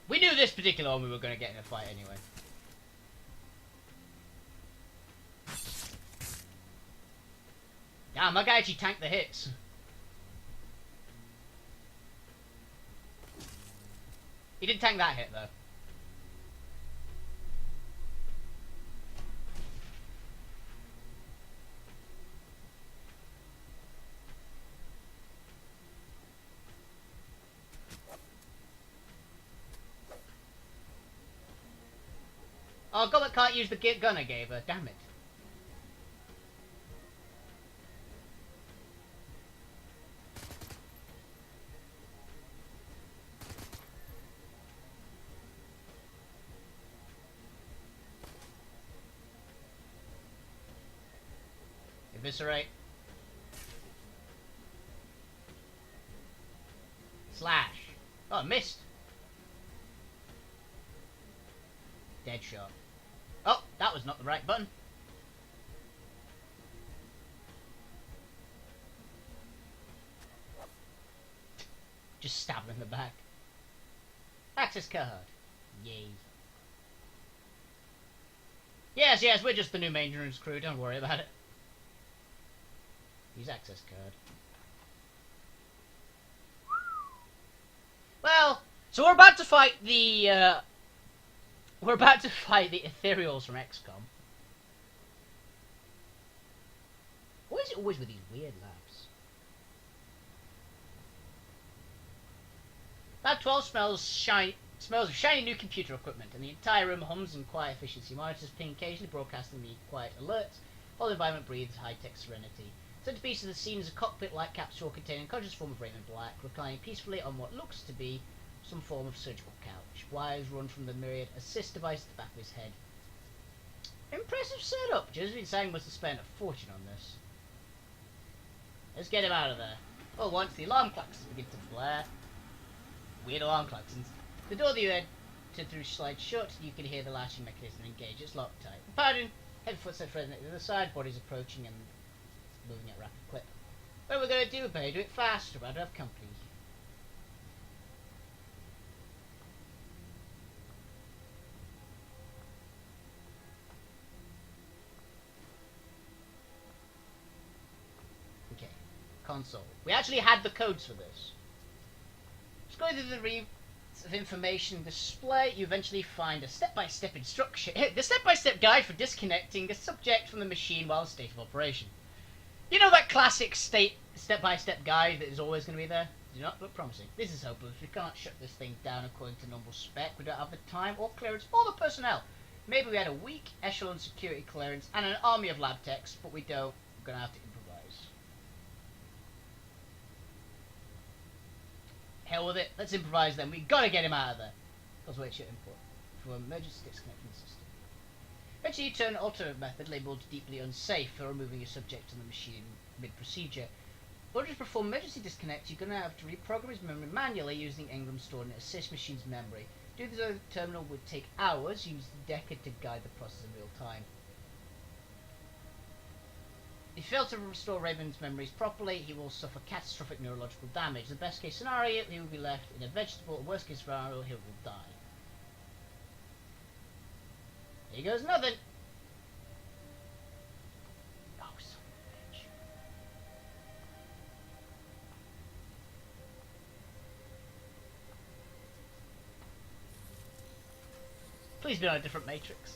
We knew this particular one we were going to get in a fight anyway. Damn, my guy actually tanked the hits. He didn't tank that hit though. Oh, Goblet can't use the gun I gave her. Damn it. Eviscerate. Slash. Oh, missed. Dead shot. Oh, that was not the right button. Just stab him in the back. Access card. Yay. Yes, yes, we're just the new maintenance crew, don't worry about it. Use access card. Well, so we're about to fight the, ethereals from XCOM. Why is it always with these weird labs? Lab 12 smells of shiny new computer equipment, and the entire room hums in quiet efficiency. Monitors ping occasionally, broadcasting the quiet alerts. Whole environment breathes high-tech serenity. Centerpiece of the scene is a cockpit-like capsule containing a conscious form of Raymond Black, reclining peacefully on what looks to be some form of surgical couch. Wires run from the myriad assist device at the back of his head. Impressive setup. Josephine Sang must have spent a fortune on this. Let's get him out of there. Well, once the alarm clocks begin to flare. Weird alarm klaxons. The door that you entered through slides shut. You can hear the latching mechanism engage. It's locked tight. Pardon. Heavy footsteps resonate to the other side. Bodies approaching and moving at a rapid clip. What are we going to do? We better do it fast. I'd rather have company. Okay. Console. We actually had the codes for this. Let's go through the reads of information display. You eventually find a step-by-step instruction. The step-by-step guide for disconnecting a subject from the machine while in state of operation. You know that classic step-by-step guide that is always going to be there? Do not look promising. This is hopeless. We can't shut this thing down according to normal spec. We don't have the time or clearance or the personnel. Maybe we had a weak echelon security clearance and an army of lab techs, but we don't. We're going to have to improvise. Hell with it. Let's improvise then. We got to get him out of there. Because wait, your input. For emergency disconnect from the system. Eventually you turn alter method labelled deeply unsafe for removing your subject from the machine mid-procedure. In order to perform emergency disconnect, you're going to have to reprogram his memory manually using engrams stored in assist machine's memory. Doing this over the terminal would take hours. Use the Decker to guide the process in real time. If you fail to restore Raymond's memories properly, he will suffer catastrophic neurological damage. The best case scenario, he will be left in a vegetable. Worst case scenario, he will die. Here goes nothing. Oh, son of a bitch. Please be on a different matrix.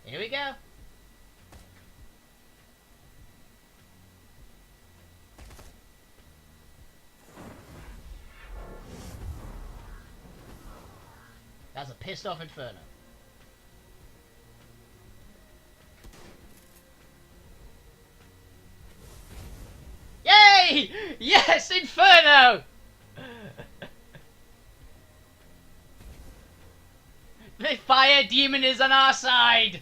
Here we go. That's a pissed off Inferno. Yay! Yes, Inferno! The fire demon is on our side!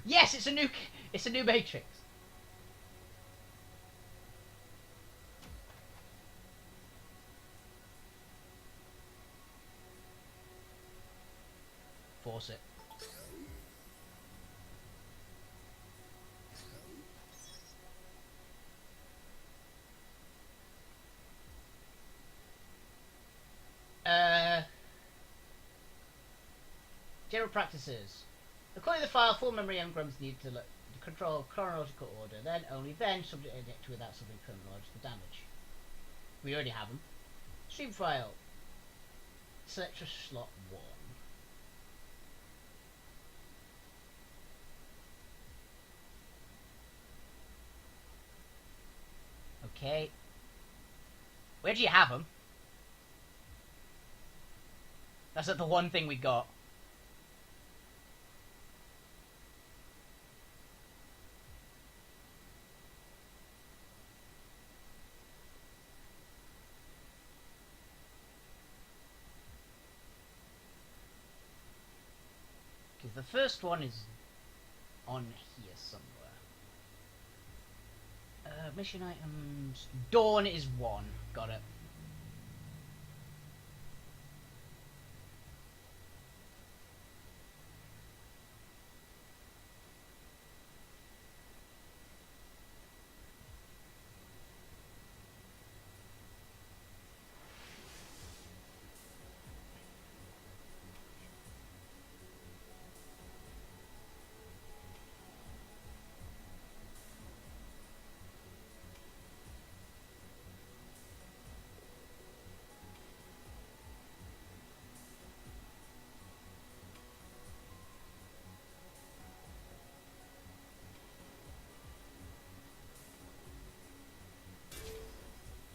Yes, it's a new matrix. Force it. General practices. According to the file, full memory engrams need to control chronological order. Then, only then, subject edit without suffering chronological damage. We already have them. Stream file. Select slot 1. Okay. Where do you have them? That's like the one thing we got. The first one is on here somewhere. Mission items. Dawn is 1. Got it.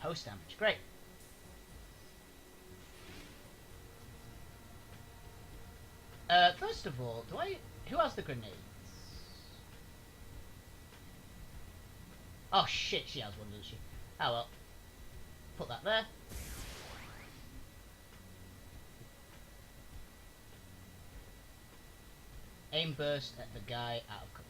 Host damage, great. First of all, who has the grenades? Oh shit, she has one, doesn't she? Oh well. Put that there. Aim burst at the guy out of cover.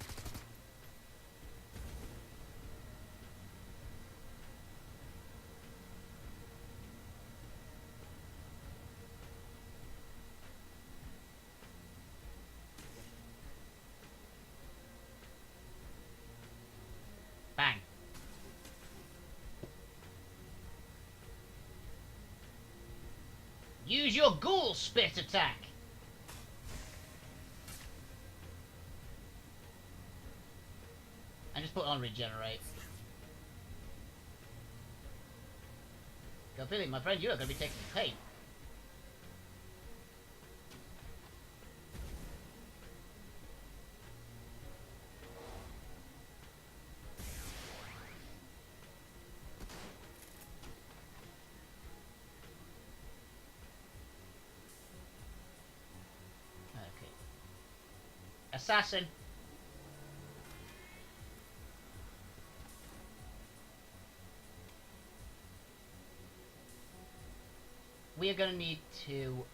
Bang. Use your ghoul spit attack. And just put on regenerate. Got feeling, my friend, you are going to be taking pain. Okay. Assassin. We are going to need to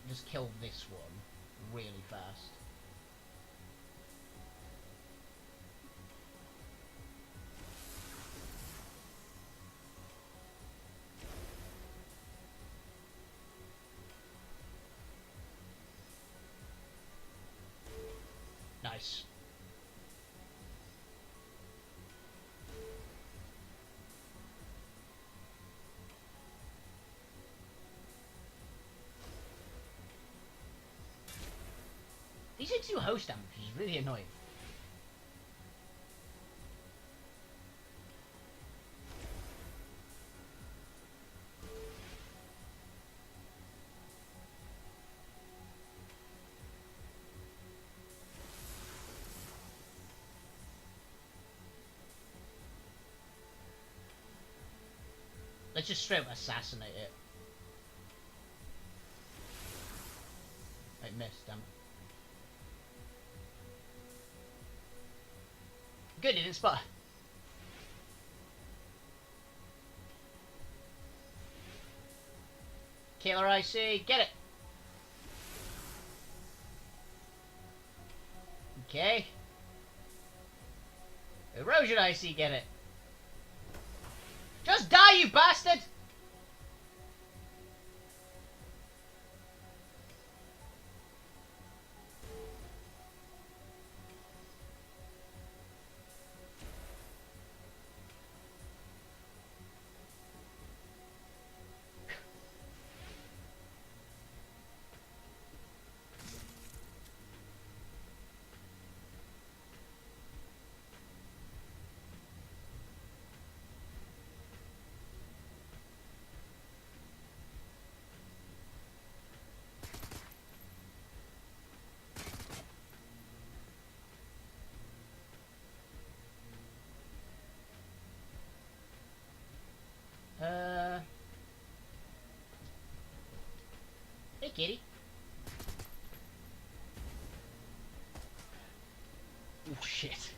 just kill this one really fast. Nice. These things do host damage, which is really annoying. Let's just straight up assassinate it. I missed, damn it. Good, he didn't spot. Killer IC, get it. Okay. Erosion IC, get it. Just die, you bastard! Hey, kitty. Oh, shit.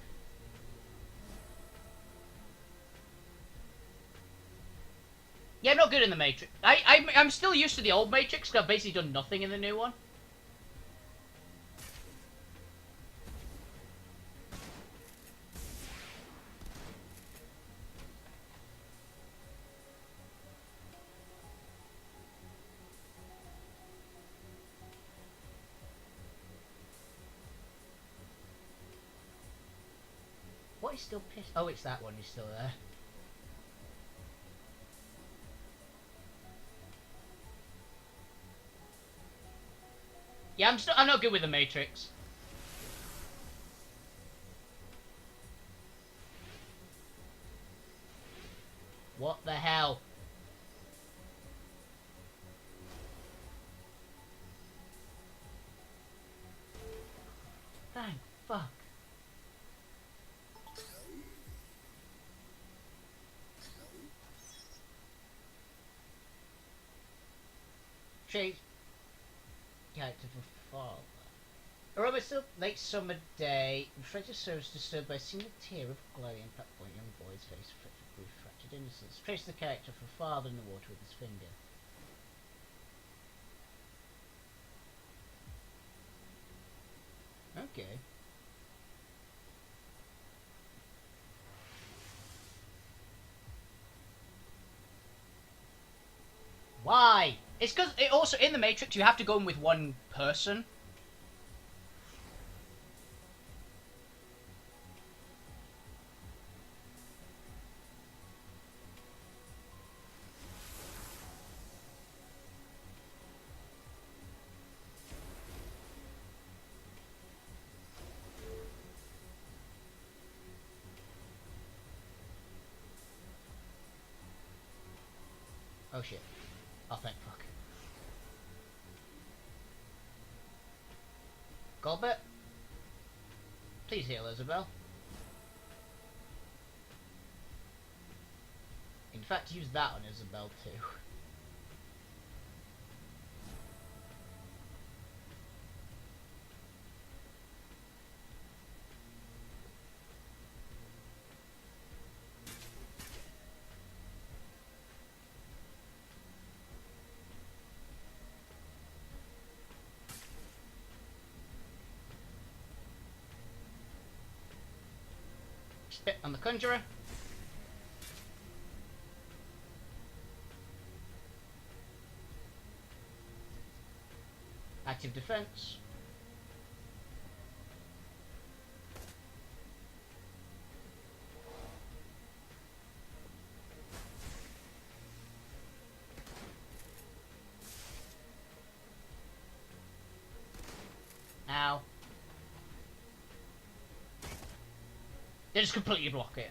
Yeah, I'm not good in the Matrix. I'm still used to the old Matrix, because I've basically done nothing in the new one. he's still pissed. Oh, it's that one. He's still there. Yeah, I'm not good with the Matrix. What the hell? Thank fuck. Shade. Character for father. Aroma still late summer day. Fred's serves disturbed by a single tear of glowing at that point. Young boy's face flicked with brief fractured innocence. Trace the character for father in the water with his finger. Okay. Why? It's because it also in the Matrix you have to go in with one person. Oh shit. Oh thank fuck. Golbert? Please heal Isabel. In fact, use that on Isabel too. Spit on the Conjurer. Active defense. Ow. They just completely block it.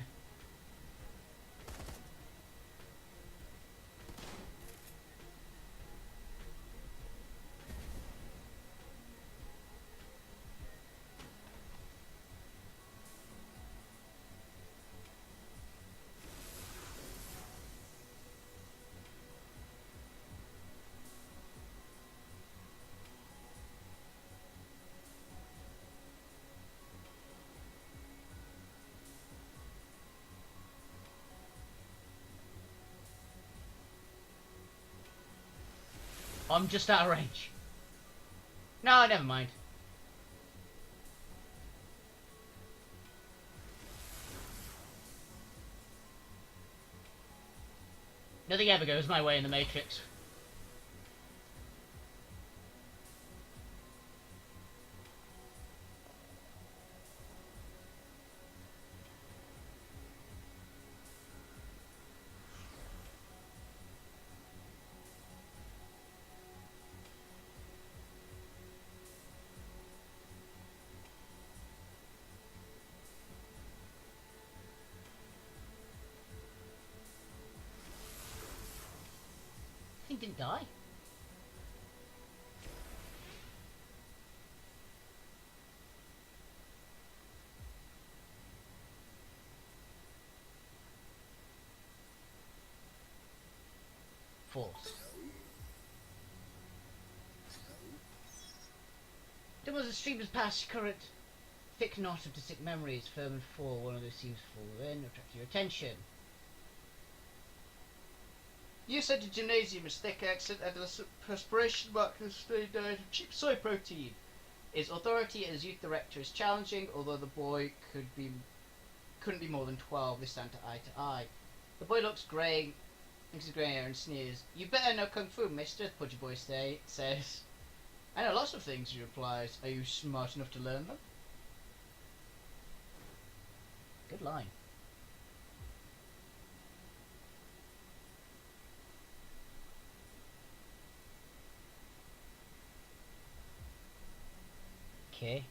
I'm just out of range. No, never mind. Nothing ever goes my way in the Matrix. He didn't die. Force. There was a stream of past current thick knot of distinct memories, firm and full. One of those seems full in, attract your attention. You said the gymnasium is thick accent and a perspiration markers stay diet of cheap soy protein. His authority as youth director is challenging, although the boy couldn't be more than 12. They stand eye to eye. The boy looks grey, looks his grey hair and sneers. You better know kung fu, mister, the pudgy boy says. I know lots of things, he replies. Are you smart enough to learn them? Good line. Okay.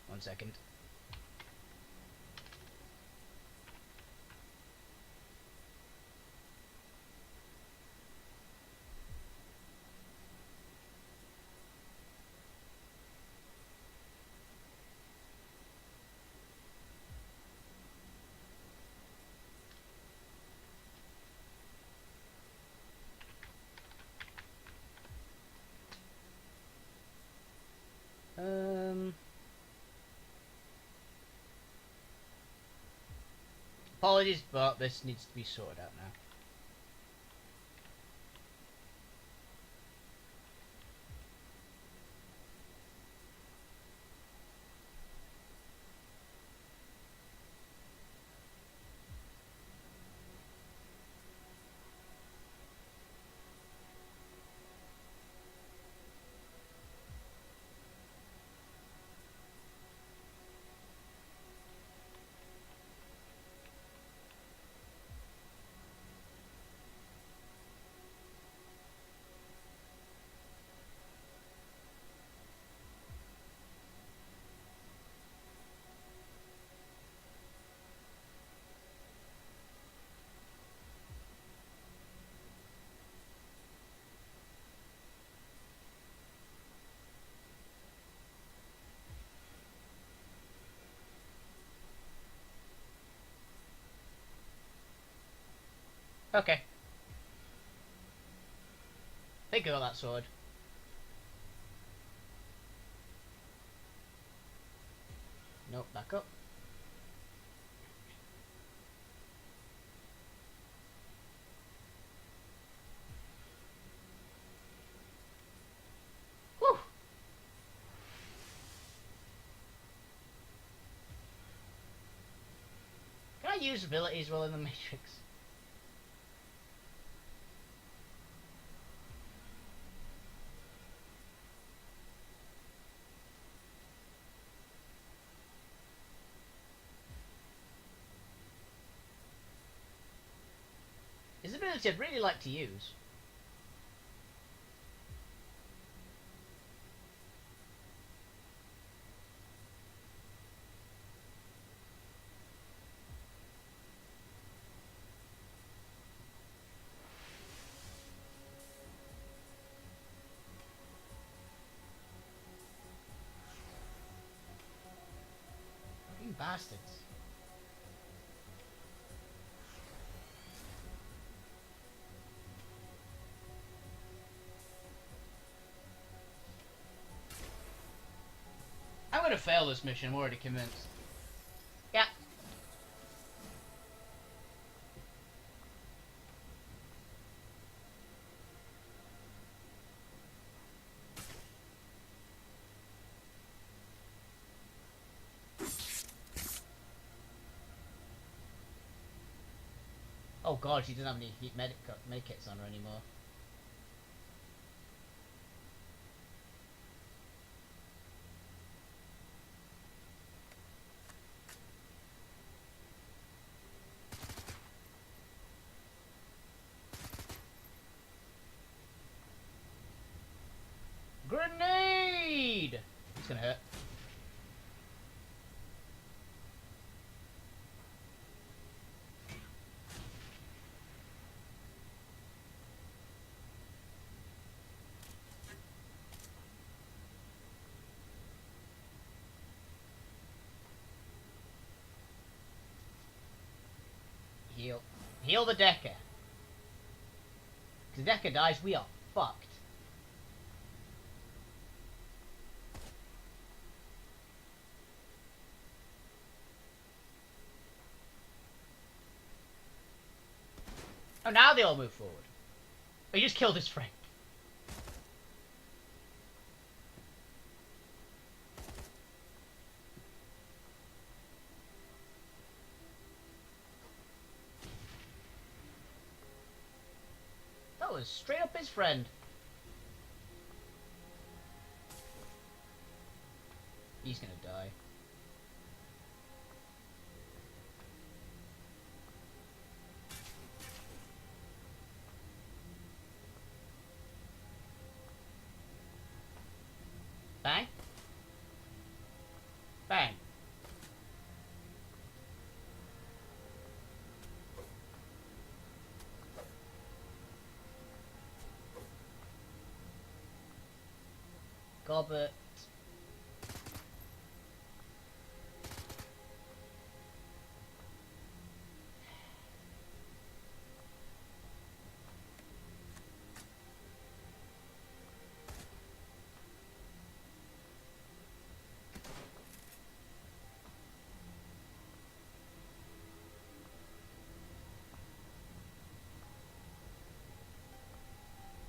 One second. Apologies, but this needs to be sorted out now. Okay. I think I got that sword. Nope, back up. Whew! Can I use abilities while in the Matrix? His ability I'd really like to use. You bastards. I'm gonna fail this mission, I'm already convinced. Yeah. Oh god, she doesn't have any heat medkits on her anymore. Grenade! It's gonna hurt. Heal. Heal the Decker. If the Decker dies, we are fucked. Oh, now they all move forward. Oh, you just killed his friend. straight up his friend. He's gonna die. Bang. Bang. Gobbet.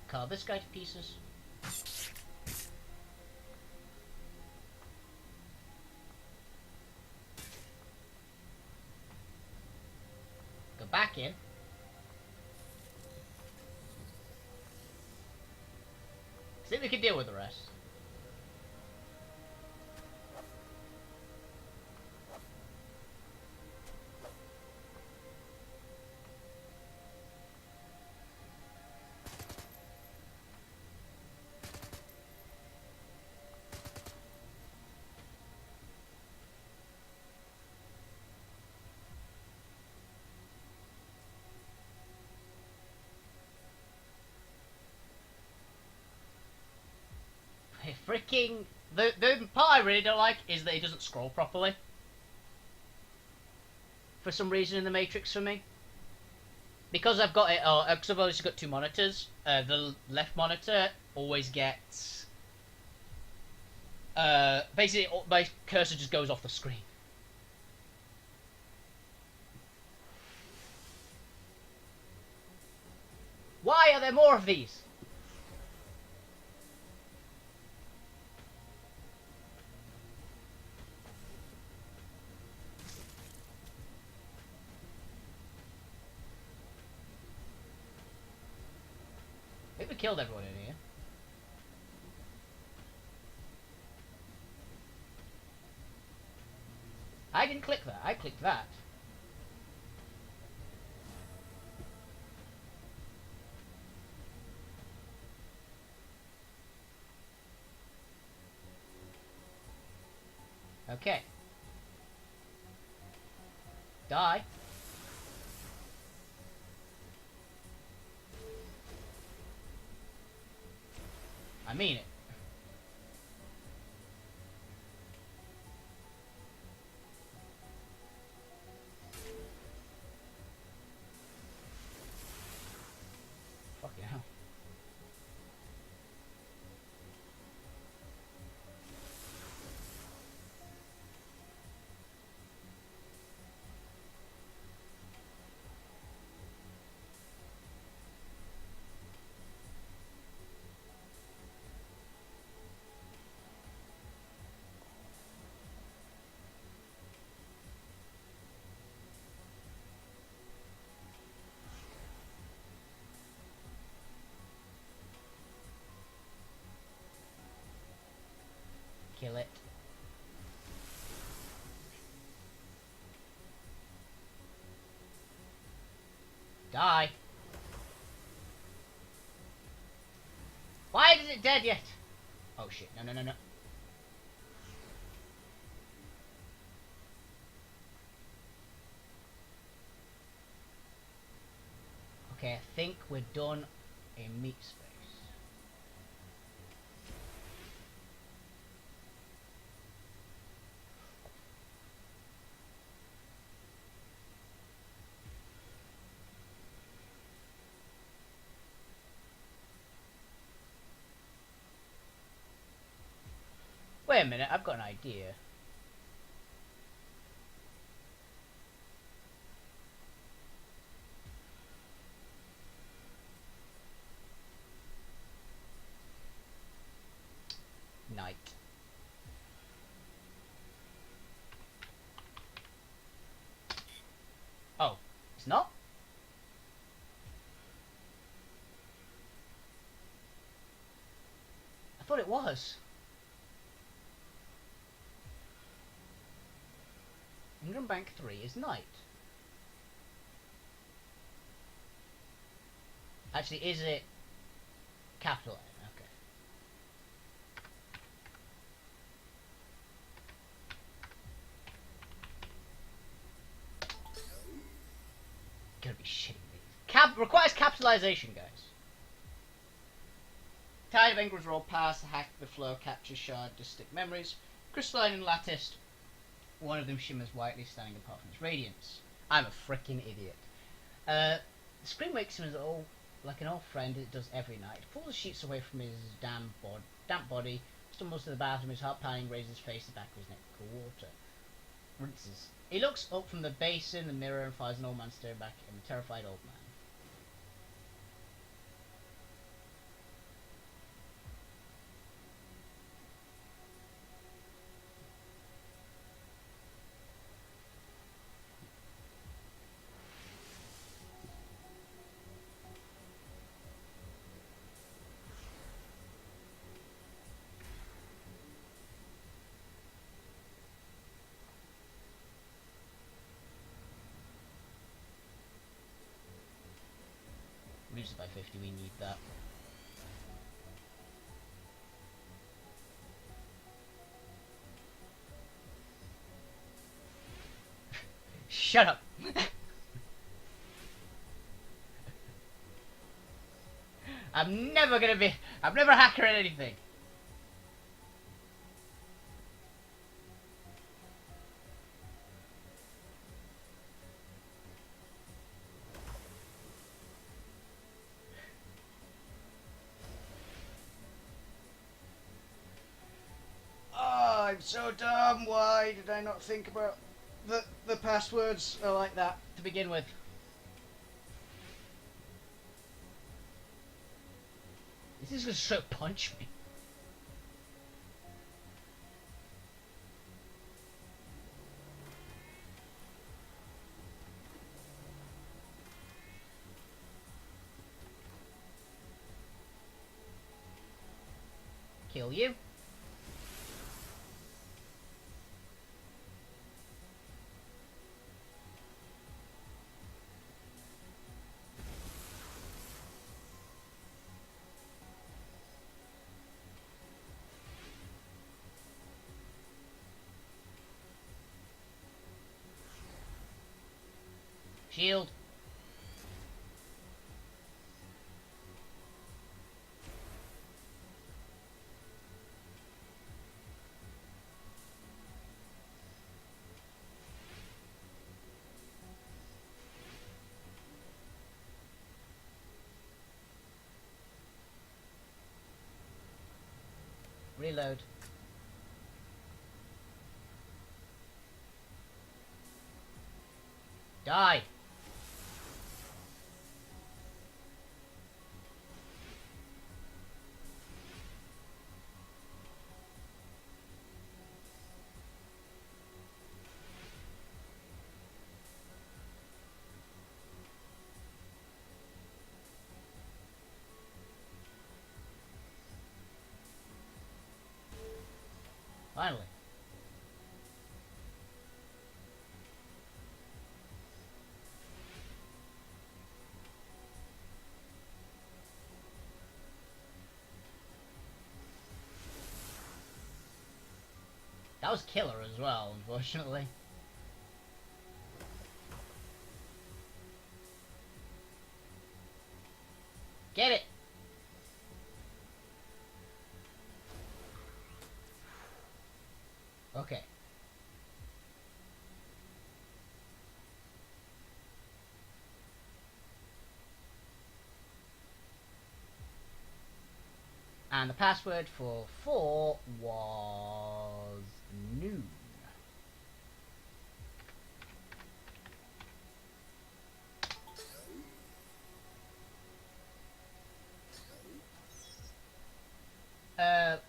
Carve this guy to pieces. Go back in. See if we can deal with the rest. Freaking the part I really don't like is that it doesn't scroll properly. For some reason in the Matrix for me. Because I've got it, because I've always got two monitors. The left monitor always gets basically my cursor just goes off the screen. Why are there more of these? I think we killed everyone in here. I didn't click that. I clicked that. Okay. Die. I mean it. Fucking hell. Kill it. Die. Why is it dead yet? Oh shit, no, no, no, no. Okay, I think we're done in meat space. Wait a minute, I've got an idea. Night. Oh, it's not? it was. Ingram Bank 3 is night. Actually, is it capital N? Okay. Gonna be shitting me. Requires capitalization, guys. Tide of Ingram's roll pass, hack the flow, capture shard, distinct memories. Crystalline and latticed. One of them shimmers whitely, standing apart from its radiance. I'm a freaking idiot. The scream wakes him as like an old friend it does every night. Pulls the sheets away from his damp body, stumbles to the bathroom, his heart pounding, raises his face to the back of his neck for cool water. Rinses. He looks up from the basin, the mirror, and finds an old man staring back at him, a terrified old man. Reduce it by 50, we need that. Shut up! I'm never a hacker at anything. I'm so dumb. Why did I not think about the passwords are like that to begin with? This is gonna straight up punch me. Kill you. Shield. Reload. Die. Finally. That was killer as well, unfortunately. Get it! Okay. And the password for 4 was noon.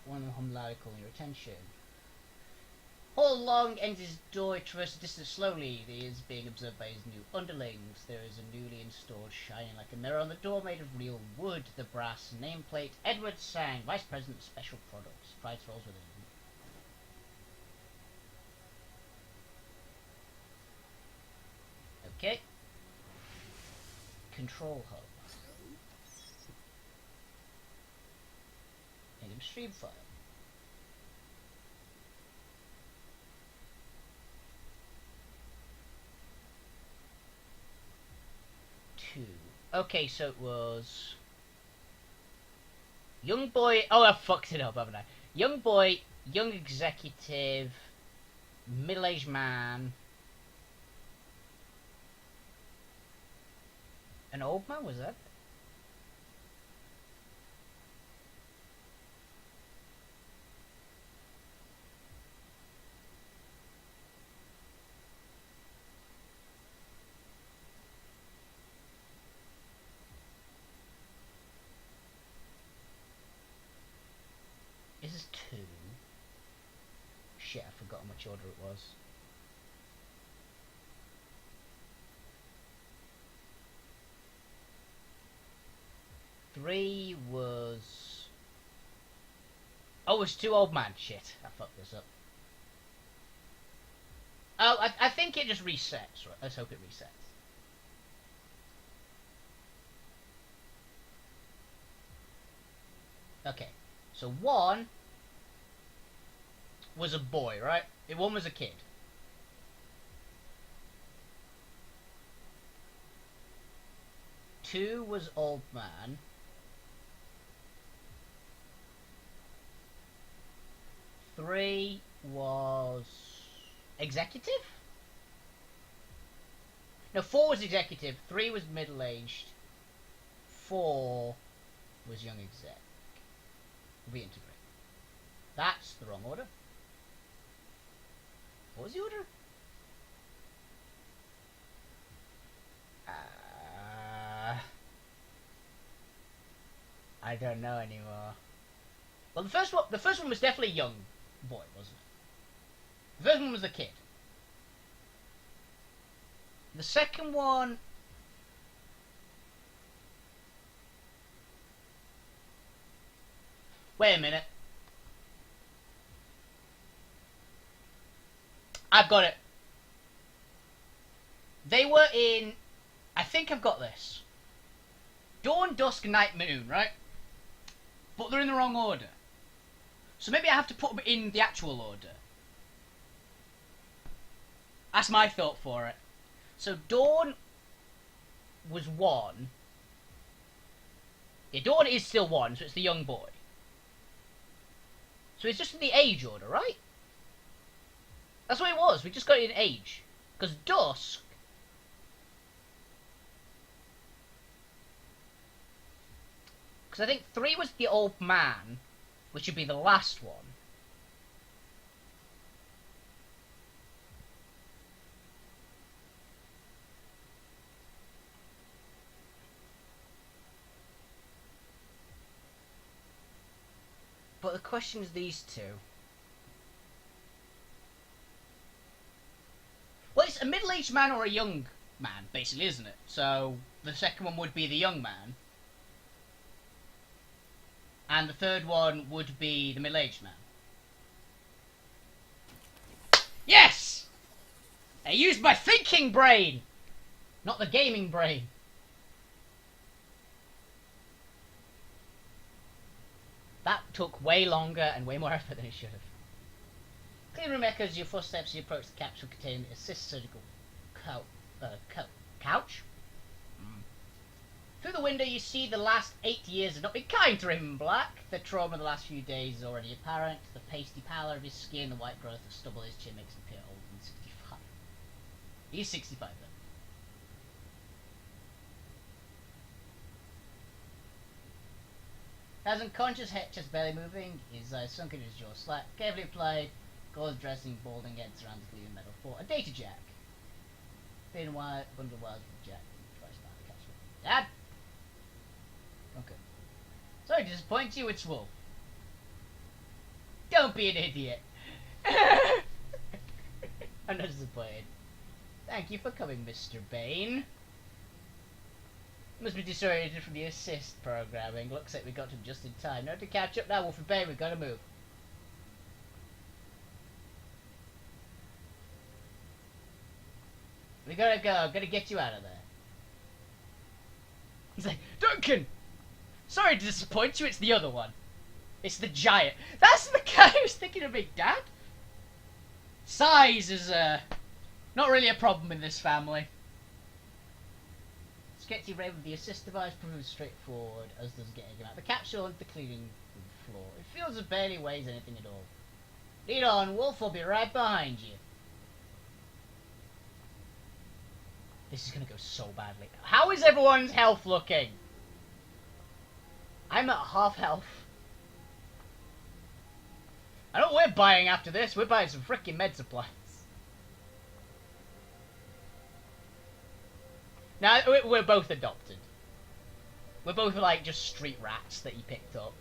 One of them loudly calling your attention. All along ends his door, traverses the distance slowly. He is being observed by his new underlings. There is a newly installed shining like a mirror on the door made of real wood. The brass nameplate. Edward Sang, Vice President of Special Products. Price rolls within. Okay. Control hub. Item stream file. Okay, so it was young boy. Oh, I fucked it up, haven't I? Young boy, young executive, middle-aged man, an old man. Was that? This is 2. Shit, I forgot which order it was. Three was... Oh, it was 2 old man. Shit, I fucked this up. Oh, I think it just resets. Right, let's hope it resets. Okay, so 1 was a boy, right? 1 was a kid. 2 was old man. 3 was executive? No, 4 was executive. 3 was middle-aged. 4 was young exec. Reintegrate. That's the wrong order. What was the order? I don't know anymore. Well, the first one was definitely young boy, wasn't it? The first one was the kid. The second one... Wait a minute. I've got it. They were in... I think I've got this. Dawn, Dusk, Night, Moon, right? But they're in the wrong order. So maybe I have to put them in the actual order. That's my thought for it. So Dawn was 1. Yeah, Dawn is still 1, so it's the young boy. So it's just in the age order, right? That's what it was. We just got it in age. Because Dusk... Because I think 3 was the old man, which would be the last one. But the question is these 2. Well, it's a middle-aged man or a young man, basically, isn't it? So the second one would be the young man. And the third one would be the middle-aged man. Yes! I used my thinking brain! Not the gaming brain. That took way longer and way more effort than it should have. Clean room echoes your footsteps as you approach the capsule containing the assist surgical couch. Through the window you see the last 8 years have not been kind to him in black. The trauma of the last few days is already apparent. The pasty pallor of his skin, the white growth of stubble in his chin makes him appear older than 65. He's 65 then. As unconscious, head just barely moving, his eyes sunken in his jaw slack, carefully applied, gold dressing, balding head surrounded with a metal fort. A data jack. Thin wire, bundle of wires with jack. Dad! Okay. Sorry to disappoint you, it's Wolf. Don't be an idiot. I'm not disappointed. Thank you for coming, Mr. Bane. Must be disoriented from the assist programming. Looks like we got him just in time. Now to catch up now, Wolfie Bane, we've got to move. We gotta go. I'm gonna get you out of there. He's like, Duncan! Sorry to disappoint you, it's the other one. It's the giant. That's the guy who's thinking of Big Dad? Size is, not really a problem in this family. Sketchy Ray with the assist device proves straightforward, as does getting him out the capsule and the cleaning the floor. It feels it barely weighs anything at all. Lead on, Wolf will be right behind you. This is gonna go so badly. How is everyone's health looking? I'm at half health. I know what we're buying after this. We're buying some freaking med supplies. Now, we're both adopted. We're both like just street rats that he picked up.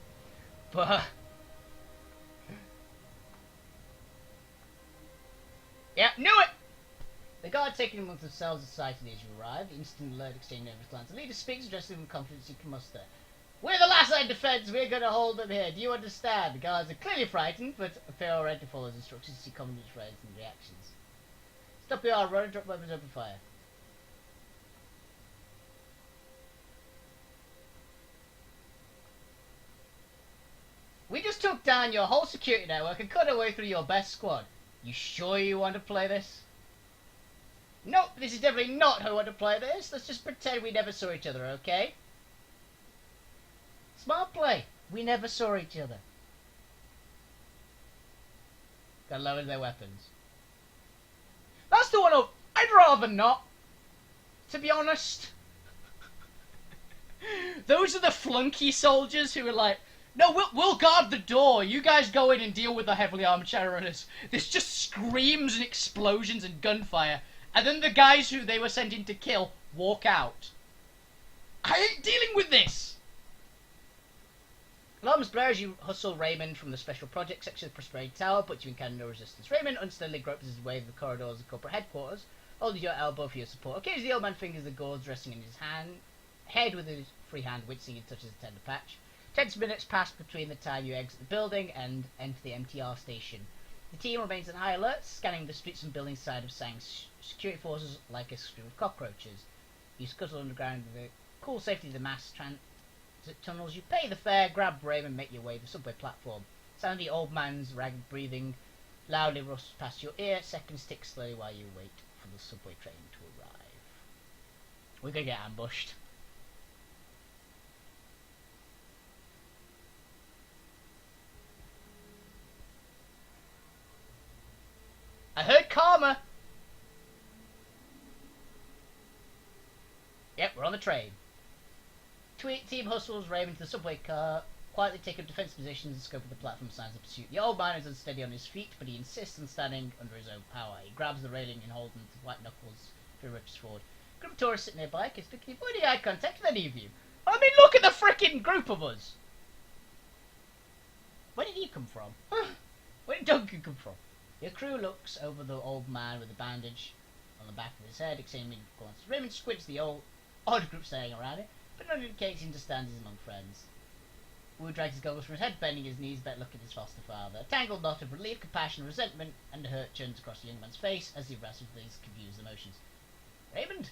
But... yeah, knew it! The guard taking amongst themselves excited as you arrive. Instant alert, exchanging nervous glance. The leader speaks, addressing them with confidence you can muster. We're the last line defense. We're going to hold them here. Do you understand? The guards are clearly frightened, but fair already to follow instructions to see common phrases and reactions. Stop your run and drop weapons open fire. We just took down your whole security network and cut our way through your best squad. You sure you want to play this? Nope, this is definitely not how I want to play this. Let's just pretend we never saw each other, okay? Smart play. We never saw each other. Gotta lower their weapons. That's the one I'd rather not. To be honest. Those are the flunky soldiers who are like, no, we'll guard the door. You guys go in and deal with the heavily armed Shadowrunners. There's just screams and explosions and gunfire. And then the guys who they were sent in to kill walk out. I ain't dealing with this! Alarms blare as you hustle Raymond from the special project section of the Prosperity Tower, but you encounter no resistance. Raymond unsteadily gropes his way through the corridors of corporate headquarters, holding your elbow for your support. Occasionally the old man fingers the gauze resting in his head with his free hand, wincing and touches a tender patch. 10 minutes pass between the time you exit the building and enter the MTR station. The team remains on high alert, scanning the streets and buildings side of Sang's security forces like a stream of cockroaches. You scuttle underground with the cool safety of the mass transit tunnels. You pay the fare, grab Raymond and make your way to the subway platform. Sound of the old man's ragged breathing loudly rustles past your ear. Seconds tick slowly while you wait for the subway train to arrive. We're gonna get ambushed. I heard karma! Yep, we're on the train. Team hustles Raymond to the subway car, quietly take up defensive positions and scope of the platform signs of pursuit. The old man is unsteady on his feet, but he insists on standing under his own power. He grabs the railing and holds them to white knuckles to rushes forward. A group of tourists sitting nearby can speak avoiding eye contact with any of you. I mean, look at the frickin' group of us! Where did he come from? Where did Duncan come from? Your crew looks over the old man with a bandage on the back of his head, examining glances. Raymond squints the odd group staring around it, but none indicates he understands he's among friends. Wu drags his goggles from his head, bending his knees, better look at his foster father. A tangled knot of relief, compassion, resentment, and hurt churns across the young man's face as he wrestles with these confused emotions. Raymond?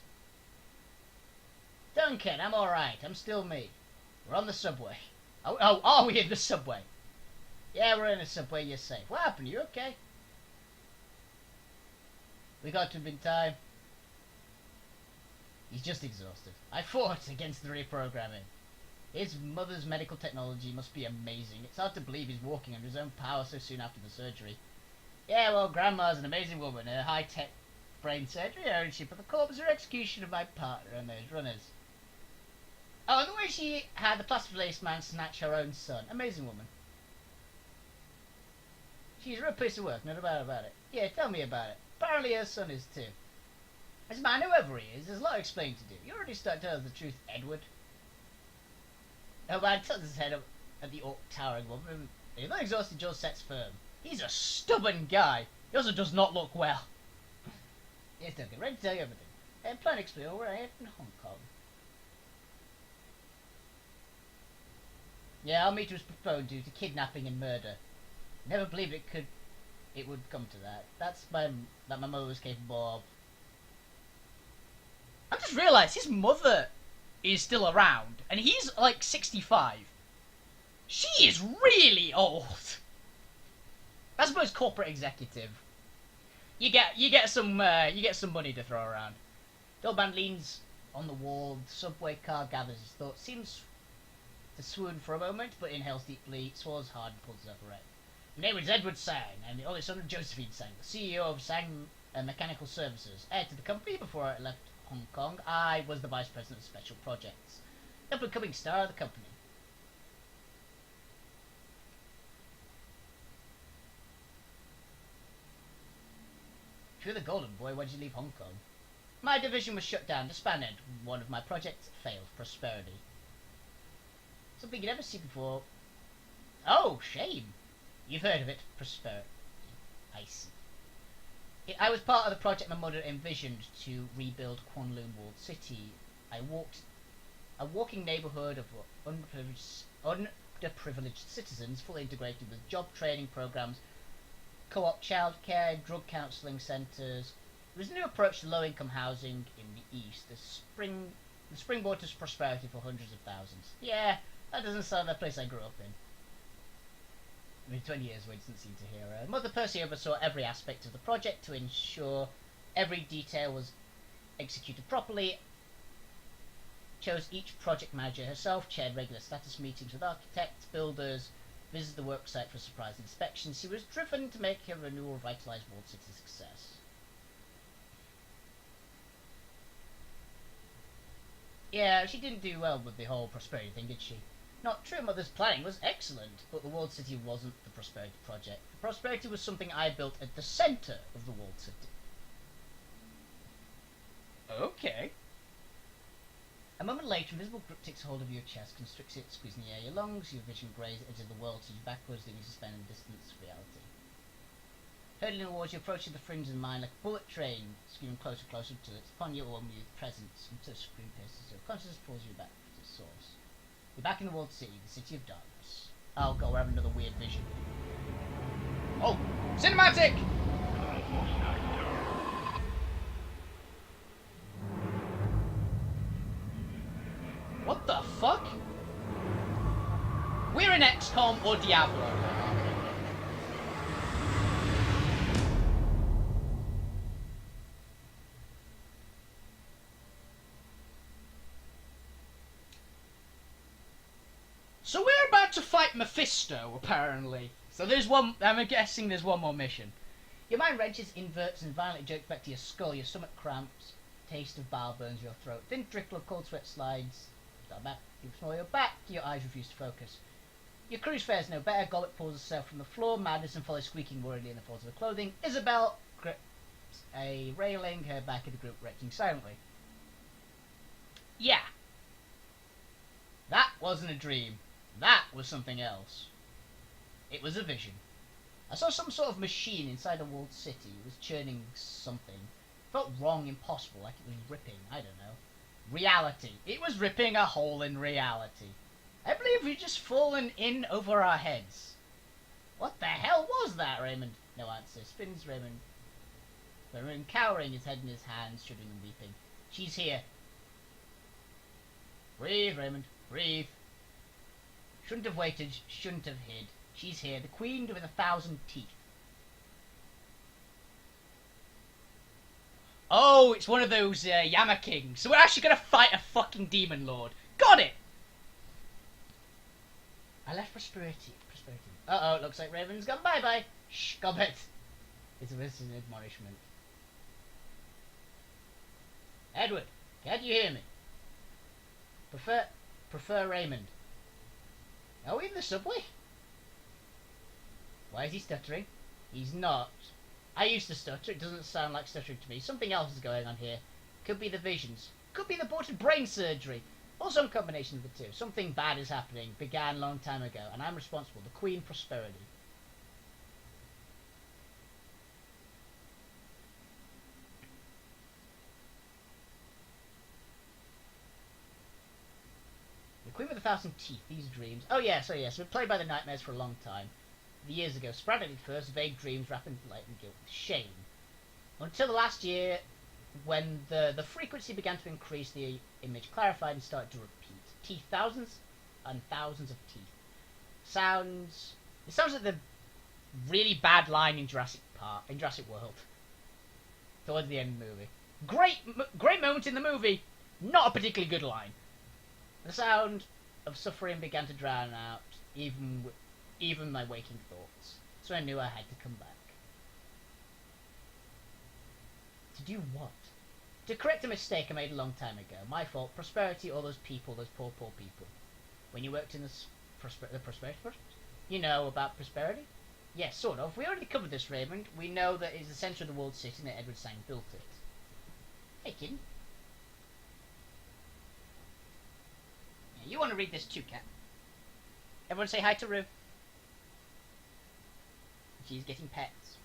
Duncan, I'm alright. I'm still me. We're on the subway. Oh, are we in the subway? Yeah, we're in the subway. You're safe. What happened? You okay? We got to him in time. He's just exhausted. I fought against the reprogramming. His mother's medical technology must be amazing. It's hard to believe he's walking under his own power so soon after the surgery. Yeah, well, Grandma's an amazing woman. Her high-tech brain surgery, her ownership of the corpse, her execution of my partner and those runners. Oh, and the way she had the plastic-faced man snatch her own son. Amazing woman. She's a real piece of work, no doubt about it. Yeah, tell me about it. Apparently her son is too. As a man, whoever he is, there's a lot of explaining to do. You already started to tell us the truth, Edward. Oh man, tilts his head up at the towering woman. He's not exhausted, Joe sets firm. He's a stubborn guy. He also does not look well. Yes, okay, ready to tell you everything. Plan to explain where I am in Hong Kong. Yeah, our meeting was postponed due to kidnapping and murder. Never believed it would come to that. That my mother was capable of. I just realised his mother is still around, and he's like 65. She is really old. I suppose corporate executive. You get some money to throw around. The old man leans on the wall. The subway car gathers his thoughts. Seems to swoon for a moment, but inhales deeply, swallows hard, and pulls his upper right. My name is Edward Sang. I'm the only son of Josephine Sang, the CEO of Sang Mechanical Services. Heir to the company before I left Hong Kong, I was the vice president of special projects. The up-and-coming star of the company. If you're the golden boy, why did you leave Hong Kong? My division was shut down, disbanded. One of my projects failed. Prosperity. Something you'd never seen before. Oh, shame. You've heard of it. Prosperity. I see. I was part of the project my mother envisioned to rebuild Kowloon Walled City. A walking neighbourhood of underprivileged citizens, fully integrated with job training programs, co-op childcare, drug counselling centres. It was a new approach to low-income housing in the East, the springboard to prosperity for hundreds of thousands. Yeah, that doesn't sound like the place I grew up in. I mean, 20 years ago, didn't seem to hear her. Mother Percy oversaw every aspect of the project to ensure every detail was executed properly. Chose each project manager herself, chaired regular status meetings with architects, builders, visited the worksite for surprise inspections. She was driven to make her renewal revitalised Walled City a success. Yeah, she didn't do well with the whole prosperity thing, did she? Not true, Mother's planning was excellent, but the Walled City wasn't the prosperity project. The prosperity was something I built at the centre of the Walled City. Okay. A moment later, an invisible grip takes hold of your chest, constricts it, squeezing the air your lungs, your vision greys edge of the world, so you backwards, leaving you suspended in distance reality. Hurtling towards you, approaching the fringe of the mind like a bullet train, skewing closer and closer to it. Upon your warm youth presence, until screen pierces your consciousness, pulls you back to the source. You're back in the Walled City, the City of Darkness. Oh god, we're having another weird vision. Oh! Cinematic! What the fuck? We're in XCOM or Diablo. So we're about to fight Mephisto, apparently. So there's one, I'm guessing there's one more mission. Your mind wrenches, inverts, and violently jerks back to your skull. Your stomach cramps, taste of bile burns your throat. Thin trickle of cold sweat slides back. You smell your back, your eyes refuse to focus. Your cruise fares no better. Goblet pulls herself from the floor. Madison follows squeaking worriedly in the folds of her clothing. Isabel grips a railing, her back in the group retching silently. Yeah. That wasn't a dream. That was something else. It was a vision. I saw some sort of machine inside a walled city. It was churning something. It felt wrong, impossible, like it was ripping, I don't know. Reality. It was ripping a hole in reality. I believe we've just fallen in over our heads. What the hell was that, Raymond? No answer. Spins Raymond. Raymond cowering, his head in his hands, shuddering and weeping. She's here. Breathe, Raymond. Breathe. Shouldn't have waited. Shouldn't have hid. She's here. The queen with 1,000 teeth. Oh, it's one of those Yama Kings. So we're actually going to fight a fucking demon lord. Got it! I left prosperity. Uh-oh, it looks like Raven's gone bye-bye. Shh, Gobbet. It's an admonishment. Edward, can't you hear me? Prefer Raymond. Are we in the subway? Why is he stuttering? He's not. I used to stutter. It doesn't sound like stuttering to me. Something else is going on here. Could be the visions. Could be the aborted brain surgery. Or some combination of the two. Something bad is happening. Began a long time ago. And I'm responsible. The Queen Prosperity. a Thousand Teeth, these dreams. Oh yes, we're played by the nightmares for a long time. Years ago, sporadic at first, vague dreams wrapping light and guilt with shame. Until the last year, when the frequency began to increase, the image clarified and started to repeat. Teeth, thousands and thousands of teeth. It sounds like the really bad line in Jurassic World. Towards the end of the movie. Great moment in the movie, not a particularly good line. The sound of suffering began to drown out even my waking thoughts. So I knew I had to come back. To do what? To correct a mistake I made a long time ago. My fault. Prosperity, all those people, those poor people. When you worked in the Prosperity Project? You know about prosperity? Yes, sort of. We already covered this, Raymond. We know that it's the centre of the world city and that Edward Sang built it. Hey, kid. Yeah, you want to read this too, Cat? Everyone say hi to Rue. She's getting pets.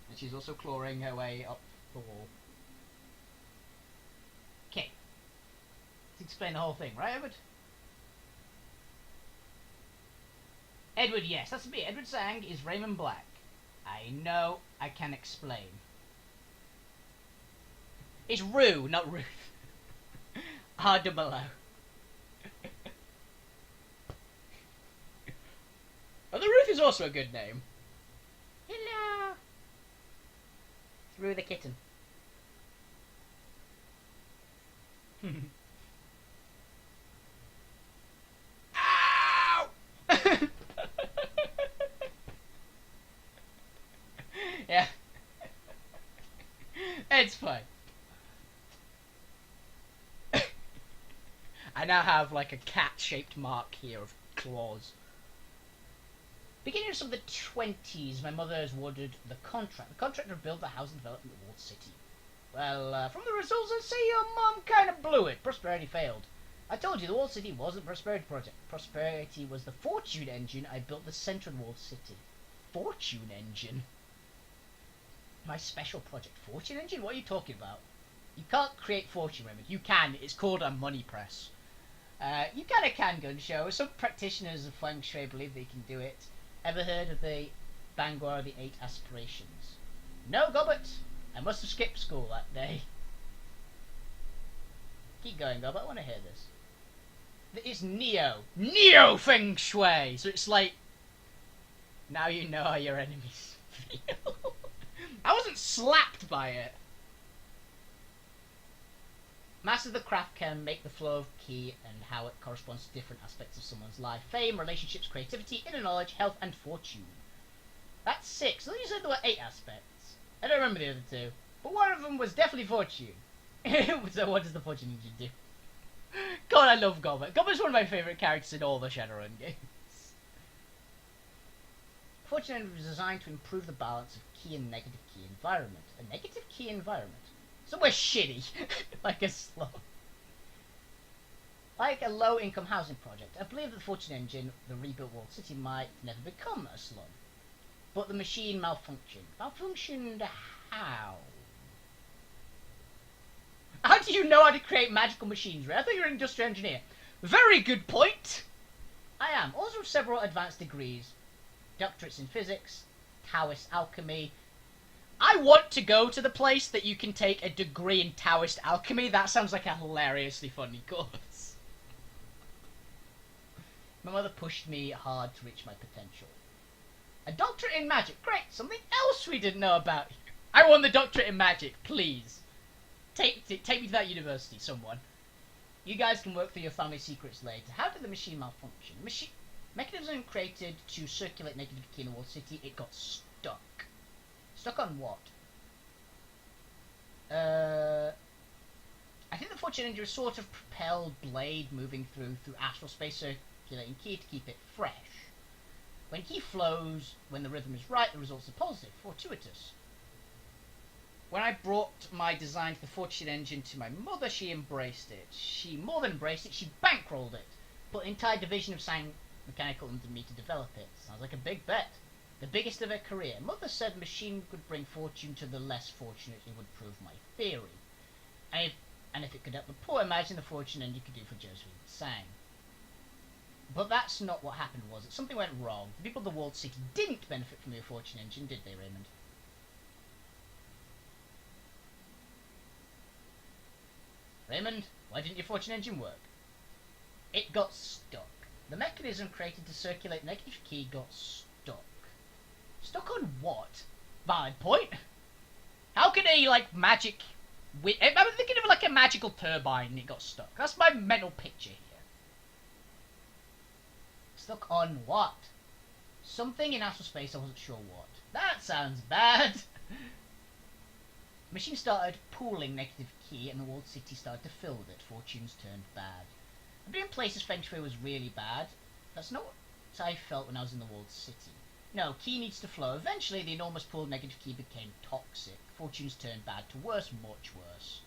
And she's also clawing her way up the wall. Okay. Let's explain the whole thing, right, Edward? Edward, yes, that's me. Edward Sang is Raymond Black. I know, I can explain. It's Rue, not Ruth. R-double-O. Oh, the Ruth is also a good name. Hello. It's Rue the kitten. Ow! Yeah. It's fine. I now have like a cat-shaped mark here of claws. Beginning of some of the 20s, my mother has awarded the contract. The contractor built the housing development of Walled City. Well, from the results, I'd say your mum kind of blew it. Prosperity failed. I told you the Walled City wasn't Prosperity Project. Prosperity was the fortune engine. I built the centre of Walled City. Fortune engine? My special project. Fortune engine? What are you talking about? You can't create fortune, Raymond. You can. It's called a money press. You kind of can, gun show. Some practitioners of feng shui believe they can do it. Ever heard of the Bangor of the 8 aspirations? No, Gobbert. I must have skipped school that day. Keep going, Gobbert. I want to hear this. It's Neo feng shui. So it's like, now you know how your enemies feel. I wasn't slapped by it. Master of the craft can make the flow of ki and how it corresponds to different aspects of someone's life. Fame, relationships, creativity, inner knowledge, health, and fortune. That's 6. I thought you said there were 8 aspects. I don't remember the other 2. But one of them was definitely fortune. So what does the fortune engine do? God, I love Gobbert. Gobbert's one of my favourite characters in all the Shadowrun games. Fortune engine was designed to improve the balance of ki and negative ki environment. A negative ki environment? Somewhere shitty, like a slum. Like a low-income housing project, I believe that the Fortune Engine, the rebuilt Walled City, might never become a slum. But the machine malfunctioned. Malfunctioned how? How do you know how to create magical machines, Ray? I thought you were an industrial engineer. Very good point! I am. Also with several advanced degrees. Doctorates in physics, Taoist alchemy. I want to go to the place that you can take a degree in Taoist alchemy. That sounds like a hilariously funny course. My mother pushed me hard to reach my potential. A doctorate in magic. Great. Something else we didn't know about. I want the doctorate in magic. Please. Take me to that university, someone. You guys can work through your family secrets later. How did the machine malfunction? Mechanism created to circulate negative ki in the Walled City. It got stuck. Stuck on what? I think the Fortune Engine was sort of propelled blade moving through astral space, circulating ki to keep it fresh. When ki flows, when the rhythm is right, the results are positive, fortuitous. When I brought my design for the Fortune Engine to my mother, she embraced it. She more than embraced it, she bankrolled it. Put an entire division of Sang Mechanical under me to develop it. Sounds like a big bet. The biggest of her career. Mother said the machine could bring fortune to the less fortunate. It would prove my theory. And And if it could help the poor, imagine the fortune engine could do for Josephine sang. But that's not what happened, was it? Something went wrong. The people of the walled city didn't benefit from the fortune engine, did they, Raymond? Raymond, why didn't your fortune engine work? It got stuck. The mechanism created to circulate negative key got stuck. Stuck on what? Valid point. How can a, like, magic... I'm thinking of, like, a magical turbine and it got stuck. That's my mental picture here. Stuck on what? Something in astral space, I wasn't sure what. That sounds bad. The machine started pooling negative key and the walled city started to fill with it. Fortunes turned bad. I've been in places feng shui was really bad. That's not what I felt when I was in the walled city. No, key needs to flow. Eventually, the enormous pool of negative key became toxic. Fortunes turned bad to worse, much worse.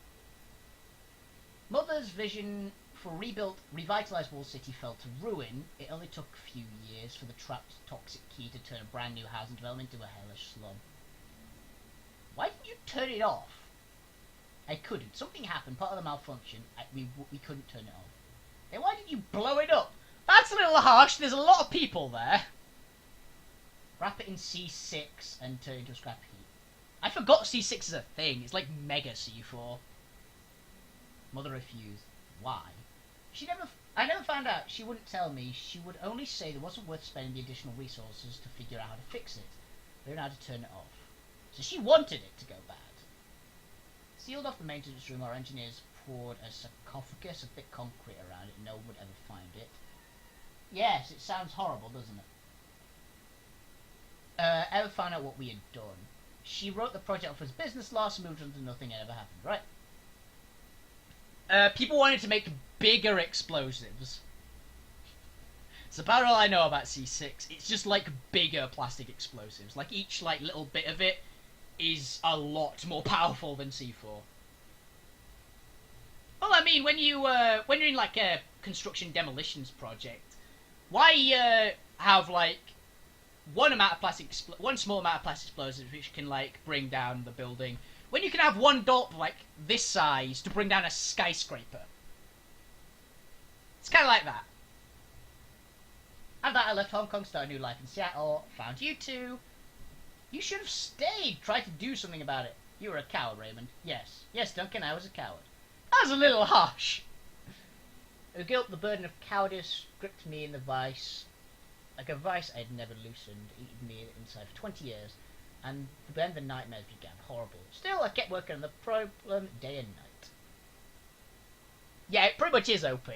Mother's vision for revitalized walled city fell to ruin. It only took a few years for the trapped toxic key to turn a brand new housing development into a hellish slum. Why didn't you turn it off? I couldn't. Something happened. Part of the malfunction. We couldn't turn it off. Then why didn't you blow it up? That's a little harsh. There's a lot of people there. Wrap it in C6 and turn it into a scrap heap. I forgot C6 is a thing. It's like Mega C4. Mother refused. Why? I never found out. She wouldn't tell me. She would only say it wasn't worth spending the additional resources to figure out how to fix it. They didn't know how to turn it off. So she wanted it to go bad. Sealed off the maintenance room, our engineers poured a sarcophagus of thick concrete around it. No one would ever find it. Yes, it sounds horrible, doesn't it? Ever found out what we had done? She wrote the project off as business loss and moved on to nothing ever happened, right? People wanted to make bigger explosives. It's about all I know about C6. It's just like bigger plastic explosives. Like each like little bit of it is a lot more powerful than C4. Well, I mean, when you're in like a construction demolitions project, why have like one small amount of plastic explosives which can like bring down the building, when you can have one dot like this size to bring down a skyscraper? It's kind of like that. And that I left Hong Kong, started a new life in Seattle, found you two. You should have stayed, tried to do something about it. You were a coward, Raymond. Yes. Yes, Duncan, I was a coward. That was a little harsh. The guilt, the burden of cowardice gripped me in the vice. Like a vice I'd never loosened, eaten me inside for 20 years. And then the nightmares began. Horrible. Still, I kept working on the problem day and night. Yeah, it pretty much is OP.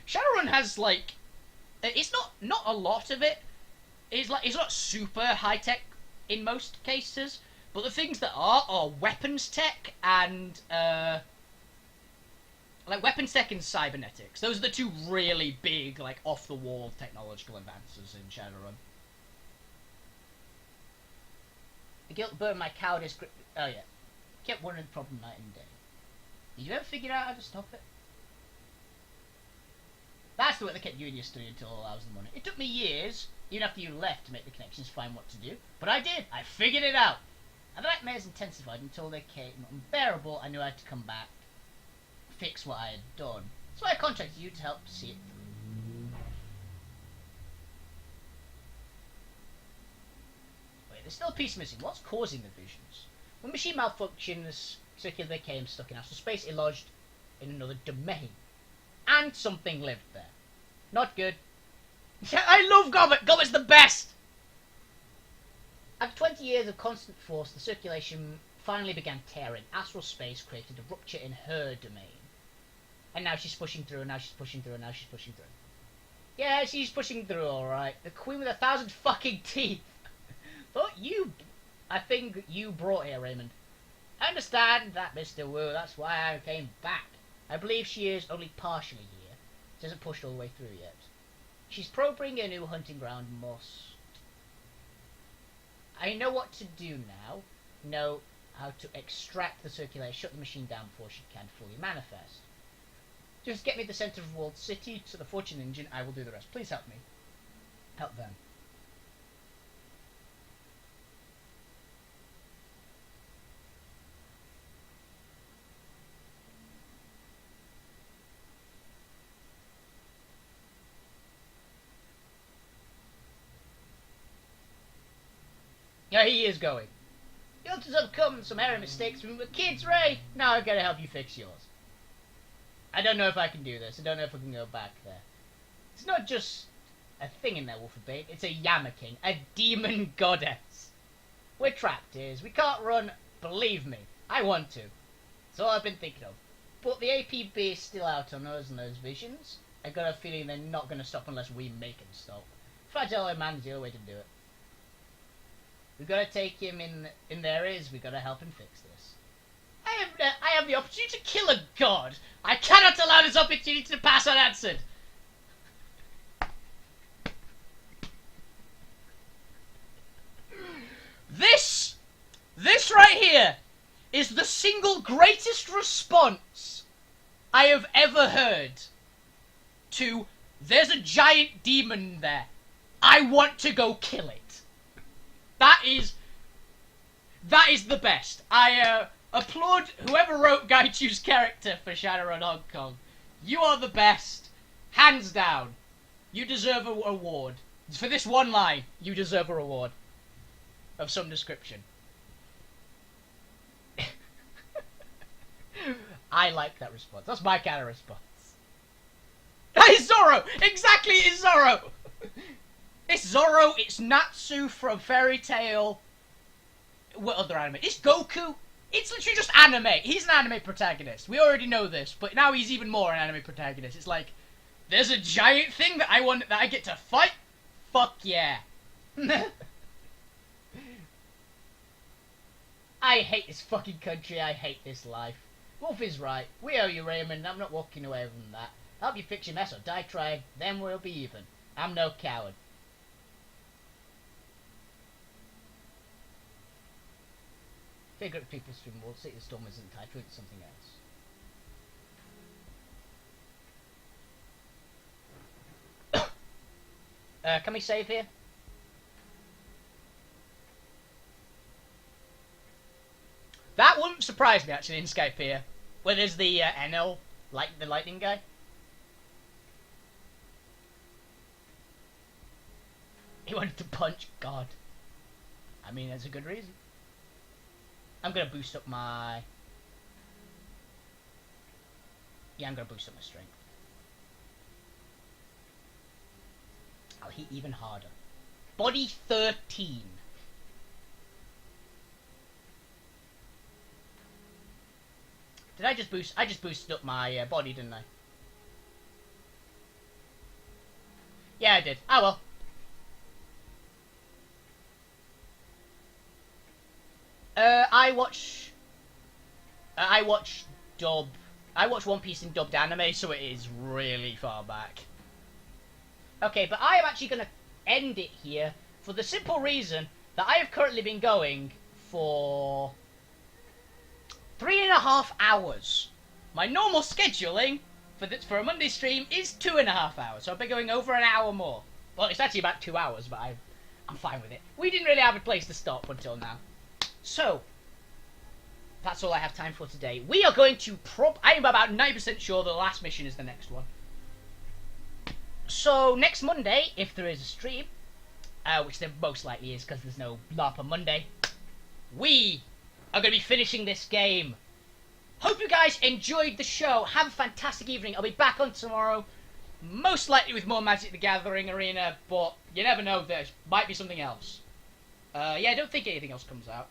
Shadowrun has, like... It's not a lot of it. It's not super high-tech in most cases. But the things that are weapons tech and... like, weapons tech and cybernetics. Those are the two really big, like, off-the-wall technological advances in Shadowrun. The guilt burned my cowardice grip... Oh, yeah. Kept wondering the problem night and day. Did you ever figure out how to stop it? That's the way they kept you in your study until all hours in the morning. It took me years, even after you left, to make the connections, find what to do. But I did. I figured it out. And the nightmares intensified until they came unbearable. I knew I had to come back, fix what I had done. So I contacted you to help see it through. Wait, there's still a piece missing. What's causing the visions? When machine malfunctions, circular became stuck in astral space, it lodged in another domain. And something lived there. Not good. I love Gobbet! Gobbet's the best! After 20 years of constant force, the circulation finally began tearing. Astral space created a rupture in her domain. And now she's pushing through, and now she's pushing through, and now she's pushing through. Yeah, she's pushing through, alright. The queen with 1,000 fucking teeth! I think you brought here, Raymond. I understand that, Mr. Wu, that's why I came back. I believe she is only partially here. She hasn't pushed all the way through yet. She's probing a new hunting ground must. I know what to do now. Know how to extract the circulation, shut the machine down before she can fully manifest. Just get me the center of Walled City to the fortune engine, I will do the rest. Please help me. Help them. No, he is going. You have to overcome some error mistakes when we were kids, Ray. Now I've got to help you fix yours. I don't know if I can do this. I don't know if I can go back there. It's not just a thing in there, Wolfie. It's a Yama King, a demon goddess. We're trapped here. We can't run. Believe me, I want to. That's all I've been thinking of. But the APB is still out on us and those visions. I got a feeling they're not going to stop unless we make them stop. Fragile Man's the only way to do it. We've got to take him in their ears. We've got to help him fix this. I have the opportunity to kill a god. I cannot allow this opportunity to pass unanswered. This right here is the single greatest response I have ever heard to there's a giant demon there. I want to go kill it. That is the best. I applaud whoever wrote Gaichu's character for Shadowrun Hong Kong. You are the best. Hands down. You deserve an award. For this one line, you deserve a reward. Of some description. I like that response. That's my kind of response. That is Zoro! Exactly, it's Zoro! It's Zoro, it's Natsu from Fairy Tail. What other anime? It's Goku! It's literally just anime. He's an anime protagonist. We already know this, but now he's even more an anime protagonist. It's like, there's a giant thing that I get to fight? Fuck yeah. I hate this fucking country. I hate this life. Wolf is right. We owe you, Raymond. I'm not walking away from that. Help you fix your mess or die trying. Then we'll be even. I'm no coward. Figure out people's stream will see the storm isn't typhoon, it's something else. Can we save here? That wouldn't surprise me actually in Skype here. Where there's the NL, the lightning guy. He wanted to punch God. I mean, that's a good reason. I'm gonna boost up my... Yeah, I'm gonna boost up my strength. I'll hit even harder. Body 13. Did I just boost? I just boosted up my body, didn't I? Yeah, I did. Oh well. I watch One Piece in dubbed anime, so it is really far back. Okay, but I am actually going to end it here for the simple reason that I have currently been going for 3.5 hours. My normal scheduling for a Monday stream is 2.5 hours, so I've been going over an hour more. Well, it's actually about 2 hours, but I'm fine with it. We didn't really have a place to stop until now. So, that's all I have time for today. We are going to I am about 90% sure the last mission is the next one. So, next Monday, if there is a stream, which there most likely is because there's no LARP on Monday, we are going to be finishing this game. Hope you guys enjoyed the show. Have a fantastic evening. I'll be back on tomorrow, most likely with more Magic the Gathering Arena, but you never know, there might be something else. Yeah, I don't think anything else comes out.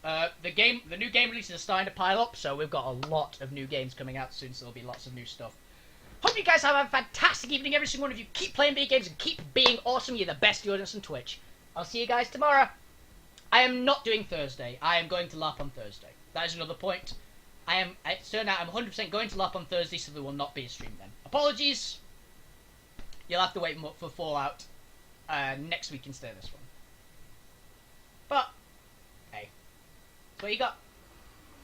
The new game releases are starting to pile up, so we've got a lot of new games coming out soon, so there'll be lots of new stuff. Hope you guys have a fantastic evening, every single one of you. Keep playing video games and keep being awesome. You're the best audience on Twitch. I'll see you guys tomorrow. I am not doing Thursday. I am going to LARP on Thursday. That is another point. It's turned out I'm 100% going to LARP on Thursday, so there will not be a stream then. Apologies. You'll have to wait for Fallout next week instead of this one. But, hey. That's what you got.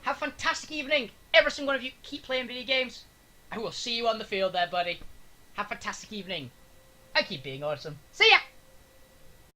Have a fantastic evening. Every single one of you, keep playing video games. I will see you on the field there, buddy. Have a fantastic evening. And keep being awesome. See ya!